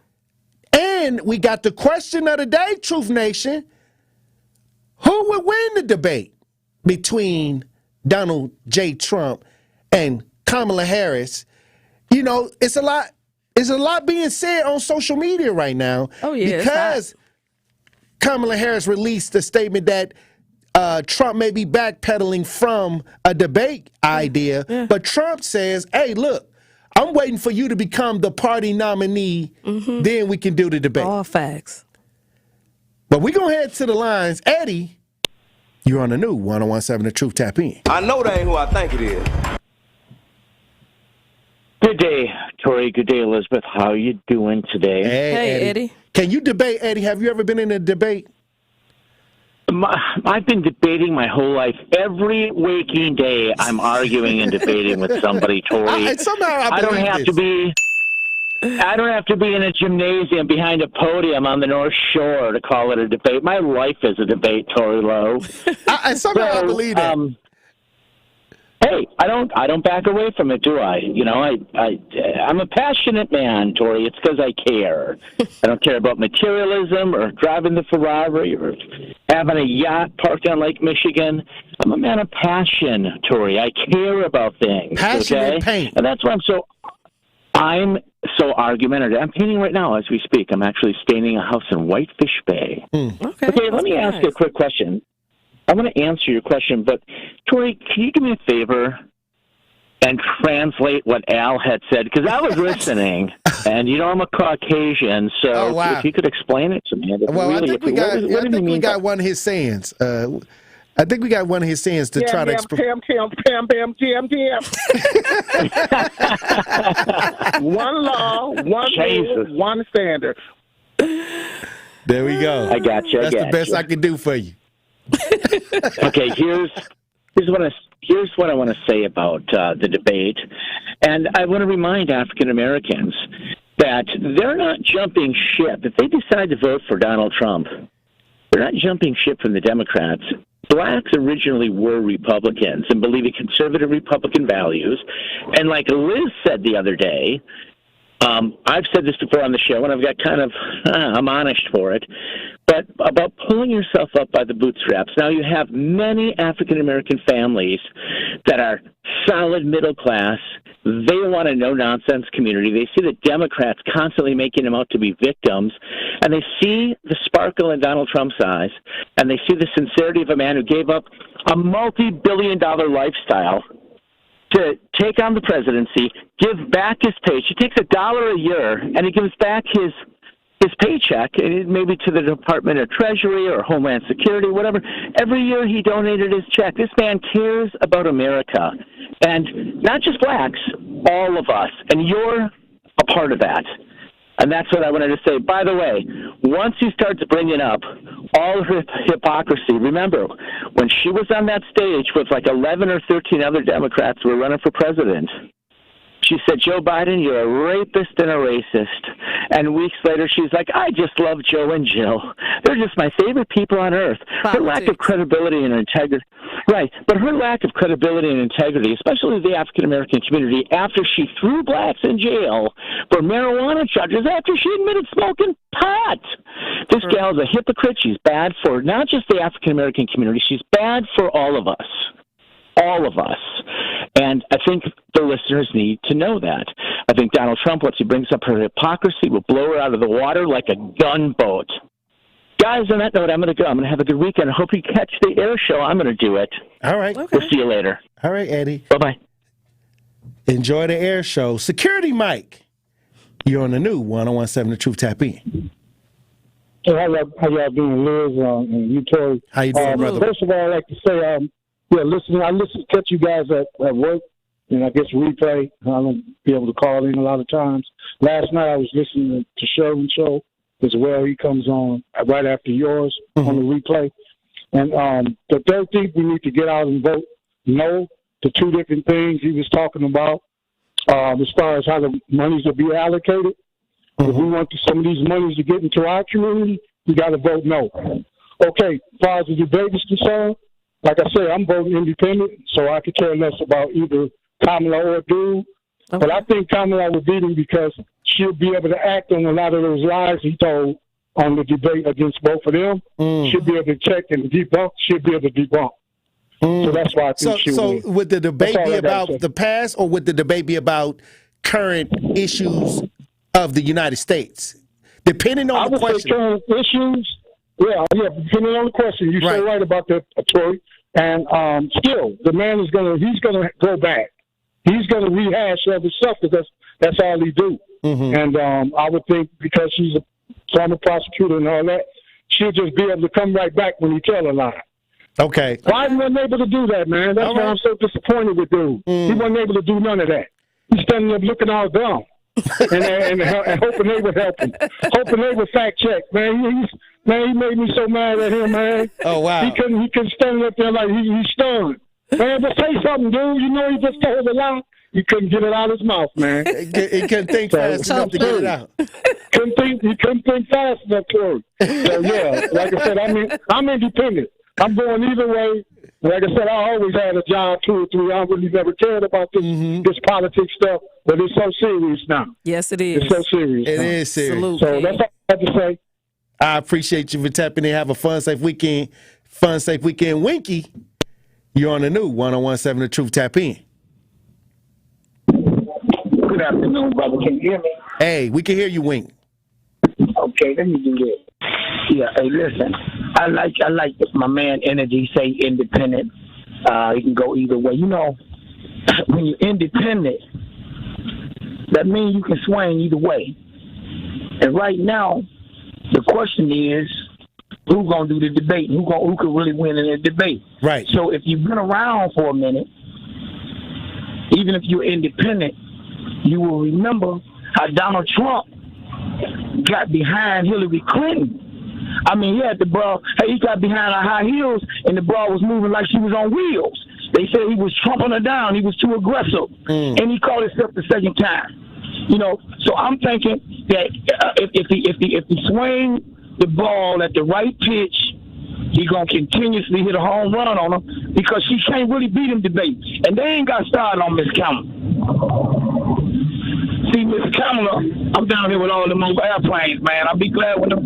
And we got the question of the day, Truth Nation. Who would win the debate between Donald J. Trump and Kamala Harris? It's a lot being said on social media right now. Oh, yeah. Because Kamala Harris released a statement that Trump may be backpedaling from a debate idea. Yeah. But Trump says, hey, look, I'm waiting for you to become the party nominee. Mm-hmm. Then we can do the debate. All facts. But we're going to head to the lines. Eddie, you're on the new 101.7 The Truth. Tap in. I know that ain't who I think it is. Good day, Tory. Good day, Elizabeth. How are you doing today? Hey, Eddie. Can you debate, Eddie? Have you ever been in a debate? I've been debating my whole life. Every waking day, I'm arguing and debating with somebody, Tory. I don't have to be in a gymnasium behind a podium on the North Shore to call it a debate. My life is a debate, Tory Lowe. I believe that. Hey, I don't back away from it, do I? I'm a passionate man, Tory. It's because I care. I don't care about materialism or driving the Ferrari or having a yacht parked on Lake Michigan. I'm a man of passion, Tory. I care about things. Passion okay? and paint. And that's why I'm so argumentative. I'm painting right now as we speak. I'm actually staining a house in Whitefish Bay. Okay, let me ask you a quick question. I'm going to answer your question, but Tory, can you do me a favor and translate what Al had said? Because I was listening, and I'm a Caucasian, so if you could explain it to me. Well, I think we got one of his sayings. I think we got one of his sayings to try to explain. One law, one rule, one standard. There we go. I got you. That's the best I can do for you. Okay, here's what I want to say about the debate, and I want to remind African Americans that they're not jumping ship. If they decide to vote for Donald Trump, they're not jumping ship from the Democrats. Blacks originally were Republicans and believe in conservative Republican values. And like Liz said the other day, I've said this before on the show, and I've got kind of, I'm honest for it, but about pulling yourself up by the bootstraps. Now, you have many African-American families that are solid middle class. They want a no-nonsense community. They see the Democrats constantly making them out to be victims, and they see the sparkle in Donald Trump's eyes, and they see the sincerity of a man who gave up a multi-billion-dollar lifestyle to take on the presidency, give back his pay. He takes $1 a year, and he gives back his paycheck, maybe to the Department of Treasury or Homeland Security, whatever. Every year he donated his check. This man cares about America, and not just blacks, all of us, and you're a part of that. And that's what I wanted to say. By the way, once he starts bringing up all her hypocrisy, remember, when she was on that stage with like 11 or 13 other Democrats who were running for president, she said, Joe Biden, you're a rapist and a racist. And weeks later, she's like, I just love Joe and Jill. They're just my favorite people on earth. Her lack of credibility and integrity. Right. But her lack of credibility and integrity, especially the African-American community, after she threw blacks in jail for marijuana charges, after she admitted smoking pot. This gal's a hypocrite. She's bad for not just the African-American community. She's bad for all of us. All of us. And I think the listeners need to know that. I think Donald Trump, once he brings up her hypocrisy, will blow her out of the water like a gunboat. Guys, on that note, I'm going to go. I'm going to have a good weekend. I hope you catch the air show. I'm going to do it. All right. Okay. We'll see you later. All right, Eddie. Bye-bye. Enjoy the air show. Security Mike, you're on the new 101.7 The Truth. Tap in. Hey, how y'all doing, Liz and you, Tory? How you doing, brother? First of all, I'd like to say, I catch you guys at work, and I guess replay. I don't be able to call in a lot of times. Last night I was listening to Sherwin's show as well. He comes on right after yours on the replay. And the third thing, we need to get out and vote no to two different things he was talking about as far as how the monies will be allocated. If we want some of these monies to get into our community, we got to vote no. Okay, as far as the debate is concerned, like I said, I'm voting independent, so I could care less about either Kamala or Dude. Okay. But I think Kamala will beat him because she'll be able to act on a lot of those lies he told on the debate against both of them. She'll be able to check and debunk. She'll be able to debunk. So that's why I think she'll win. So would the debate be about the past, or would the debate be about current issues of the United States? Depending on the question. Current issues. Yeah, depending on the question. You're so right about that, Tory. And still, the man he's gonna go back. He's gonna rehash other stuff because that's all he do. And I would think because she's a former prosecutor and all that, she'll just be able to come right back when he tell a lie. Okay. Biden wasn't able to do that, man. That's why I'm so disappointed with dude. He wasn't able to do none of that. He's standing there looking all dumb and hoping they would help him, hoping they would fact check. Man, he made me so mad at him, man. Oh, wow. He couldn't stand up there like he's stunned. Man, just say something, dude. You know he just told a lie. He couldn't get it out of his mouth, man. He couldn't think fast enough to get it out. He couldn't think fast enough, Tory. So, yeah, like I said, I'm independent. I'm going either way. Like I said, I always had a job, 2 or 3. I really never cared about this politics stuff, but it's so serious now. Yes, it is. It's so serious. It is serious. Absolutely. So that's all I have to say. I appreciate you for tapping in. Have a fun, safe weekend. Fun, safe weekend. Winky, you're on the new 101.7 The Truth. Tap in. Good afternoon, brother. Can you hear me? Hey, we can hear you, Wink. Okay, let me do this. Yeah, hey, listen. I like my man energy, say independent. You can go either way. You know, when you're independent, that means you can swing either way. And right now, the question is, who's going to do the debate? Who could really win in the debate? Right. So if you've been around for a minute, even if you're independent, you will remember how Donald Trump got behind Hillary Clinton. I mean, he got behind her high heels, and the bra was moving like she was on wheels. They said he was trumping her down. He was too aggressive. And he caught himself the second time. You know, So I'm thinking that if he swing the ball at the right pitch, he gonna continuously hit a home run on him because she can't really beat him debate. And they ain't got started on Miss Kamala. See, Miss Kamala, I'm down here with all them old airplanes, man. I'll be glad when the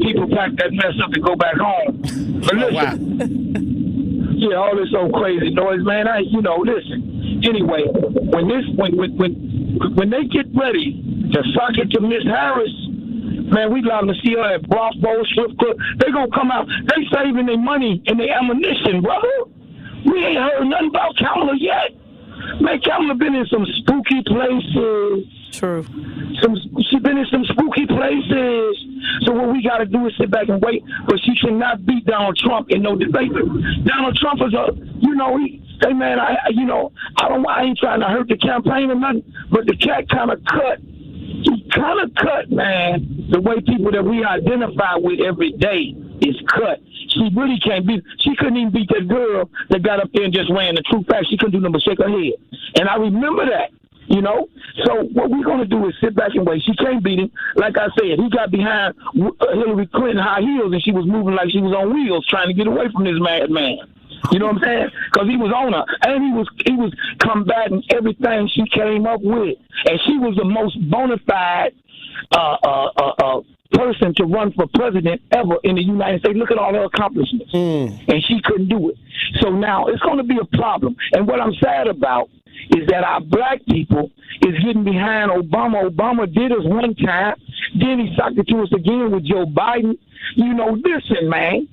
people pack that mess up and go back home. But listen, yeah, all this old crazy noise, man. Listen. Anyway, when they get ready to suck it to Miss Harris, man, we liable to see her at Broth Bowl, Strip Club. They gonna come out. They saving their money and their ammunition, brother. We ain't heard nothing about Kamala yet. Man, Kamala been in some spooky places. True. She been in some spooky places. So what we got to do is sit back and wait. But she cannot beat Donald Trump in no debate. Donald Trump is hey man, I ain't trying to hurt the campaign or nothing. But the cat kind of cut. He kind of cut, man. The way people that we identify with every day is cut. She really can't beat. She couldn't even beat that girl that got up there and just ran the true facts. She couldn't do nothing but shake her head. And I remember that. So what we're going to do is sit back and wait. She can't beat him. Like I said, he got behind Hillary Clinton high heels, and she was moving like she was on wheels trying to get away from this madman. You know what I'm saying? Because he was on her, and he was combating everything she came up with. And she was the most bona fide person to run for president ever in the United States. Look at all her accomplishments. And she couldn't do it. So now it's going to be a problem. And what I'm sad about is that our black people is getting behind Obama. Obama did us one time. Then he sucked it to us again with Joe Biden. Listen, man.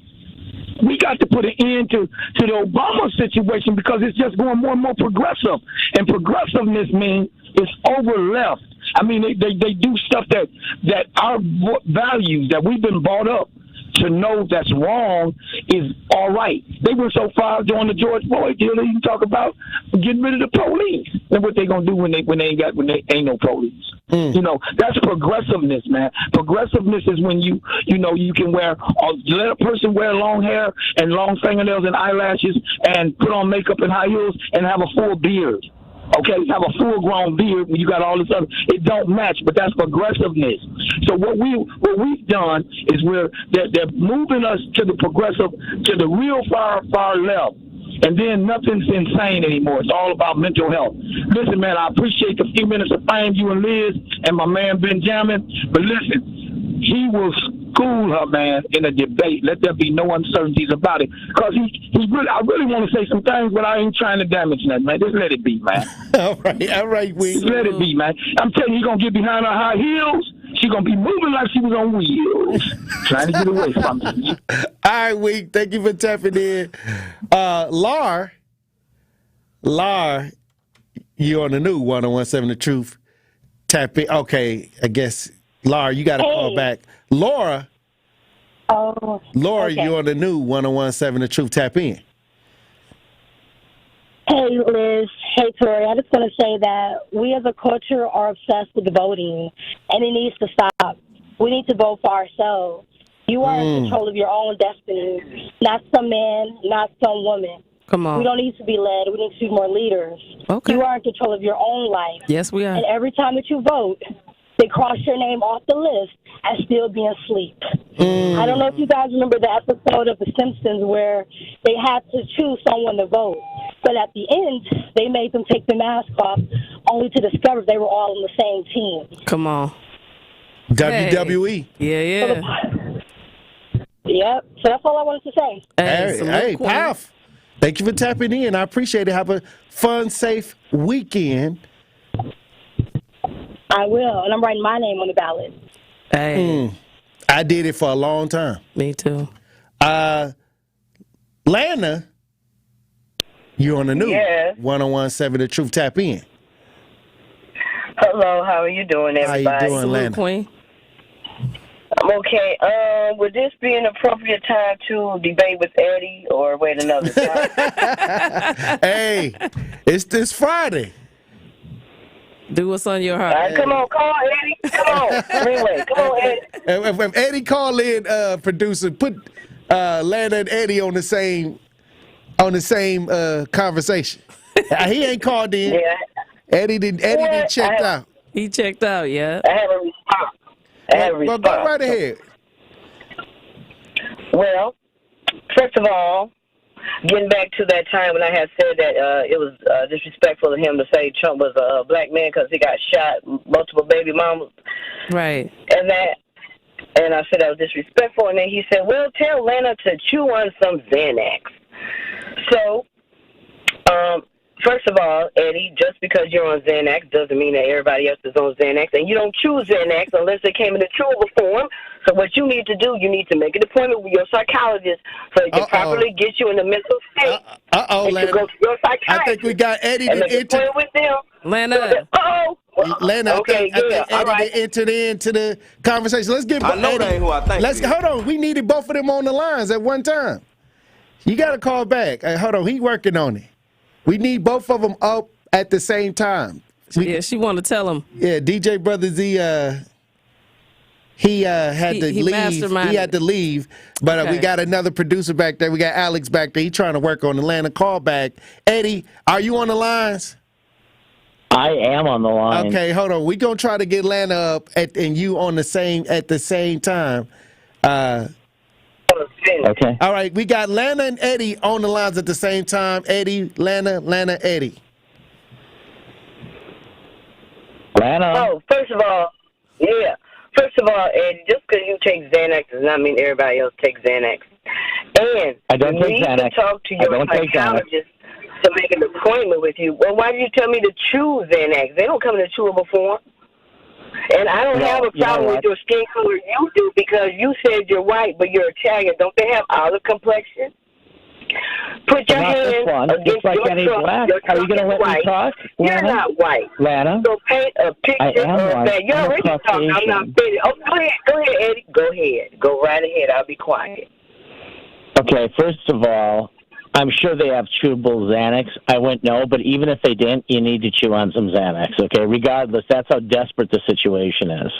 We got to put an end to the Obama situation because it's just going more and more progressive. And progressiveness means it's over left. I mean, they do stuff that our values that we've been brought up to know that's wrong is all right. They went so far during the George Floyd deal they even talk about getting rid of the police and what they gonna do when they ain't no police. That's progressiveness, man. Progressiveness is when you can let a person wear long hair and long fingernails and eyelashes and put on makeup and high heels and have a full beard. Okay, have a full-grown beard when you got all this other. It don't match, but that's progressiveness. So what we've done is they're moving us to the progressive, to the real far left, and then nothing's insane anymore. It's all about mental health. Listen, man, I appreciate the few minutes of fame you and Liz and my man Benjamin, but listen, he will school her, man, in a debate. Let there be no uncertainties about it. Because I really want to say some things, but I ain't trying to damage nothing, man. Just let it be, man. All right, Wig. Let it be, man. I'm telling you, he's going to get behind her high heels. She's going to be moving like she was on wheels. Trying to get away from you. All right, Wig. Thank you for tapping in. Lar, you on the new 101.7 The Truth. Tap in. Okay, I guess, Lar, you got to call back. Laura, okay. You on the new 101.7 The Truth. Tap in. Hey, Liz. Hey, Tory. I just want to say that we as a culture are obsessed with voting, and it needs to stop. We need to vote for ourselves. You are in control of your own destiny, not some man, not some woman. Come on. We don't need to be led. We need to be more leaders. Okay. You are in control of your own life. Yes, we are. And every time that you vote, they cross your name off the list as still being asleep. I don't know if you guys remember the episode of The Simpsons where they had to choose someone to vote. But at the end, they made them take the mask off only to discover they were all on the same team. Come on. WWE. Hey. Yeah. Yep. So that's all I wanted to say. Hey, Paf. Thank you for tapping in. I appreciate it. Have a fun, safe weekend. I will, and I'm writing my name on the ballot. Hey. I did it for a long time. Me too. Lana, you're on the new 101.7 The Truth. Tap in. Hello, how are you doing, everybody? How you doing, Lana? Queen? I'm okay. Would this be an appropriate time to debate with Eddie or wait another time? Hey, it's this Friday. Do what's on your heart. Come on, call Eddie. Come on. Anyway, come on, Eddie. If Eddie call in, producer, put Lana and Eddie on the same conversation. He ain't called in. Yeah. Eddie didn't check out. He checked out, yeah. I have a response. Well, go right ahead. Well, first of all, getting back to that time when I had said that it was disrespectful of him to say Trump was a black man because he got shot, multiple baby mamas. Right. And I said that was disrespectful. And then he said, well, tell Lana to chew on some Xanax. So, first of all, Eddie, just because you're on Xanax doesn't mean that everybody else is on Xanax. And you don't choose Xanax unless it came in a chewable form. So what you need to do, you need to make an appointment with your psychologist so he can properly get you in the mental state. And Lana. to go to your psychiatrist. I think we got Eddie to enter with them. Lana. Lana, okay, I think Eddie entered into the conversation. Let's get. I know that ain't who I think. Hold on. We needed both of them on the lines at one time. You got to call back. Hold on. He working on it. We need both of them up at the same time. She wanted to tell him. Yeah, DJ Brother Z. He had to leave. He had to leave, but we got another producer back there. We got Alex back there. He trying to work on Atlanta. Call back. Eddie, are you on the lines? I am on the line. Okay, hold on. We're going to try to get Lana up and you on at the same time. Okay. All right, we got Lana and Eddie on the lines at the same time. Eddie, Lana, Eddie. Lana. Oh, first of all, Eddie, just because you take Xanax does not mean everybody else takes Xanax. And I don't you take need Xanax. to talk to your psychologist to make an appointment with you. Well, why did you tell me to choose Xanax? They don't come in a chewable form. And I don't have a problem with your skin color. You do because you said you're white, but you're Italian. Don't they have olive complexion? Put your hand against like your any trunk. black. Your Are you going to let me talk? You're Lana? not white. Lana? So paint a picture of that. You're already talking. I'm not finished. Oh, go ahead, Eddie. Go ahead. Go right ahead. I'll be quiet. Okay, first of all, I'm sure they have chewable Xanax. I wouldn't know, but even if they didn't, you need to chew on some Xanax, okay? Regardless, that's how desperate the situation is.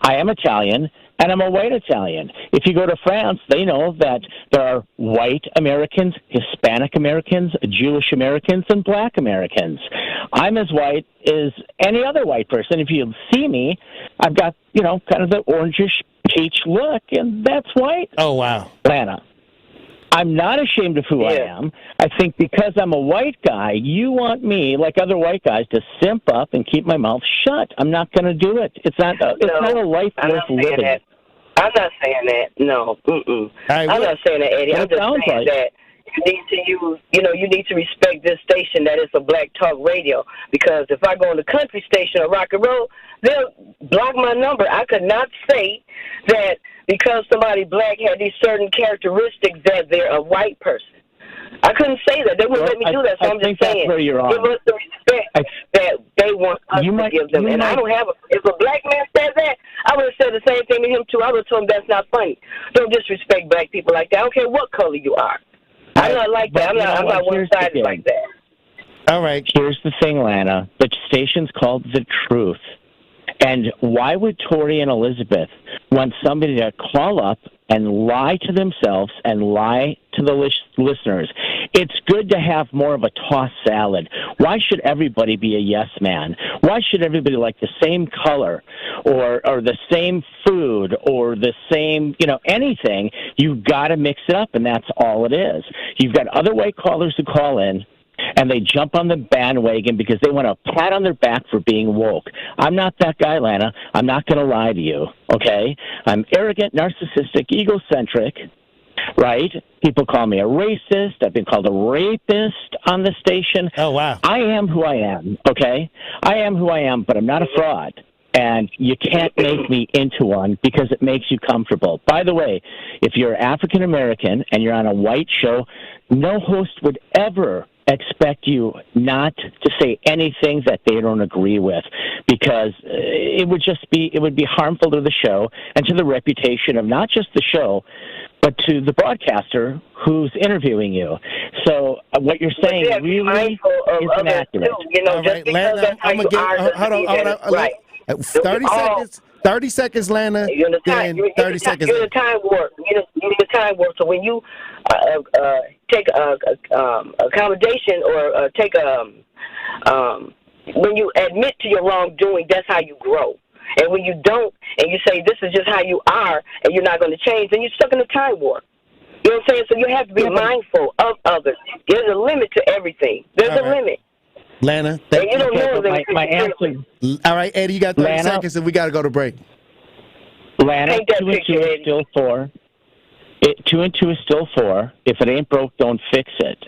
I am Italian, and I'm a white Italian. If you go to France, they know that there are white Americans, Hispanic Americans, Jewish Americans, and black Americans. I'm as white as any other white person. If you see me, I've got, kind of the orangish peach look, and that's white. Oh, wow. Lana. I'm not ashamed of who I am. I think because I'm a white guy, you want me, like other white guys, to simp up and keep my mouth shut. I'm not going to do it. It's not a life worth living. I'm not saying that. No. I'm not saying that, Eddie. I'm just saying that you need to use, you need to respect this station that is a black talk radio. Because if I go on the country station or rock and roll, they'll block my number. I could not say that because somebody black had these certain characteristics that they're a white person. I couldn't say that. They wouldn't let me do that. So I'm just saying, give us the respect that they want us to give them. And I don't have if a black man said that, I would have said the same thing to him too. I would have told him that's not funny. Don't disrespect black people like that. I don't care what color you are. I'm not like that. I'm not one-sided like that. All right. Here's the thing, Lana. The station's called The Truth. And why would Tory and Elizabeth want somebody to call up and lie to themselves and lie to the listeners? It's good to have more of a tossed salad. Why should everybody be a yes man? Why should everybody like the same color or the same food or the same, anything? You've got to mix it up, and that's all it is. You've got other white callers who call in, and they jump on the bandwagon because they want a pat on their back for being woke. I'm not that guy, Lana. I'm not going to lie to you, okay? I'm arrogant, narcissistic, egocentric, right? People call me a racist. I've been called a rapist on the station. Oh, wow. I am who I am, okay? I am who I am, but I'm not a fraud. And you can't make me into one because it makes you comfortable. By the way, if you're African-American and you're on a white show, no host would ever expect you not to say anything that they don't agree with, because it would be harmful to the show and to the reputation of not just the show, but to the broadcaster who's interviewing you. So what you're saying really is inaccurate. All right, Lana, I'm going to hold on. Right. 30 seconds, Lana. You're in the time, then 30 seconds. You're in the time warp. You're in the time warp. So when you take accommodation or take when you admit to your wrongdoing, that's how you grow. And when you don't, and you say this is just how you are, and you're not going to change, then you're stuck in a time warp. You know what I'm saying? So you have to be mindful of others. There's a limit to everything. There's a limit. Lana, and you don't know my answer. All right, Eddie, you got 30 seconds, and we got to go to break. Lana, 2 and 2 is still 4. 2 and 2 is still 4. If it ain't broke, don't fix it.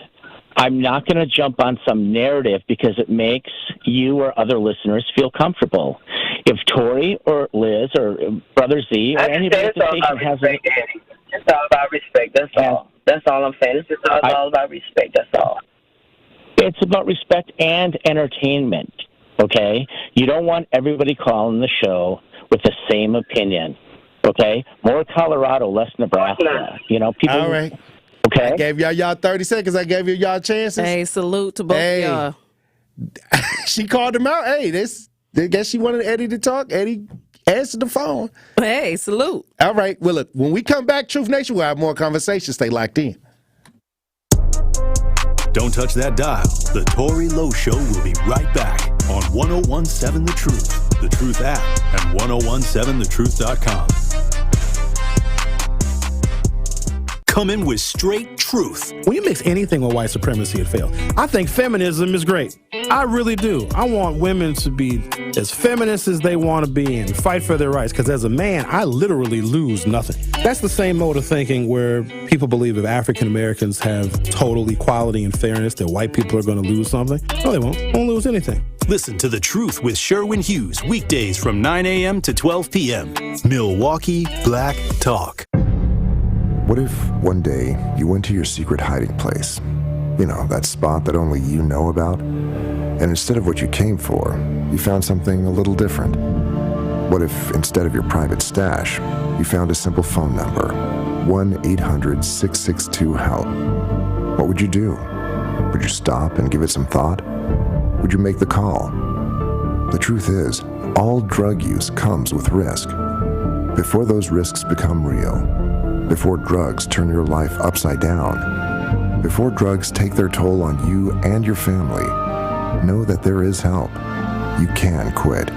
I'm not going to jump on some narrative because it makes you or other listeners feel comfortable. If Tory or Liz or Brother Z or anybody at the station has it's all about respect. That's all. That's all I'm saying. It's just all about respect. That's all. It's about respect and entertainment, okay? You don't want everybody calling the show with the same opinion, okay? More Colorado, less Nebraska. You know, people. All right. Okay. I gave y'all 30 seconds. I gave y'all chances. Hey, salute to both of y'all. She called him out. Hey, I guess she wanted Eddie to talk. Eddie answered the phone. Hey, salute. All right. Well, look, when we come back, Truth Nation, we'll have more conversations. Stay locked in. Don't touch that dial. The Tory Lowe Show will be right back on 1017 The Truth, The Truth app, and 1017thetruth.com. Coming with straight truth. When you mix anything with white supremacy, it fails. I think feminism is great. I really do. I want women to be as feminist as they want to be and fight for their rights, because as a man, I literally lose nothing. That's the same mode of thinking where people believe if African Americans have total equality and fairness, that white people are going to lose something. No, they won't. Won't lose anything. Listen to The Truth with Sherwin Hughes, weekdays from 9 a.m. to 12 p.m. Milwaukee Black Talk. What if one day you went to your secret hiding place? You know, that spot that only you know about? And instead of what you came for, you found something a little different. What if instead of your private stash, you found a simple phone number, 1-800-662-HELP? What would you do? Would you stop and give it some thought? Would you make the call? The truth is, all drug use comes with risk. Before those risks become real, before drugs turn your life upside down, before drugs take their toll on you and your family, know that there is help. You can quit.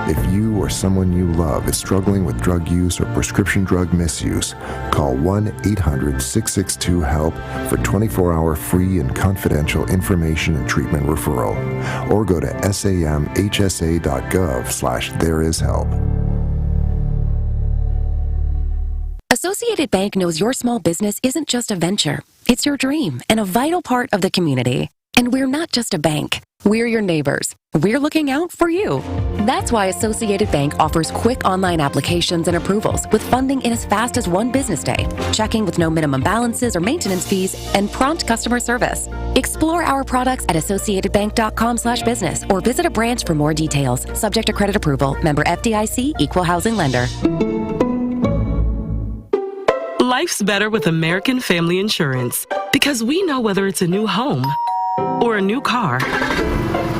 If you or someone you love is struggling with drug use or prescription drug misuse, call 1-800-662-HELP for 24-hour free and confidential information and treatment referral, or go to samhsa.gov/thereishelp. Associated Bank knows your small business isn't just a venture. It's your dream and a vital part of the community. And we're not just a bank. We're your neighbors. We're looking out for you. That's why Associated Bank offers quick online applications and approvals with funding in as fast as one business day, checking with no minimum balances or maintenance fees, and prompt customer service. Explore our products at associatedbank.com/business or visit a branch for more details. Subject to credit approval. Member FDIC, Equal Housing Lender. Life's better with American Family Insurance because we know whether it's a new home or a new car,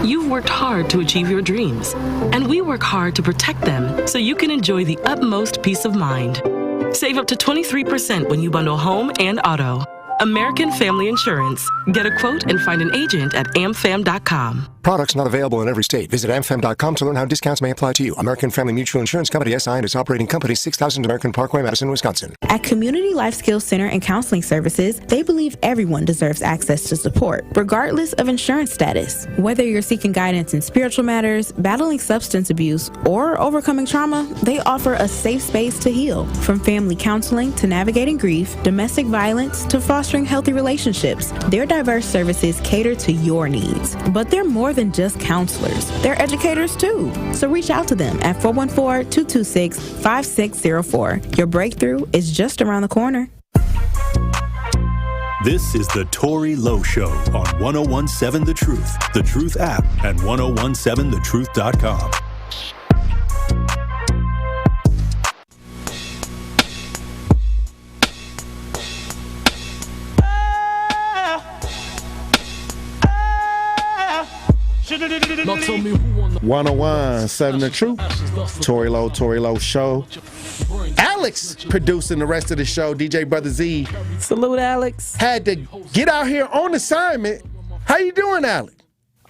you've worked hard to achieve your dreams, and we work hard to protect them so you can enjoy the utmost peace of mind. Save up to 23% when you bundle home and auto. American Family Insurance. Get a quote and find an agent at amfam.com. Products not available in every state. Visit amfam.com to learn how discounts may apply to you. American Family Mutual Insurance Company, SI, and its operating company, 6000 American Parkway, Madison, Wisconsin. At Community Life Skills Center and Counseling Services, they believe everyone deserves access to support, regardless of insurance status. Whether you're seeking guidance in spiritual matters, battling substance abuse, or overcoming trauma, they offer a safe space to heal. From family counseling to navigating grief, domestic violence to fostering healthy relationships, their diverse services cater to your needs. But they're more than just counselors. They're educators too. So reach out to them at 414-226-5604. Your breakthrough is just around the corner. This is the Tory Lowe Show on 1017 The Truth, The Truth app, and 1017thetruth.com. Now tell me who on the 1017 The Truth. Tory Lowe Show. Alex producing the rest of the show. DJ Brother Z. Salute, Alex. Had to get out here on assignment. How you doing, Alex?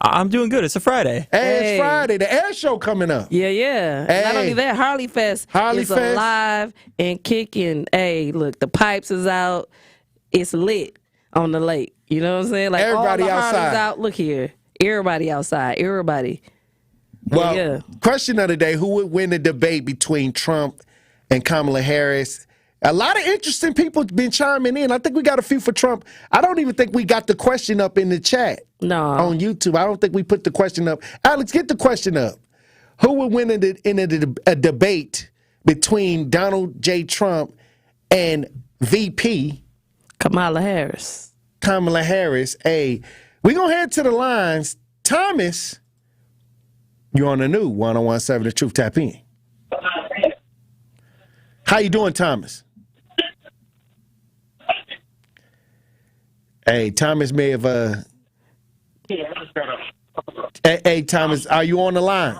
I'm doing good. It's a Friday. Hey, it's Friday. The air show coming up. Yeah. Hey. Not only that, Harley Fest is alive and kicking. Hey, look, the pipes is out. It's lit on the lake. You know what I'm saying? Like everybody all the outside. Harleys out. Look here. Everybody outside. Everybody. Well, question of the day, who would win the debate between Trump and Kamala Harris? A lot of interesting people been chiming in. I think we got a few for Trump. I don't even think we got the question up in the chat on YouTube. I don't think we put the question up. Alex, get the question up. Who would win in a debate between Donald J. Trump and VP Kamala Harris? Kamala Harris. Hey, we're going to head to the lines. Thomas, you're on the new 101.7 The Truth. Tap in. How you doing, Thomas? Hey, Thomas may have Hey, Thomas, are you on the line?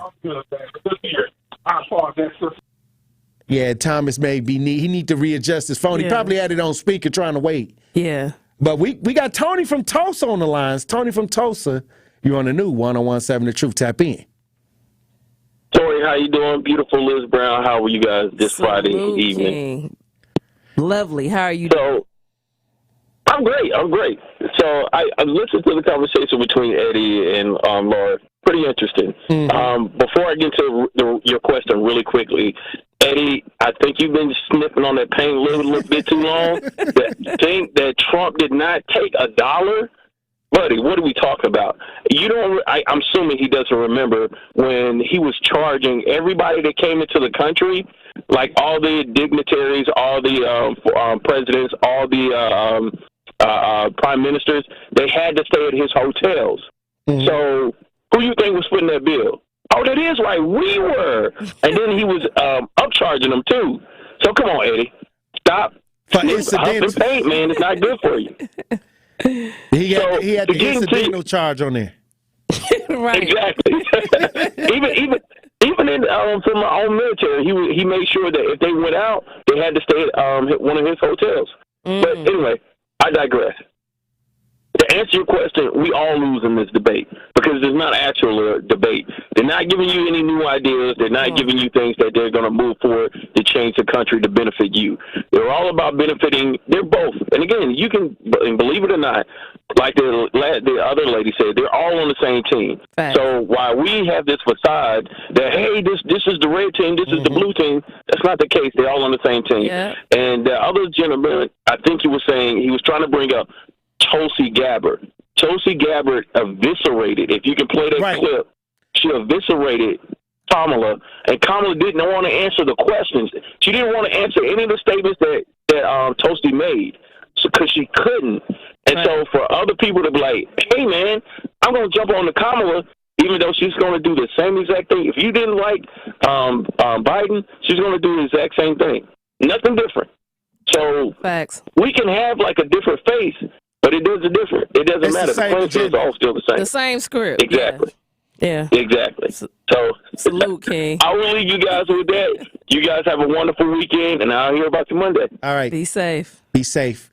Yeah, Thomas may be he need to readjust his phone. He probably had it on speaker trying to wait. Yeah. But we got Tony from Tulsa on the lines. Tony from Tulsa, you're on the new 101.7 The Truth. Tap in. Tory, how you doing? Beautiful Liz Brown. How are you guys this Friday evening? Lovely. How are you doing? I'm great. So I listened to the conversation between Eddie and Laura. Pretty interesting. Before I get to your question really quickly, Eddie, I think you've been sniffing on that pain a little bit too long. Think that Trump did not take $1. Buddy, what are we talking about? I'm assuming he doesn't remember when he was charging everybody that came into the country, like all the dignitaries, all the presidents, all the prime ministers, they had to stay at his hotels. So who you think was footing that bill? Oh, that is right. We were. And then he was upcharging them, too. So come on, Eddie. Stop. Huffing paint, man. It's not good for you. He had the incidental charge on there. Right. Exactly. even in from our own military, he made sure that if they went out, they had to stay at one of his hotels. But anyway, I digress. To answer your question, we all lose in this debate because there's not actual debate. They're not giving you any new ideas. They're not giving you things that they're going to move forward to change the country to benefit you. They're all about benefiting. They're both. And again, you can believe it or not, like the other lady said, they're all on the same team. Right. So while we have this facade that, hey, this is the red team, this is the blue team, that's not the case. They're all on the same team. Yeah. And the other gentleman, I think he was trying to bring up Tulsi Gabbard. Tulsi Gabbard eviscerated, if you can play that clip, she eviscerated Kamala, and Kamala didn't want to answer the questions. She didn't want to answer any of the statements that Tulsi made because she couldn't. And so for other people to be like, hey, man, I'm going to jump on the Kamala, even though she's going to do the same exact thing. If you didn't like Biden, she's going to do the exact same thing. Nothing different. So we can have like a different face, but it doesn't different. It doesn't matter. The principle is all still the same. The same script. Exactly. Yeah. Exactly. So salute, King. I will leave you guys with that. You guys have a wonderful weekend, and I'll hear about you Monday. All right. Be safe. Be safe.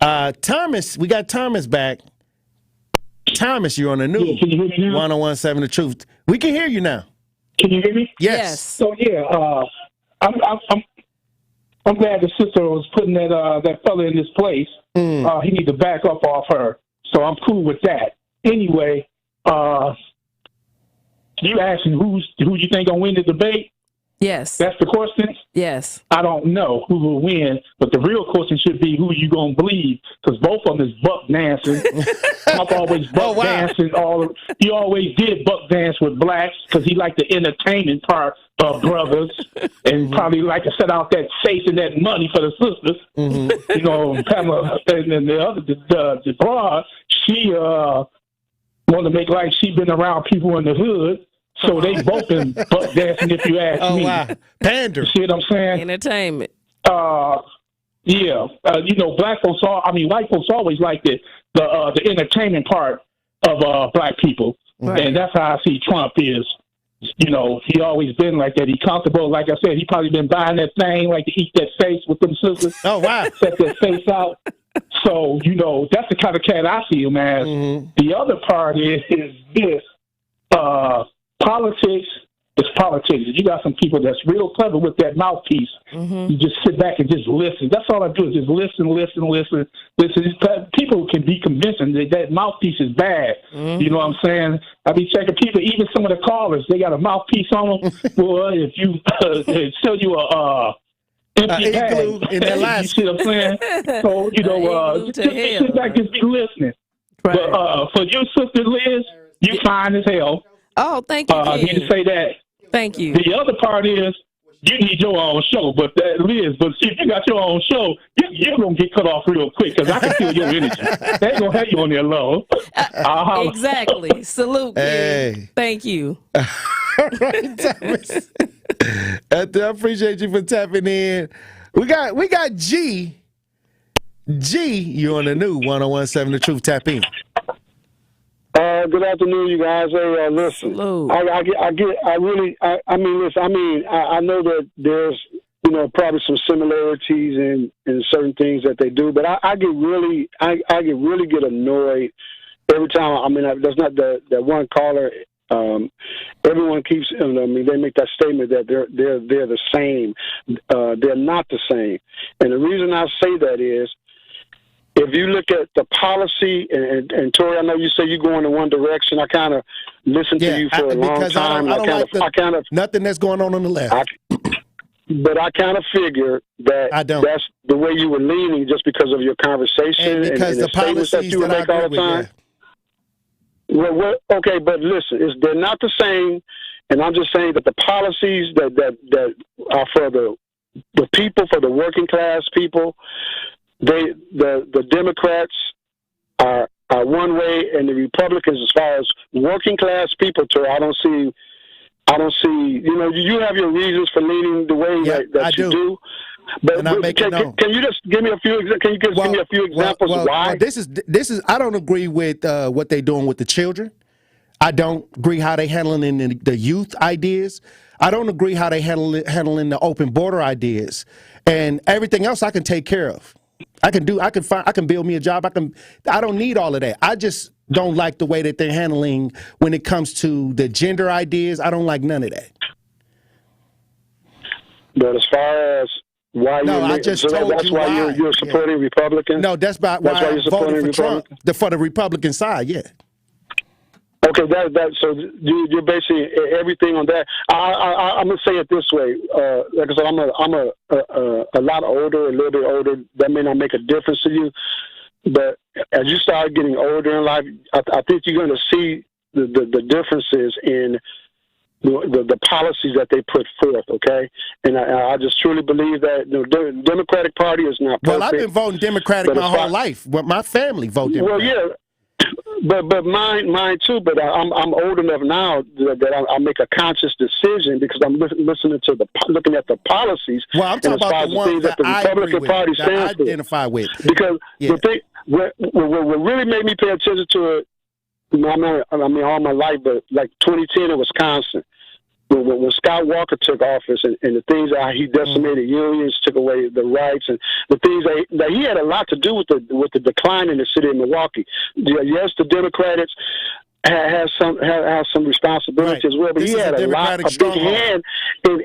Thomas, we got Thomas back. Thomas, you're on the new 101.7 The Truth. We can hear you now. Can you hear me? Yes. So I'm glad the sister was putting that fella in his place. He needs to back up off her. So I'm cool with that. Anyway, you asking who you think gonna win the debate? Yes. That's the question? Yes. I don't know who will win, but the real question should be who you gonna believe, because both of them is buck dancing. Trump always buck dancing. He always did buck dance with blacks because he liked the entertainment part of brothers, and probably like to set out that safe and that money for the sisters. You know, Pamela and then the other the broad, she want to make like she been around people in the hood. So they both been buck dancing, if you ask me. Wow. Pander. You see what I'm saying? Entertainment. You know, white folks always like the entertainment part of black people. Right. And that's how I see Trump is. You know, he always been like that. He comfortable. Like I said, he probably been buying that thing, like to eat that face with them sisters. Oh, wow. Set that face out. So, you know, that's the kind of cat I see him as. The other part is this. politics is politics. You got some people that's real clever with that mouthpiece. You just sit back and just listen. That's all I do is just listen. People can be convincing that mouthpiece is bad. You know what I'm saying? I be checking people, even some of the callers, they got a mouthpiece on them. Well, if you sell you a empty bag, in their last. You see what I'm saying? So, just sit back and be listening. Right. But for you, Sister Liz, you fine as hell. Oh, thank you. I need to say that. Thank you. The other part is you need your own show, but Liz, see, if you got your own show, you're going to get cut off real quick because I can feel your energy. They ain't going to have you on there low. Exactly. Salute. Hey. Thank you. All right, Thomas. I appreciate you for tapping in. We got G. You on the new 101.7 The Truth. Tap in. Good afternoon, you guys. Hey, listen. Hello. I know that there's, probably some similarities in certain things that they do, but I get really annoyed every time. There's not that one caller. Everyone keeps. They make that statement that they're the same. They're not the same, and the reason I say that is, if you look at the policy, and Tory, I know you say you go in one direction. I kind of listened to you for a long time. I don't like nothing that's going on the left. But I kind of figured that that's the way you were leaning just because of your conversation and the statements that you would make all the time. Well, okay, but listen, they're not the same, and I'm just saying that the policies that are for the people, for the working class people, the Democrats are one way, and the Republicans, as far as working class people, I don't see. You have your reasons for leaning the way that you do. But can you just give me a few? Can you give me a few examples of why? This is. I don't agree with what they're doing with the children. I don't agree how they handling the youth ideas. I don't agree how they handling the open border ideas, and everything else I can take care of. I can build me a job. I don't need all of that. I just don't like the way that they're handling when it comes to the gender ideas. I don't like none of that. But as far as why that's why you're supporting Republicans? No, that's why I voted for Trump, for the Republican side, yeah. Okay, so you're basing everything on that. I'm gonna say it this way. Like I said, I'm a lot older, a little bit older. That may not make a difference to you, but as you start getting older in life, I think you're going to see the differences in the policies that they put forth. Okay, and I just truly believe that the Democratic Party is not perfect. Well, I've been voting Democratic my whole life. Well, my family voted Democratic. Well, yeah. But mine too. But I'm old enough now that I make a conscious decision because I'm looking at the policies. Well, I'm talking about the ones that the Republican Party stands for. Identify with. Because the thing, what really made me pay attention to it, all my life, but like 2010 in Wisconsin. When Scott Walker took office and the things that he decimated unions, took away the rights, and the things that he had a lot to do with the decline in the city of Milwaukee. Yes, the Democrats have some responsibility as well, but he had a big hand.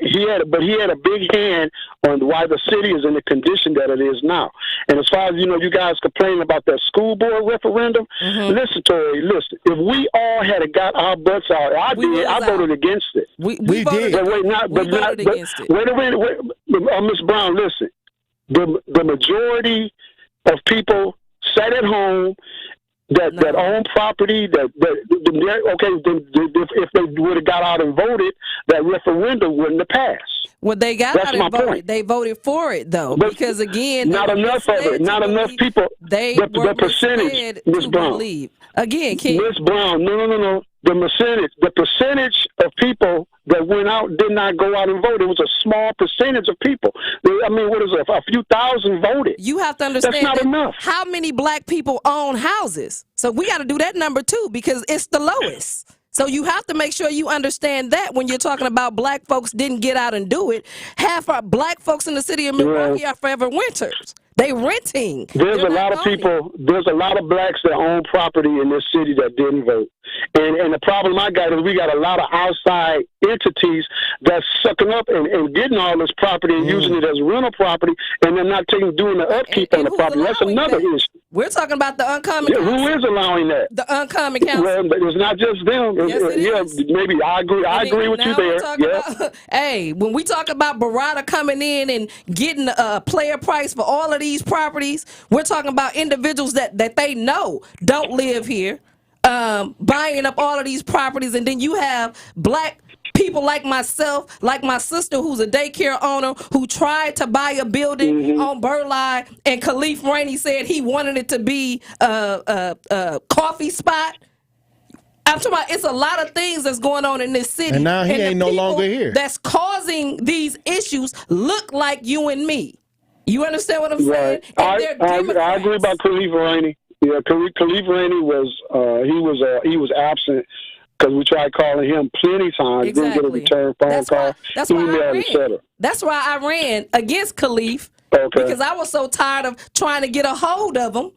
He had a big hand on why the city is in the condition that it is now. And as far as you guys complaining about that school board referendum, listen, Tory, if we all had got our butts out, I voted against it. We did. But wait, against it. Wait a minute, Ms. Brown, listen. The majority of people sat at home. That own property, if they would have got out and voted, that referendum wouldn't have passed. Well, they got out and voted. They voted for it, though, because again, not enough of it. Not enough people. The percentage, Ms. Brown. Again, Ms. Brown, no. The percentage of people that went out did not go out and vote. It was a small percentage of people. What is it? A few thousand voted. You have to understand that's not enough. How many black people own houses? So we got to do that number too, because it's the lowest. So you have to make sure you understand that when you're talking about black folks didn't get out and do it. Half our black folks in the city of Milwaukee are forever winters. They renting. There's a lot of people. There's a lot of blacks that own property in this city that didn't vote. And the problem I got is we got a lot of outside entities that's sucking up and getting all this property and using it as rental property, and they're not doing the upkeep on the property. That's another issue. We're talking about the uncommon council. Who is allowing that? The uncommon council. Well, but it's not just them. Yes, it is. Maybe I agree. I agree with you there. About, hey, when we talk about Barada coming in and getting a player price for all of these properties, we're talking about individuals that they know don't live here, buying up all of these properties, and then you have black people like myself, like my sister who's a daycare owner who tried to buy a building on Burleigh, and Khalif Rainey said he wanted it to be a coffee spot. I'm talking about it's a lot of things that's going on in this city. And now he ain't no longer here. That's causing these issues look like you and me. You understand what I'm saying? Right. I agree about Khalif Rainey. Yeah, Khalif Rainey was absent because we tried calling him plenty times. Exactly. Didn't get a return phone call, email, etc. That's why I ran against Khalif because I was so tired of trying to get a hold of him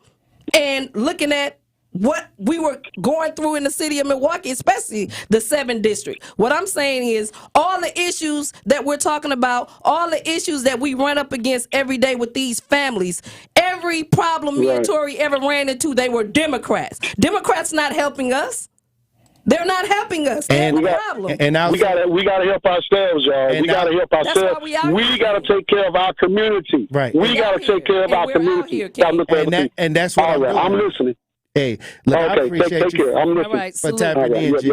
and looking at what we were going through in the city of Milwaukee, especially the 7th district. What I'm saying is all the issues that we're talking about, all the issues that we run up against every day with these families, every problem me and Tory ever ran into, they were Democrats. Democrats not helping us. They're not helping us. That's the problem. And now we gotta help ourselves, y'all. We gotta help ourselves. We gotta take care of our community. Right. We gotta take care of our community. And that's what I'm listening. Hey, look, I appreciate take care. I'm listening. For tapping in, G.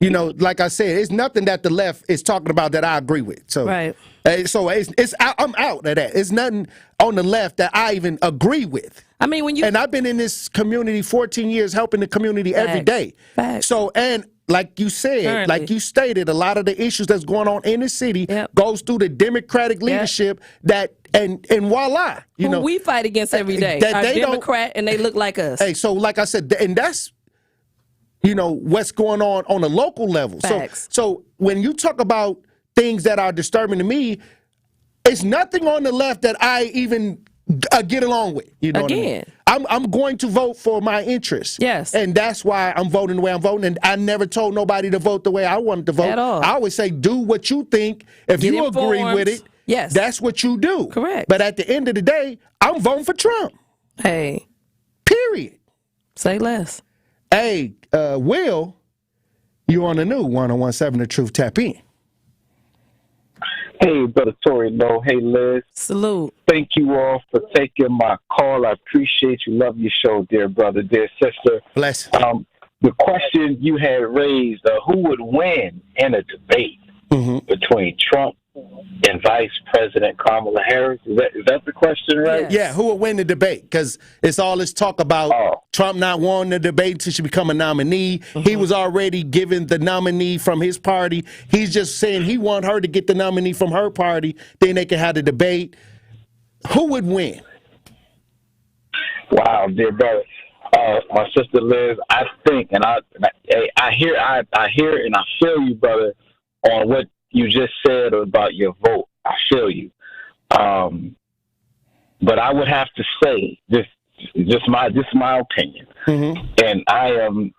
You know, like I said, it's nothing that the left is talking about that I agree with. So, I'm out of that. It's nothing on the left that I even agree with. I mean, and I've been in this community 14 years, helping the community every day. So, and like you said, like you stated, a lot of the issues that's going on in the city goes through the Democratic leadership that, and voila, you know, we fight against every day. That they Democrat and they look like us. Hey, so like I said, and that's, you know, what's going on a local level. So when you talk about things that are disturbing to me, it's nothing on the left that I even get along with. You know, again, what I mean? I'm going to vote for my interests. Yes, and that's why I'm voting the way I'm voting. And I never told nobody to vote the way I wanted to vote at all. I always say, do what you think. If you agree with it, yes, that's what you do. Correct. But at the end of the day, I'm voting for Trump. Hey, period. Say less. Hey, Will, you on the new 101.7 The Truth. Tap in. Hey, Brother Tory Low. Hey, Liz. Salute. Thank you all for taking my call. I appreciate you. Love your show, dear brother, dear sister. Bless. The question you had raised, who would win in a debate between Trump and Vice President Kamala Harris? Is that the question, right? Yes. Yeah, who will win the debate? Because it's all this talk about Trump not wanting the debate until she become a nominee. He was already given the nominee from his party. He's just saying he want her to get the nominee from her party. Then they can have the debate. Who would win? Wow, dear brother. My sister Liz, I think, and I hear and I feel you, brother, on what you just said about your vote. I feel you. But I would have to say, just my opinion. And I am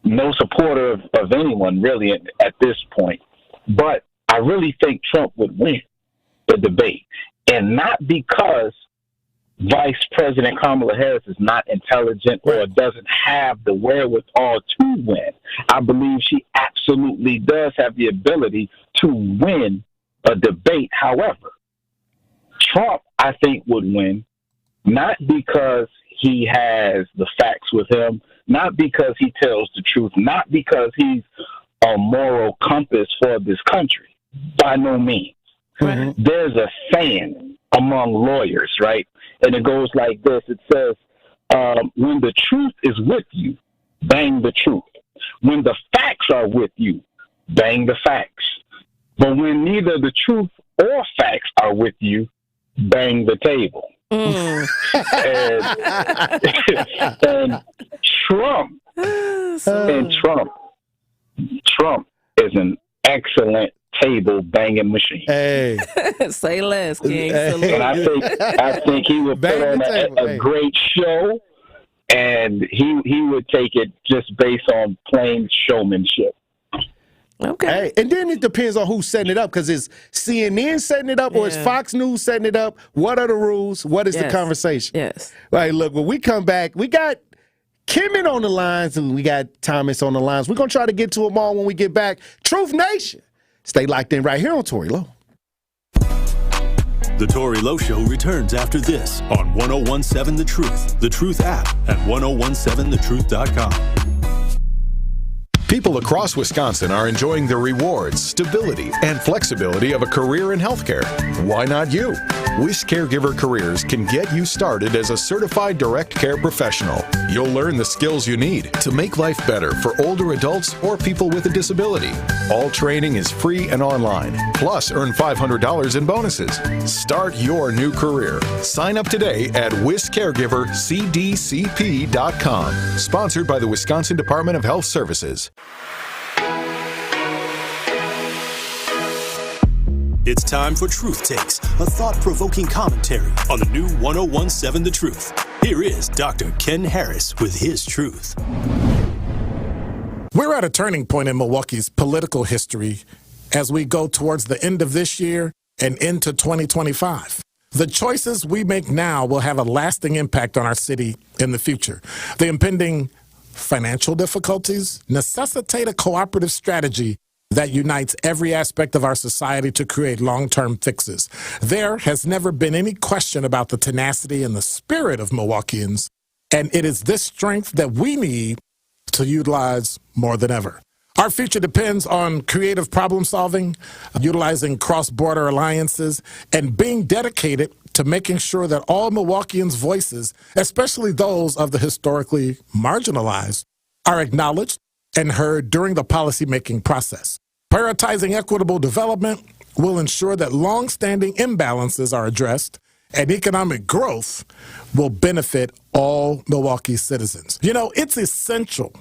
no supporter of anyone really at this point. But I really think Trump would win the debate. And not because Vice President Kamala Harris is not intelligent or doesn't have the wherewithal to win. I believe she absolutely does have the ability to win a debate. However, Trump, I think, would win, not because he has the facts with him, not because he tells the truth, not because he's a moral compass for this country. By no means. There's a saying among lawyers, right? And it goes like this. It says, when the truth is with you, bang the truth. When the facts are with you, bang the facts. But when neither the truth or facts are with you, bang the table. And Trump is an excellent table banging machine. Hey, say less, King. Hey. And I think he would put on a great show, and he would take it just based on plain showmanship. Okay. Hey, and then it depends on who's setting it up, because is CNN setting it up or is Fox News setting it up? What are the rules? What is the conversation? Yes. Right, look, when we come back, we got Kimmin on the lines and we got Thomas on the lines. We're going to try to get to them all when we get back. Truth Nation. Stay locked in right here on Tory Low. The Tory Low Show returns after this on 1017 The Truth app, and 1017thetruth.com. People across Wisconsin are enjoying the rewards, stability, and flexibility of a career in healthcare. Why not you? Wish Caregiver Careers can get you started as a certified direct care professional. You'll learn the skills you need to make life better for older adults or people with a disability. All training is free and online. Plus, earn $500 in bonuses. Start your new career. Sign up today at WisCaregiverCDCP.com. Sponsored by the Wisconsin Department of Health Services. It's time for Truth Takes, a thought-provoking commentary on the new 1017 The Truth. Here is Dr. Ken Harris with his truth. We're at a turning point in Milwaukee's political history as we go towards the end of this year and into 2025. The choices we make now will have a lasting impact on our city in the future. The impending financial difficulties necessitate a cooperative strategy that unites every aspect of our society to create long-term fixes. There has never been any question about the tenacity and the spirit of Milwaukeeans, and it is this strength that we need to utilize more than ever. Our future depends on creative problem solving, utilizing cross-border alliances, and being dedicated to making sure that all Milwaukeeans' voices, especially those of the historically marginalized, are acknowledged and heard during the policymaking process. Prioritizing equitable development will ensure that long-standing imbalances are addressed and economic growth will benefit all Milwaukee citizens. You know, it's essential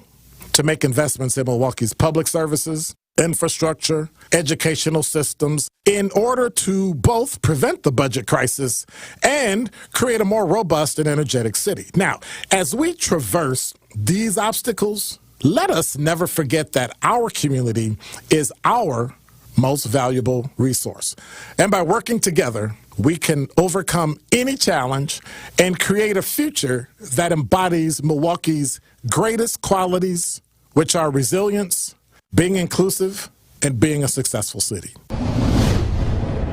to make investments in Milwaukee's public services, infrastructure, educational systems in order to both prevent the budget crisis and create a more robust and energetic city. Now, as we traverse these obstacles, let us never forget that our community is our most valuable resource. And by working together, we can overcome any challenge and create a future that embodies Milwaukee's greatest qualities, which are resilience, being inclusive, and being a successful city.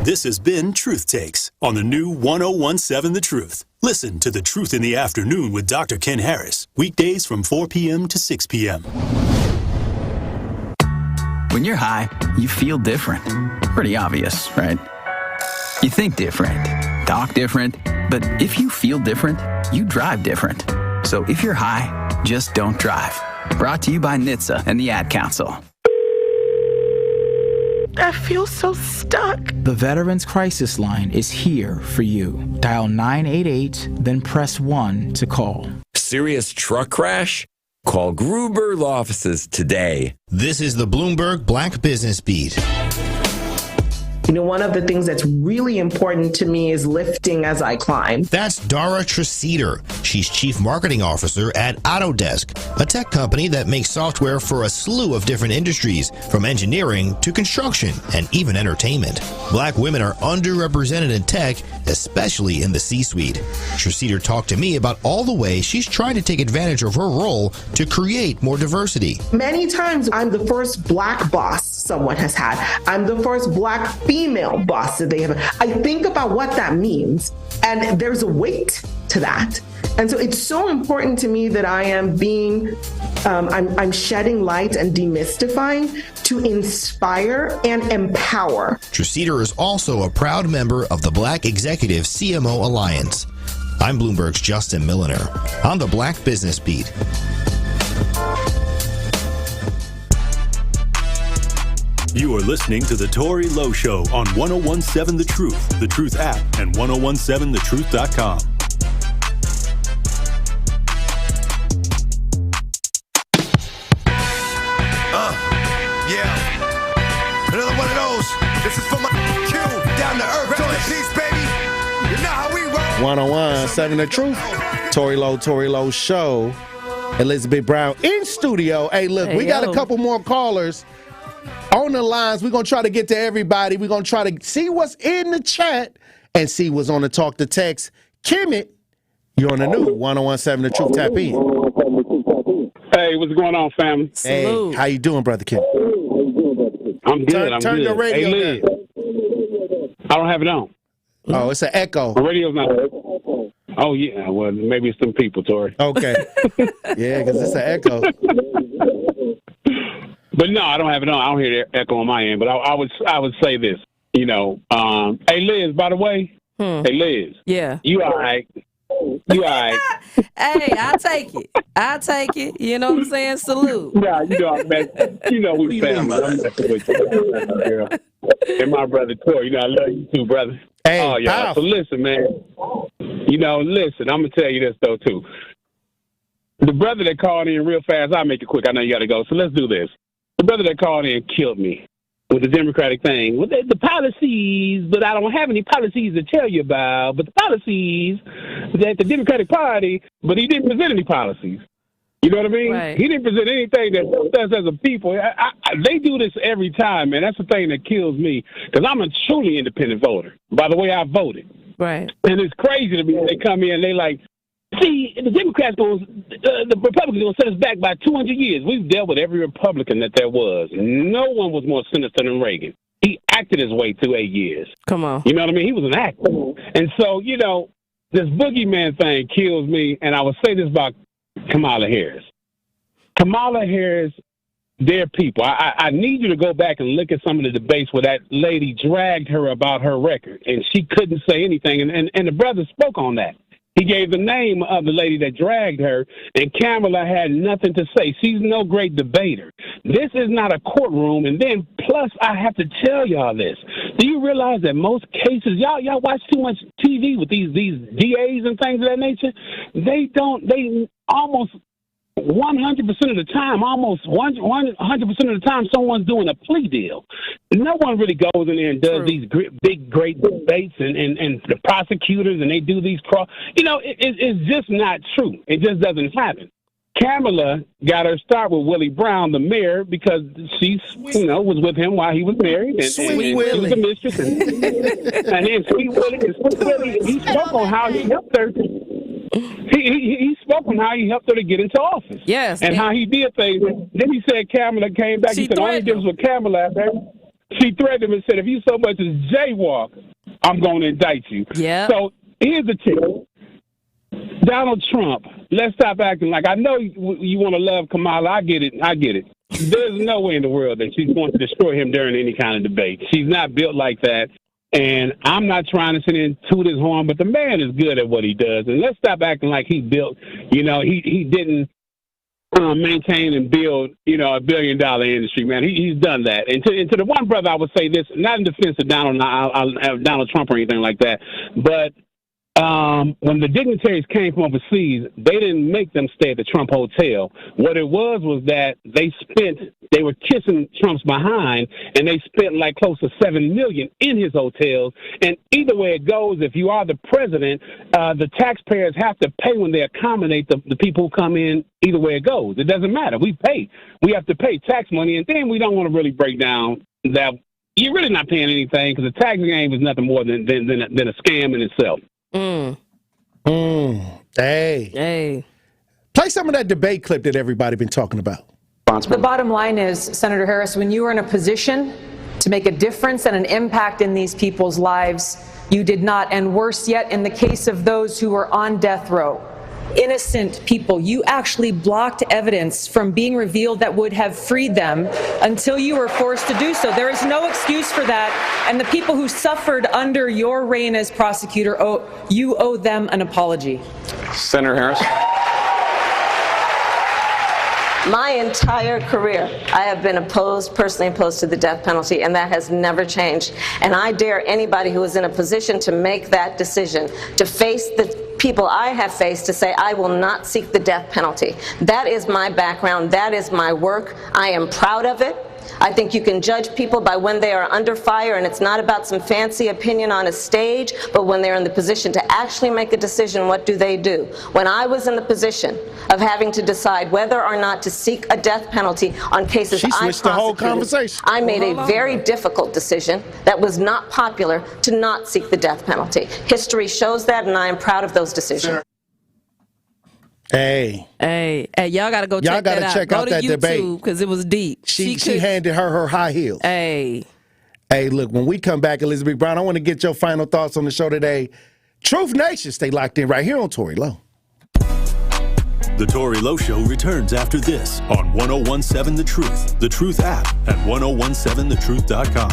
This has been Truth Takes on the new 1017 The Truth. Listen to The Truth in the Afternoon with Dr. Ken Harris, weekdays from 4 p.m. to 6 p.m. When you're high, you feel different. Pretty obvious, right? You think different, talk different, but if you feel different, you drive different. So if you're high, just don't drive. Brought to you by NHTSA and the Ad Council. I feel so stuck. The Veterans Crisis Line is here for you. Dial 988, then press 1 to call. Serious truck crash? Call Gruber Law Offices today. This is the Bloomberg Black Business Beat. You know, one of the things that's really important to me is lifting as I climb. That's Dara Treseder. She's Chief Marketing Officer at Autodesk, a tech company that makes software for a slew of different industries, from engineering to construction and even entertainment. Black women are underrepresented in tech, especially in the C-suite. Treseder talked to me about all the ways she's trying to take advantage of her role to create more diversity. Many times I'm the first Black boss someone has had. I'm the first Black female boss that they have. I think about what that means, and there's a weight to that. And so it's so important to me that I am I'm shedding light and demystifying to inspire and empower. Treseder is also a proud member of the Black Executive CMO Alliance. I'm Bloomberg's Justin Milliner on the Black Business Beat. You are listening to The Tory Low Show on 1017 The Truth app, and 1017thetruth.com. Yeah. Another one of those. on the earth. Rest in peace, baby. You know how we roll. 101.7 The Truth. Tory Lowe Show. Elizabeth Brown in studio. Hey, look, we got a couple more callers on the lines. We're going to try to get to everybody. We're going to try to see what's in the chat and see what's on the talk to text. Kimmit, you're on the new 101.7 The Truth. Tap in. Hey, what's going on, family? Hey, how you doing, Brother Kim? I'm good. Turn your radio down. I don't have it on. Oh, it's an echo. My radio's not. Oh, yeah. Well, maybe it's some people, Tory. Okay. Yeah, because it's an echo. But no, I don't have it on. I don't hear the echo on my end. But I would say this. You know, hey, Liz, by the way. Hey, Liz. Yeah. You all right? You all right? Hey, I'll take it. I'll take it. You know what I'm saying? Salute. Yeah, you know, we family. I'm messing with you, girl. And my brother Tory, you know, I love you too, brother. Hey, oh, y'all. So listen, man. You know, listen, I'm going to tell you this, though, too. The brother that called in real fast, I'll make it quick. I know you got to go. So let's do this. The brother that called in killed me with the Democratic thing. With the policies, but I don't have any policies to tell you about. But the policies that the Democratic Party, but he didn't present any policies. You know what I mean? Right. He didn't present anything that says as a people. They do this every time, man. That's the thing that kills me because I'm a truly independent voter. By the way, I voted. Right. And it's crazy to me when they come in and they like, see, the Democrats the Republicans going to set us back by 200 years. We've dealt with every Republican that there was. No one was more sinister than Reagan. He acted his way through 8 years. Come on. You know what I mean? He was an actor. And so, you know, this boogeyman thing kills me. And I would say this about Kamala Harris. Kamala Harris, their people. I need you to go back and look at some of the debates where that lady dragged her about her record. And she couldn't say anything. And the brother spoke on that. He gave the name of the lady that dragged her, and Kamala had nothing to say. She's no great debater. This is not a courtroom. And then, plus, I have to tell y'all this. Do you realize that most cases, y'all watch too much TV with these DAs and things of that nature? They almost 100% of the time, almost 100% of the time, someone's doing a plea deal. No one really goes in there and does these big, great debates and the prosecutors, and they do these it's just not true. It just doesn't happen. Kamala got her start with Willie Brown, the mayor, because she, was with him while he was married, and she was the mistress. And then Sweet Willie, he spoke on how he helped her. He spoke on how he helped her to get into office. Yes. And how he did things. Then he said Kamala came back. He said the only difference with Kamala, she threatened him and said, if you so much as jaywalk, I'm going to indict you. Yeah. So here's the tip. Donald Trump, let's stop acting like, I know you want to love Kamala. I get it. There's no way in the world that she's going to destroy him during any kind of debate. She's not built like that. And I'm not trying to sit and toot his horn, but the man is good at what he does. And let's stop acting like he built, he didn't maintain and build, $1 billion industry, man. He's done that. And to the one brother, I would say this, not in defense of Donald Trump or anything like that, but when the dignitaries came from overseas, they didn't make them stay at the Trump Hotel. What it was that they were kissing Trump's behind, and they spent like close to $7 million in his hotels. And either way it goes, if you are the president, the taxpayers have to pay when they accommodate the people who come in. Either way it goes, it doesn't matter. We have to pay tax money, and then we don't want to really break down that you're really not paying anything because the tax game is nothing more than a scam in itself. Hey. Play some of that debate clip that everybody been talking about. The bottom line is, Senator Harris, when you were in a position to make a difference and an impact in these people's lives, you did not. And worse yet, in the case of those who were on death row, innocent people, you actually blocked evidence from being revealed that would have freed them until you were forced to do so. There is no excuse for that. And the people who suffered under your reign as prosecutor, you owe them an apology. Senator Harris. My entire career, I have been personally opposed to the death penalty, and that has never changed. And I dare anybody who is in a position to make that decision, to face the people I have faced, to say, I will not seek the death penalty. That is my background. That is my work. I am proud of it. I think you can judge people by when they are under fire, and it's not about some fancy opinion on a stage, but when they're in the position to actually make a decision, what do they do? When I was in the position of having to decide whether or not to seek a death penalty on cases I switched the whole conversation. I made a very difficult decision that was not popular to not seek the death penalty. History shows that, and I am proud of those decisions. Hey, y'all gotta go check that out. Check out that debate because it was deep. She handed her high heels. Hey, look, when we come back, Elizabeth Brown, I want to get your final thoughts on the show today. Truth Nation, stay locked in right here on Tory Low. The Tory Low Show returns after this on 1017 The Truth app at 1017thetruth.com.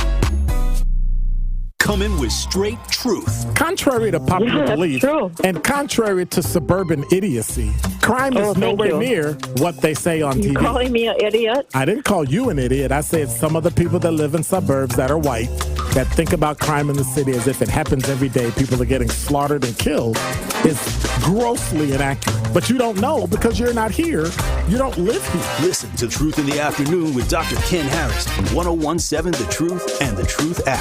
Coming with straight truth. Contrary to popular belief and contrary to suburban idiocy, crime is nowhere near what they say on TV. You calling me an idiot? I didn't call you an idiot. I said some of the people that live in suburbs that are white that think about crime in the city as if it happens every day, people are getting slaughtered and killed, is grossly inaccurate. But you don't know because you're not here. You don't live here. Listen to Truth in the Afternoon with Dr. Ken Harris on 1017 The Truth and The Truth app.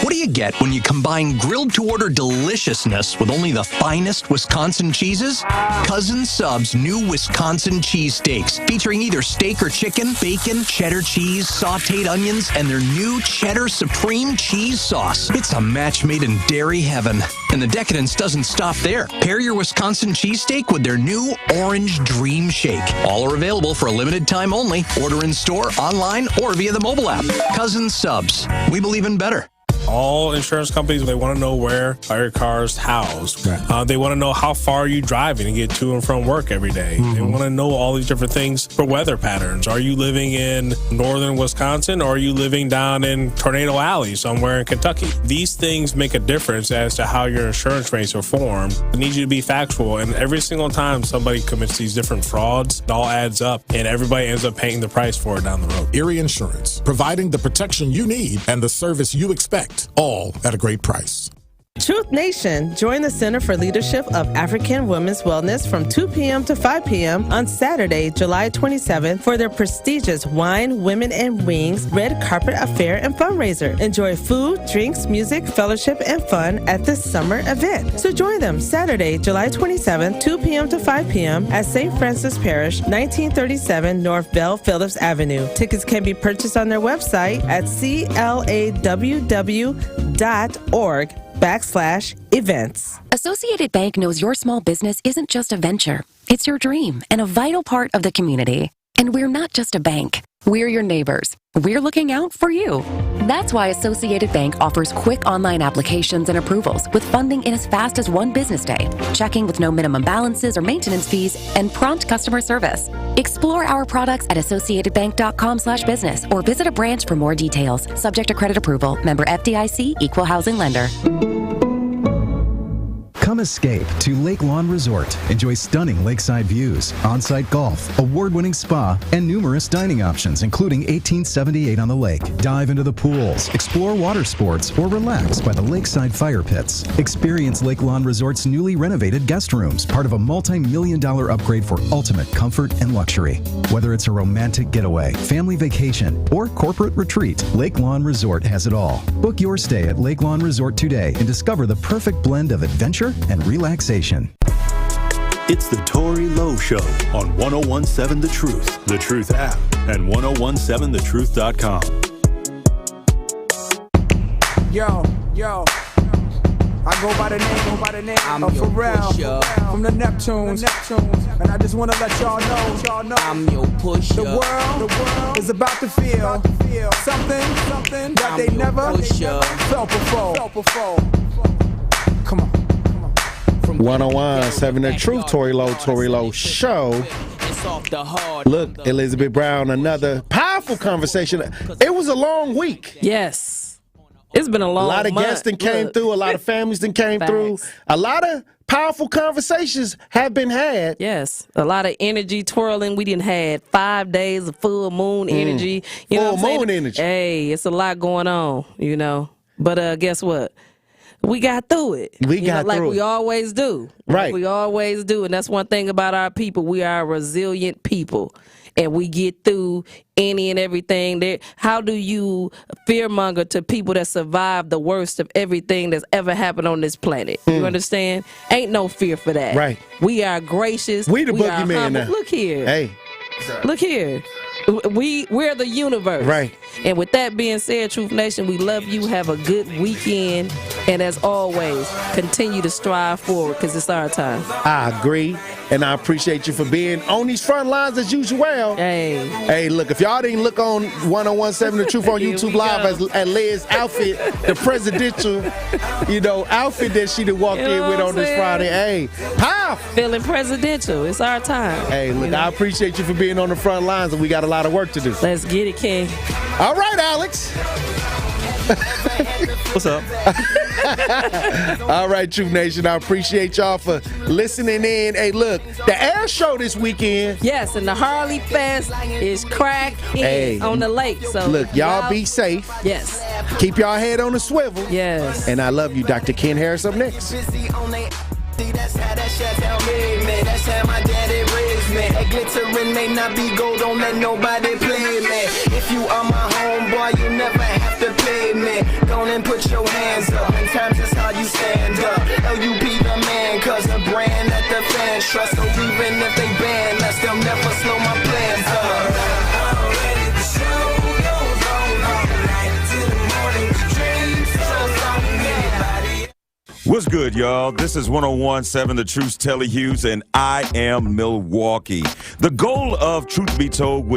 What do you get when you combine grilled-to-order deliciousness with only the finest Wisconsin cheeses? Cousin Sub's new Wisconsin cheese steaks, featuring either steak or chicken, bacon, cheddar cheese, sautéed onions, and their new Cheddar Supreme cheese sauce. It's a match made in dairy heaven. And the decadence doesn't stop there. Pair your Wisconsin cheesesteak with their new Orange Dream Shake. All are available for a limited time only. Order in store, online, or via the mobile app. Cousin Subs. We believe in better. All insurance companies, they want to know where are your cars housed. Right. They want to know how far are you driving to get to and from work every day. They want to know all these different things for weather patterns. Are you living in northern Wisconsin, or are you living down in Tornado Alley somewhere in Kentucky? These things make a difference as to how your insurance rates are formed. I need you to be factual, and every single time somebody commits these different frauds, it all adds up, and everybody ends up paying the price for it down the road. Erie Insurance, providing the protection you need and the service you expect, all at a great price. Truth Nation, join the Center for Leadership of African Women's Wellness from 2 p.m. to 5 p.m. on Saturday, July 27th for their prestigious Wine, Women, and Wings Red Carpet Affair and fundraiser. Enjoy food, drinks, music, fellowship, and fun at this summer event. So join them Saturday, July 27th, 2 p.m. to 5 p.m. at St. Francis Parish, 1937 North Bell Phillips Avenue. Tickets can be purchased on their website at claww.org/events. Associated Bank knows your small business isn't just a venture. It's your dream and a vital part of the community. And we're not just a bank. We're your neighbors. We're looking out for you. That's why Associated Bank offers quick online applications and approvals with funding in as fast as one business day, checking with no minimum balances or maintenance fees, and prompt customer service. Explore our products at associatedbank.com/business or visit a branch for more details. Subject to credit approval. Member FDIC, Equal Housing Lender. Come escape to Lake Lawn Resort. Enjoy stunning lakeside views, on-site golf, award-winning spa, and numerous dining options, including 1878 on the lake. Dive into the pools, explore water sports, or relax by the lakeside fire pits. Experience Lake Lawn Resort's newly renovated guest rooms, part of a multi-million-dollar upgrade for ultimate comfort and luxury. Whether it's a romantic getaway, family vacation, or corporate retreat, Lake Lawn Resort has it all. Book your stay at Lake Lawn Resort today and discover the perfect blend of adventure and relaxation. It's the Tory Lowe Show on 1017 The Truth app, and 1017thetruth.com. Yo, I go by the name of Pharrell from the Neptunes, and I just want to let y'all know, I'm your pusher. The world is about to feel something that they never felt before. Come on. 1017 The Truth, Tory Lowe Show. Look, Elizabeth Brown, another powerful conversation. It was a long week. Yes. It's been a long month. A lot of guests that came through, a lot of families that came through. A lot of powerful conversations have been had. Yes. A lot of energy twirling. We didn't had 5 days of full moon energy. You know full moon energy. Hey, it's a lot going on, you know. But guess what? We got through it. We got like through we it. always do. Right. Like we always do. And that's one thing about our people. We are a resilient people. and we get through any and everything there. How do you fearmonger to people that survive the worst of everything that's ever happened on this planet? You understand? Ain't no fear for that. Right. We are gracious. We the are boogeyman humble. now. Look here. Hey. Look here. We're the universe. Right. And with that being said, Truth Nation, we love you. Have a good weekend. And as always, continue to strive forward because it's our time. I agree. And I appreciate you for being on these front lines as usual. Hey, look, if y'all didn't look on 1017 The Truth on YouTube Live at Liz' outfit, the presidential, outfit that she done walked in with on this Friday. Hey, powerful. Feeling presidential. It's our time. Hey, look, I appreciate you for being on the front lines, and we got a lot of work to do. Let's get it, King. All right, Alex. What's up? All right, Truth Nation. I appreciate y'all for listening in. Hey, look, the air show this weekend. Yes, and the Harley Fest is cracking on the lake. So look, y'all be safe. Yes. Keep y'all head on the swivel. Yes. And I love you. Dr. Ken Harris up next. That's how that shit tell me. That's how my daddy raised me. That glittering may not be gold, don't let nobody play me. If you are my homeboy, you never have to pay me. Go and put your hands up. In times that's how you stand up. LUP the man, cause a brand that the fans trust. So even if they ban us, they'll never slow my plans up. What's good, y'all? This is 1017 The Truth's Tellez, and I am Milwaukee. The goal of Truth Be Told with